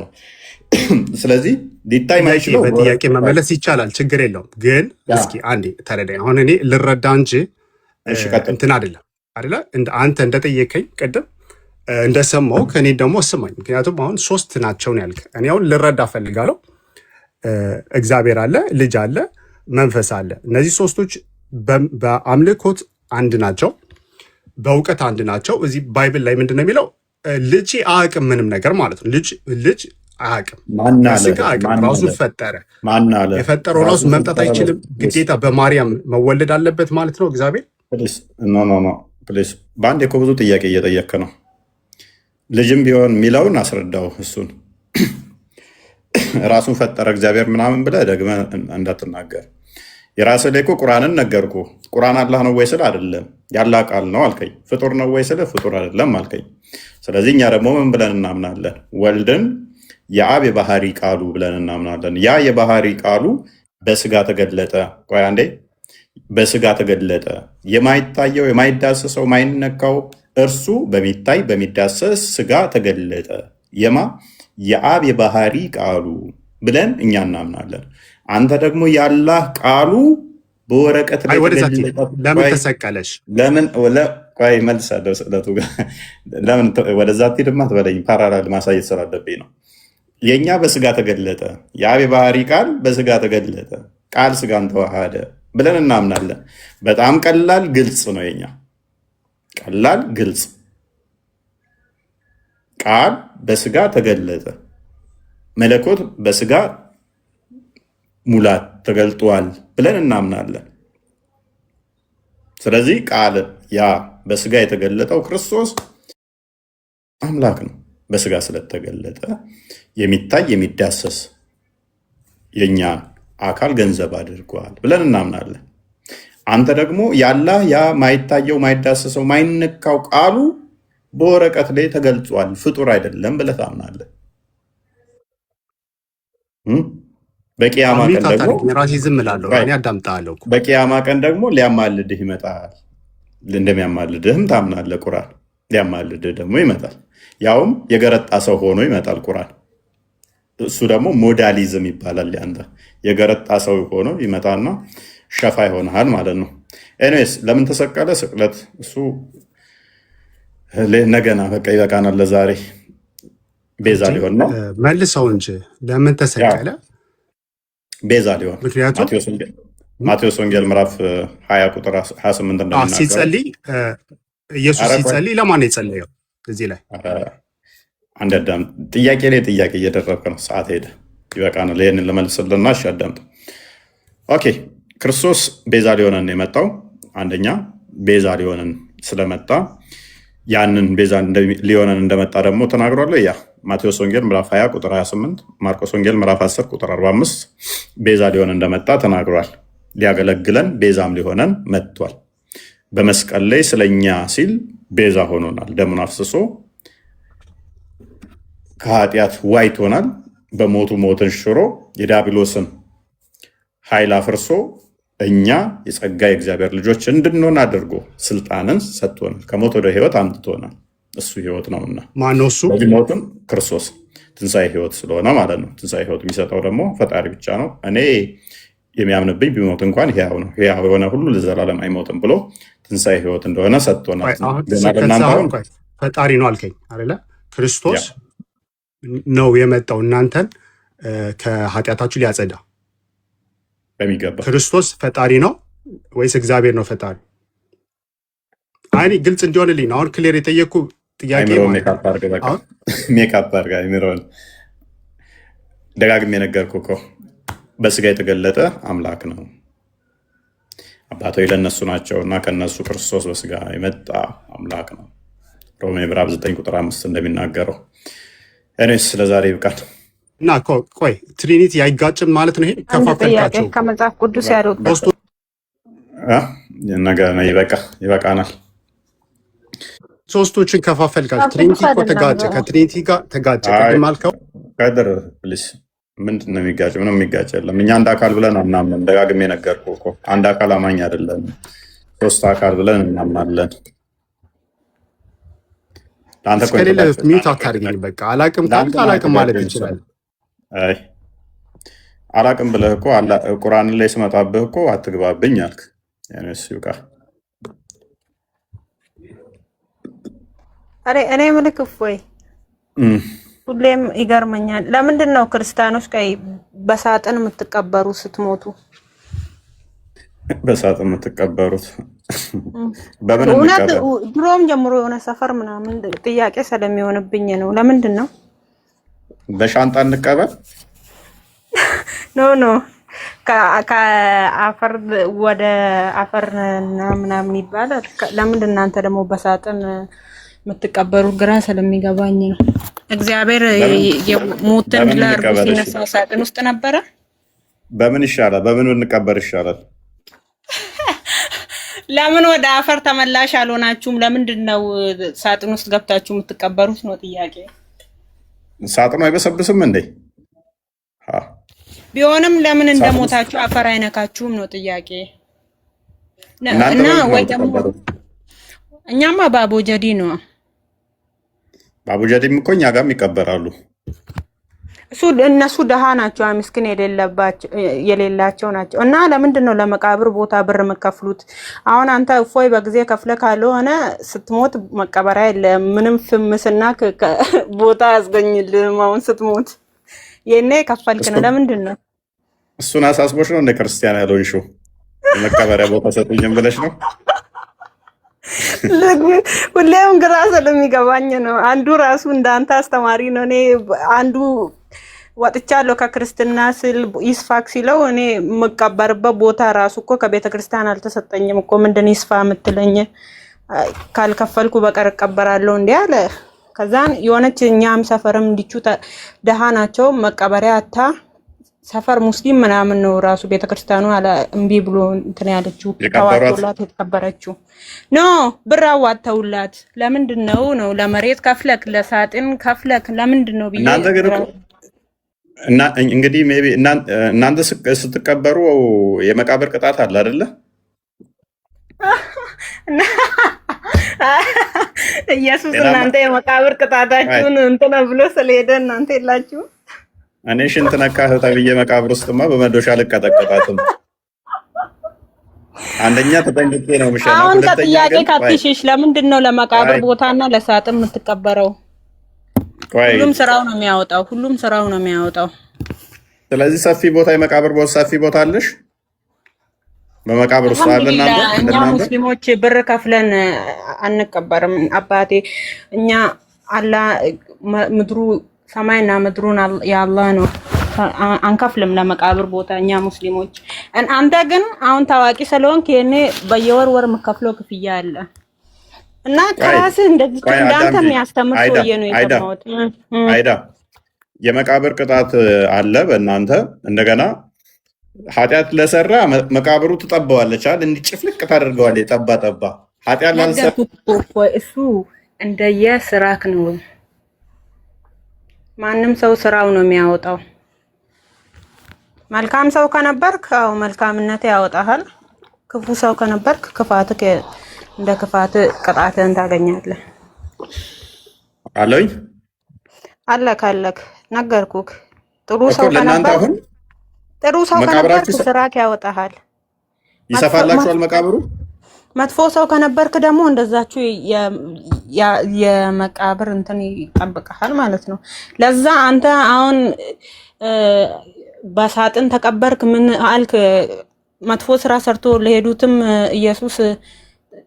ስለዚህ ሊታይ ማይችለው በጥያቄ መመለስ ይቻላል፣ ችግር የለውም። ግን እስኪ አንዴ ተረዳኝ። አሁን እኔ ልረዳ እንጂ እንትን አይደለም አይደለ? አንተ እንደጠየቀኝ ቅድም እንደሰማው ከኔ ደግሞ ስማኝ። ምክንያቱም አሁን ሶስት ናቸው ነው ያልክ። እኔ አሁን ልረዳ ፈልጋለሁ። እግዚአብሔር አለ፣ ልጅ አለ፣ መንፈስ አለ። እነዚህ ሶስቶች በአምልኮት አንድ ናቸው፣ በእውቀት አንድ ናቸው። እዚህ ባይብል ላይ ምንድን ነው የሚለው? ልጅ አያውቅም ምንም ነገር ማለት ነው። ልጅ አያውቅም፣ ስጋ አያውቅም። ራሱን ፈጠረ። የፈጠረው ራሱ መምጣት አይችልም። ግዴታ በማርያም መወለድ አለበት ማለት ነው እግዚአብሔር። ፕሊዝ በአንድ እኮ ብዙ ጥያቄ እየጠየክ ነው። ልጅም ቢሆን የሚለውን አስረዳው። እሱን ራሱን ፈጠረ እግዚአብሔር ምናምን ብለህ ደግመህ እንዳትናገር። የራስህ ላይ እኮ ቁርአንን ነገርኩ። ቁርአን አላህ ነው ወይ ስለ አይደለም ያላ ቃል ነው አልከኝ። ፍጡር ነው ወይ ስለ ፍጡር አይደለም አልከኝ። ስለዚህ እኛ ደግሞ ምን ብለን እናምናለን? ወልድን የአብ የባህሪ ቃሉ ብለን እናምናለን። ያ የባህሪ ቃሉ በስጋ ተገለጠ። ቆይ አንዴ፣ በስጋ ተገለጠ። የማይታየው የማይዳሰሰው የማይነካው እርሱ በሚታይ በሚዳሰስ ስጋ ተገለጠ። የማ የአብ የባህሪ ቃሉ ብለን እኛ እናምናለን። አንተ ደግሞ ያላህ ቃሉ በወረቀት ላይ ለምን ተሰቀለሽ? ቆይ መልሳለሁ። ስዕለቱ ለምን ወደዛ ትሄድማ ትበለኝ። ፓራላል ማሳየት ስላለብኝ ነው። የእኛ በስጋ ተገለጠ፣ የአብ የባህሪ ቃል በስጋ ተገለጠ፣ ቃል ስጋን ተዋሃደ ብለን እናምናለን። በጣም ቀላል ግልጽ ነው። የኛ ቀላል ግልጽ፣ ቃል በስጋ ተገለጠ፣ መለኮት በስጋ ሙላት ተገልጧል ብለን እናምናለን። ስለዚህ ቃል ያ በስጋ የተገለጠው ክርስቶስ አምላክ ነው። በስጋ ስለተገለጠ የሚታይ የሚዳሰስ የኛ አካል ገንዘብ አድርጓል ብለን እናምናለን። አንተ ደግሞ ያላህ ያ ማይታየው ማይዳሰሰው ማይነካው ቃሉ በወረቀት ላይ ተገልጿል፣ ፍጡር አይደለም ብለህ ታምናለህ። በቂያማ ቀን ደግሞ ራሴ ዝም እላለሁ፣ እኔ አዳምጣለሁ። በቂያማ ቀን ደግሞ ሊያማልድህ ይመጣል፣ እንደሚያማልድህም ታምናለህ። ቁርአን ሊያማልድህ ደግሞ ይመጣል፣ ያውም የገረጣ ሰው ሆኖ ይመጣል። ቁርአን እሱ ደግሞ ሞዳሊዝም ይባላል። ያንተ የገረጣ ሰው ሆኖ ይመጣና ሸፋ ይሆናል ማለት ነው። ኤኒዌይስ ለምን ተሰቀለ? ስቅለት እሱ ነገና በቃ ይበቃናል ለዛሬ። ቤዛ ሊሆን ነው። መልሰው እንጂ ለምን ተሰቀለ? ቤዛ ሊሆን። ማቴዎስ ወንጌል ምዕራፍ 20 ቁጥር 28 እንደሚናገረው ሲጸልይ ኢየሱስ ሲጸልይ ለማን ነው የጸለየው? እዚህ ላይ አንድ አዳም ጥያቄ ላይ ጥያቄ እየደረብክ ነው። ሰዓት ሄደ፣ ይበቃናል። ይህንን ለመልስልና እሺ አዳምጥ። ኦኬ፣ ክርስቶስ ቤዛ ሊሆነን የመጣው አንደኛ ቤዛ ሊሆነን ስለመጣ ያንን ቤዛ ሊሆነን እንደመጣ ደግሞ ተናግሯል። ያ ማቴዎስ ወንጌል ምዕራፍ 20 ቁጥር 28፣ ማርቆስ ወንጌል ምዕራፍ 10 ቁጥር 45 ቤዛ ሊሆነን እንደመጣ ተናግሯል። ሊያገለግለን ቤዛም ሊሆነን መጥቷል። በመስቀል ላይ ስለኛ ሲል ቤዛ ሆኖናል። ደሙን አፍስሶ ከኃጢአት ዋይቶናል። በሞቱ ሞትን ሽሮ የዲያብሎስን ኃይል አፍርሶ እኛ የጸጋ የእግዚአብሔር ልጆች እንድንሆን አድርጎ ስልጣንን ሰጥቶናል። ከሞት ወደ ህይወት አምጥቶናል። እሱ ህይወት ነውና ማነው እሱ? በዚህ ሞትም ክርስቶስ ትንሣኤ ህይወት ስለሆነ ማለት ነው። ትንሣኤ ህይወት የሚሰጠው ደግሞ ፈጣሪ ብቻ ነው። እኔ የሚያምንብኝ ቢሞት እንኳን ሕያው ነው፣ ሕያው የሆነ ሁሉ ለዘላለም አይሞትም ብሎ ትንሣኤ ህይወት እንደሆነ ሰጥቶናል። ፈጣሪ ነው አልከኝ አይደለ? ክርስቶስ ነው የመጣው እናንተን ከኃጢአታችሁ ሊያጸዳ በሚገባ። ክርስቶስ ፈጣሪ ነው ወይስ እግዚአብሔር ነው ፈጣሪ? አይ ግልጽ እንዲሆንልኝ አሁን ክሊር የጠየቅኩ ጥያቄ ሜካፕ አድርጋ አይምሮን ደጋግሜ የነገርኩህ እኮ በስጋ የተገለጠ አምላክ ነው። አባቶች ለእነሱ ናቸው እና ከነሱ ክርስቶስ በስጋ የመጣ አምላክ ነው። ሮሜ ምዕራፍ 9 ቁጥር 5 እንደሚናገረው። እኔስ ስለዛሬ ይብቃል እና ቆይ ትሪኒቲ አይጋጭም ማለት ነው። ይሄ ከፋፈልካቸው ከመጽሐፍ ቅዱስ ያሉት ይበቃናል። ሶስቶችን ከፋፈልካቸው። ትሪኒቲ እኮ ተጋጨ፣ ከትሪኒቲ ጋር ተጋጨ። ቅድም አልከው ቀድር ፕሊስ። ምንድን ነው የሚጋጭ? ምንም የሚጋጭ የለም። እኛ አንድ አካል ብለን አናምንም። ደጋግሜ ነገርኩህ እኮ አንድ አካል አማኝ አይደለም፣ ሶስት አካል ብለን እናምናለን። እስከሌለ ሚዩት አታድርገኝ። በቃ አላቅም ካልክ አላቅም ማለት ይችላል። አላቅም ብለህ እኮ ቁርአን ላይ ስመጣብህ እኮ አትግባብኝ አልክ። ይብቃ። እኔ ምልክ ወይ ሁሌም ይገርመኛል። ለምንድን ነው ክርስቲያኖች በሳጥን የምትቀበሩ ስትሞቱ? በሳጥን የምትቀበሩት እውነት ድሮም ጀምሮ የሆነ ሰፈር ምናምን ጥያቄ ስለሚሆንብኝ ነው። ለምንድን ነው በሻንጣ እንቀበል? ኖ ከአፈር ወደ አፈር ምናምን ይባላል። ለምንድን እናንተ ደግሞ በሳጥን የምትቀበሩት? ግራ ስለሚገባኝ ነው። እግዚአብሔር ሞትን ለአርጎ ሲነሳ ሳጥን ውስጥ ነበረ። በምን ይሻላል? በምን እንቀበር ይሻላል? ለምን ወደ አፈር ተመላሽ አልሆናችሁም? ለምንድን ነው ሳጥን ውስጥ ገብታችሁ የምትቀበሩት ነው ጥያቄ። ሳጥኑ አይበሰብስም እንዴ? ቢሆንም ለምን ሳጥን ውስጥ እንደሞታችሁ አፈር አይነካችሁም ነው ጥያቄ። እናንተ እና በምንድን ነው ወይ ደግሞ የምትቀበሩት? እኛማ በአቦጀዲ ነው በአቡጀዲም እኮ እኛ ጋርም ይቀበራሉ። እነሱ ደሃ ናቸው፣ ምስኪን የሌላቸው ናቸው። እና ለምንድን ነው ለመቃብር ቦታ ብር የምከፍሉት? አሁን አንተ እፎይ በጊዜ ከፍለ ካልሆነ ስትሞት መቀበሪያ የለም፣ ምንም ፍምስና ቦታ ያስገኝልም። አሁን ስትሞት የኔ ከፈልክ ነው። ለምንድን ነው እሱን አሳስቦች ነው እንደ ክርስቲያን ያልሆንሽው? የመቀበሪያ ቦታ ሰጡኝም ብለሽ ነው? ሁሌም ግራ ስለሚገባኝ ነው። አንዱ ራሱ እንዳንተ አስተማሪ ነው። እኔ አንዱ ወጥቻለሁ ከክርስትና ስል ይስፋክ ሲለው እኔ የምቀበርበት ቦታ ራሱ እኮ ከቤተ ክርስቲያን አልተሰጠኝም እኮ። ምንድን ይስፋ የምትለኝ? ካልከፈልኩ በቀር እቀበራለሁ እንዴ አለ። ከዛን የሆነች እኛም ሰፈርም እንዲቹ ደሃ ናቸው፣ መቀበሪያ አታ ሰፈር ሙስሊም ምናምን ነው ራሱ ቤተክርስቲያኑ አለ እምቢ ብሎ እንትን ያለችው ተዋቶላት የተቀበረችው ኖ ብር አዋተውላት። ለምንድን ነው ለመሬት ከፍለክ ለሳጥን ከፍለክ ለምንድን ነው ብዬ እናንተ ግን እና እንግዲህ ሜቢ እናንተ ስትቀበሩ የመቃብር ቅጣት አለ አይደለ? ኢየሱስ እናንተ የመቃብር ቅጣታችሁን እንትን ብሎ ስለሄደ እናንተ የላችሁ። እኔ ሽንት ነካህ ተብዬ መቃብር ውስጥማ በመዶሻ ልቀጠቀጣትም። አንደኛ ተጠንቅቄ ነው ምሸና። አሁን ከጥያቄ ካትሽሽ ለምንድን ነው ለመቃብር ቦታና ለሳጥን የምትቀበረው? ሁሉም ስራው ነው የሚያወጣው፣ ሁሉም ስራው ነው የሚያወጣው። ስለዚህ ሰፊ ቦታ የመቃብር ቦታ ሰፊ ቦታ አለሽ በመቃብር ውስጥ አለና እኛ ሙስሊሞች ብር ከፍለን አንቀበርም አባቴ። እኛ አላህ ምድሩ ሰማይና ምድሩን ያላህ ነው፣ አንከፍልም ለመቃብር ቦታ እኛ ሙስሊሞች። አንተ ግን አሁን ታዋቂ ስለሆንክ የኔ በየወር የምከፍለው ክፍያ አለ እና ከራስህ እንደዚህ እንዳንተ የሚያስተምር ሰውዬ ነው የሰማሁት። አይዳ የመቃብር ቅጣት አለ በእናንተ። እንደገና ኃጢአት ለሰራ መቃብሩ ትጠባዋለች አይደል? እንዲጭፍልቅ ታደርገዋለች። ጠባ ጠባ ኃጢአት ላልሰራ እሱ እንደየስራክ ነው። ማንም ሰው ስራው ነው የሚያወጣው። መልካም ሰው ከነበርክ አው መልካምነት ያወጣሃል። ክፉ ሰው ከነበርክ ክፋትክ እንደ ክፋት ቅጣትን ታገኛለህ። አለኝ አለክ ነገርኩክ። ጥሩ ሰው ከነበርክ ጥሩ ሰው ከነበርክ ስራክ ያወጣሃል፣ ይሰፋላችኋል መቃብሩ። መጥፎ ሰው ከነበርክ ደግሞ እንደዛችሁ የመቃብር እንትን ይጠብቅሃል ማለት ነው። ለዛ አንተ አሁን በሳጥን ተቀበርክ ምን አልክ? መጥፎ ስራ ሰርቶ ለሄዱትም ኢየሱስ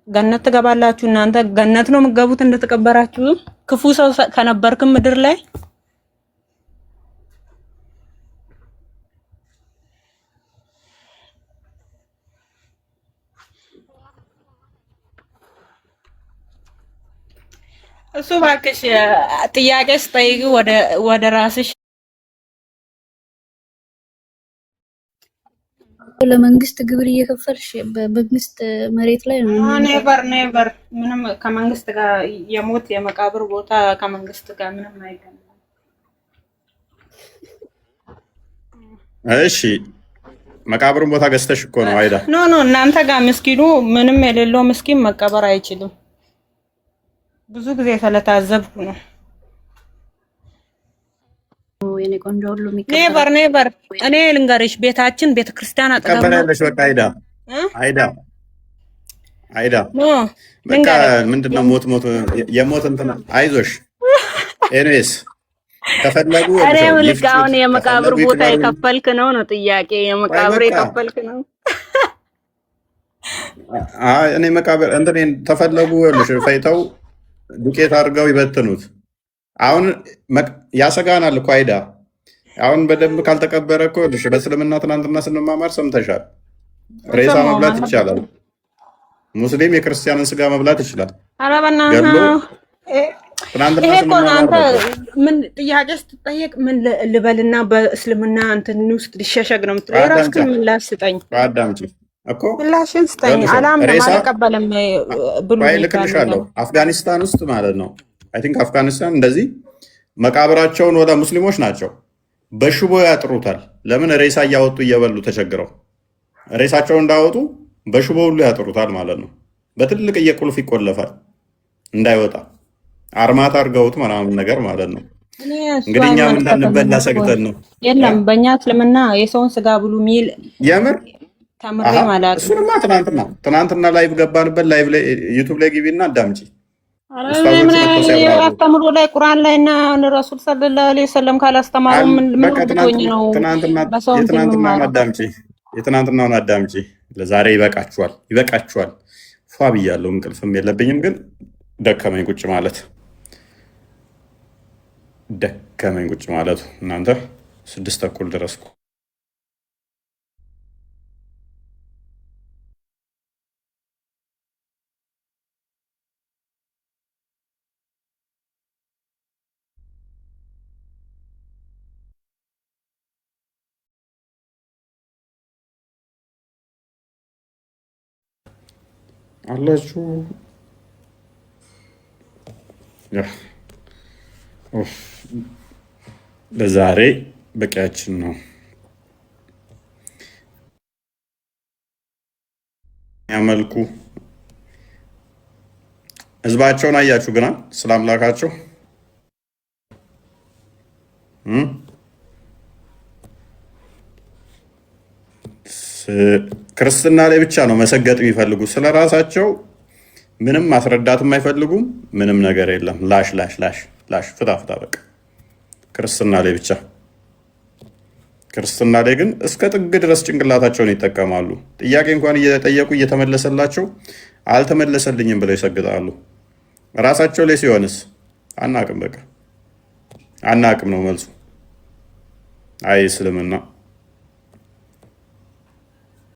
ገነት ትገባላችሁ እናንተ ገነት ነው የምትገቡት እንደተቀበራችሁ። ክፉ ሰው ከነበርክም ምድር ላይ እሱ እባክሽ ጥያቄ ስጠይቅ ወደ ራስሽ። ለመንግስት ግብር እየከፈልሽ በመንግስት መሬት ላይ ነው። ኔቨር ምንም ከመንግስት ጋር የሞት የመቃብር ቦታ ከመንግስት ጋር ምንም አይገናኝም። እሺ መቃብሩን ቦታ ገዝተሽ እኮ ነው አይዳ? ኖ እናንተ ጋር ምስኪኑ ምንም የሌለው ምስኪን መቀበር አይችልም። ብዙ ጊዜ ስለታዘብኩ ነው። የኔ ቆንጆ ሁሉ ኔቨር እኔ ልንገርሽ ቤታችን ቤተክርስቲያን አጠገብ ነው። ተቀበላለሽ በቃ አይዳ በቃ ምንድነው ሞት የሞት እንትን አይዞሽ። ኤኒዌይስ ከፈለጉ እኔ ልክ አሁን የመቃብር ቦታ የከፈልክ ነው ጥያቄ። የመቃብር የከፈልክ ነው። እኔ መቃብር እንትን ተፈለጉ ልሽ ፈይተው ዱቄት አድርገው ይበትኑት። አሁን ያሰጋናል እኮ አይዳ። አሁን በደንብ ካልተቀበረ እኮ በእስልምና ትናንትና ስንማማር ሰምተሻል። ሬሳ መብላት ይቻላል። ሙስሊም የክርስቲያንን ስጋ መብላት ይችላል። ኧረ በእናትህ ይሄ እኮ አንተ ምን ጥያቄ ስትጠየቅ ምን ልበልና በእስልምና እንትን ውስጥ ሊሸሸግ ነው የምትለው? የራስህን ምላሽ ስጠኝ። አዳምጪ እኮ ምላሽን ስጠኝ። አላምንም አልቀበልም ብሎ ልክልሻለሁ። አፍጋኒስታን ውስጥ ማለት ነው አይ ቲንክ አፍጋኒስታን እንደዚህ መቃብራቸውን ወደ ሙስሊሞች ናቸው በሽቦ ያጥሩታል። ለምን? ሬሳ እያወጡ እየበሉ ተቸግረው ሬሳቸውን እንዳወጡ በሽቦ ሁሉ ያጥሩታል ማለት ነው። በትልቅ ቁልፍ ይቆለፋል እንዳይወጣ አርማታ አድርገውት ምናምን ነገር ማለት ነው። እንግዲህ እኛም እንዳንበላ ሰግተን ነው። የለም በእኛ እስልምና የሰውን ስጋ ብሉ ሚል የምር ተምሬ ማለት ነው። እሱንማ ትናንትና ላይቭ ገባንበት። ላይቭ ላይ ዩቱብ ላይ ግቢና አዳምጪ። አስተምሮ ላይ ቁርአን ላይ እና ረሱል ሰለላሁ ዐለይሂ ወሰለም ካላስተማሩ ምን ነው? የትናንትናውን አዳምጪ። ለዛሬ ይበቃችኋል። ፏ ብያለሁ። እንቅልፍም የለብኝም ግን ደከመኝ ቁጭ ማለቱ እናንተ 6:30 ድረስ አላችሁ። ለዛሬ በቂያችን ነው። ያመልኩ ህዝባቸውን አያችሁ ግና ስለ አምላካቸው ክርስትና ላይ ብቻ ነው መሰገጥ የሚፈልጉ። ስለ ራሳቸው ምንም ማስረዳትም አይፈልጉም። ምንም ነገር የለም። ላሽ ፍታ በቃ ክርስትና ላይ ብቻ። ክርስትና ላይ ግን እስከ ጥግ ድረስ ጭንቅላታቸውን ይጠቀማሉ። ጥያቄ እንኳን እየጠየቁ እየተመለሰላቸው አልተመለሰልኝም ብለው ይሰግጣሉ። ራሳቸው ላይ ሲሆንስ አናቅም፣ በቃ አናቅም ነው መልሱ። አይ እስልምና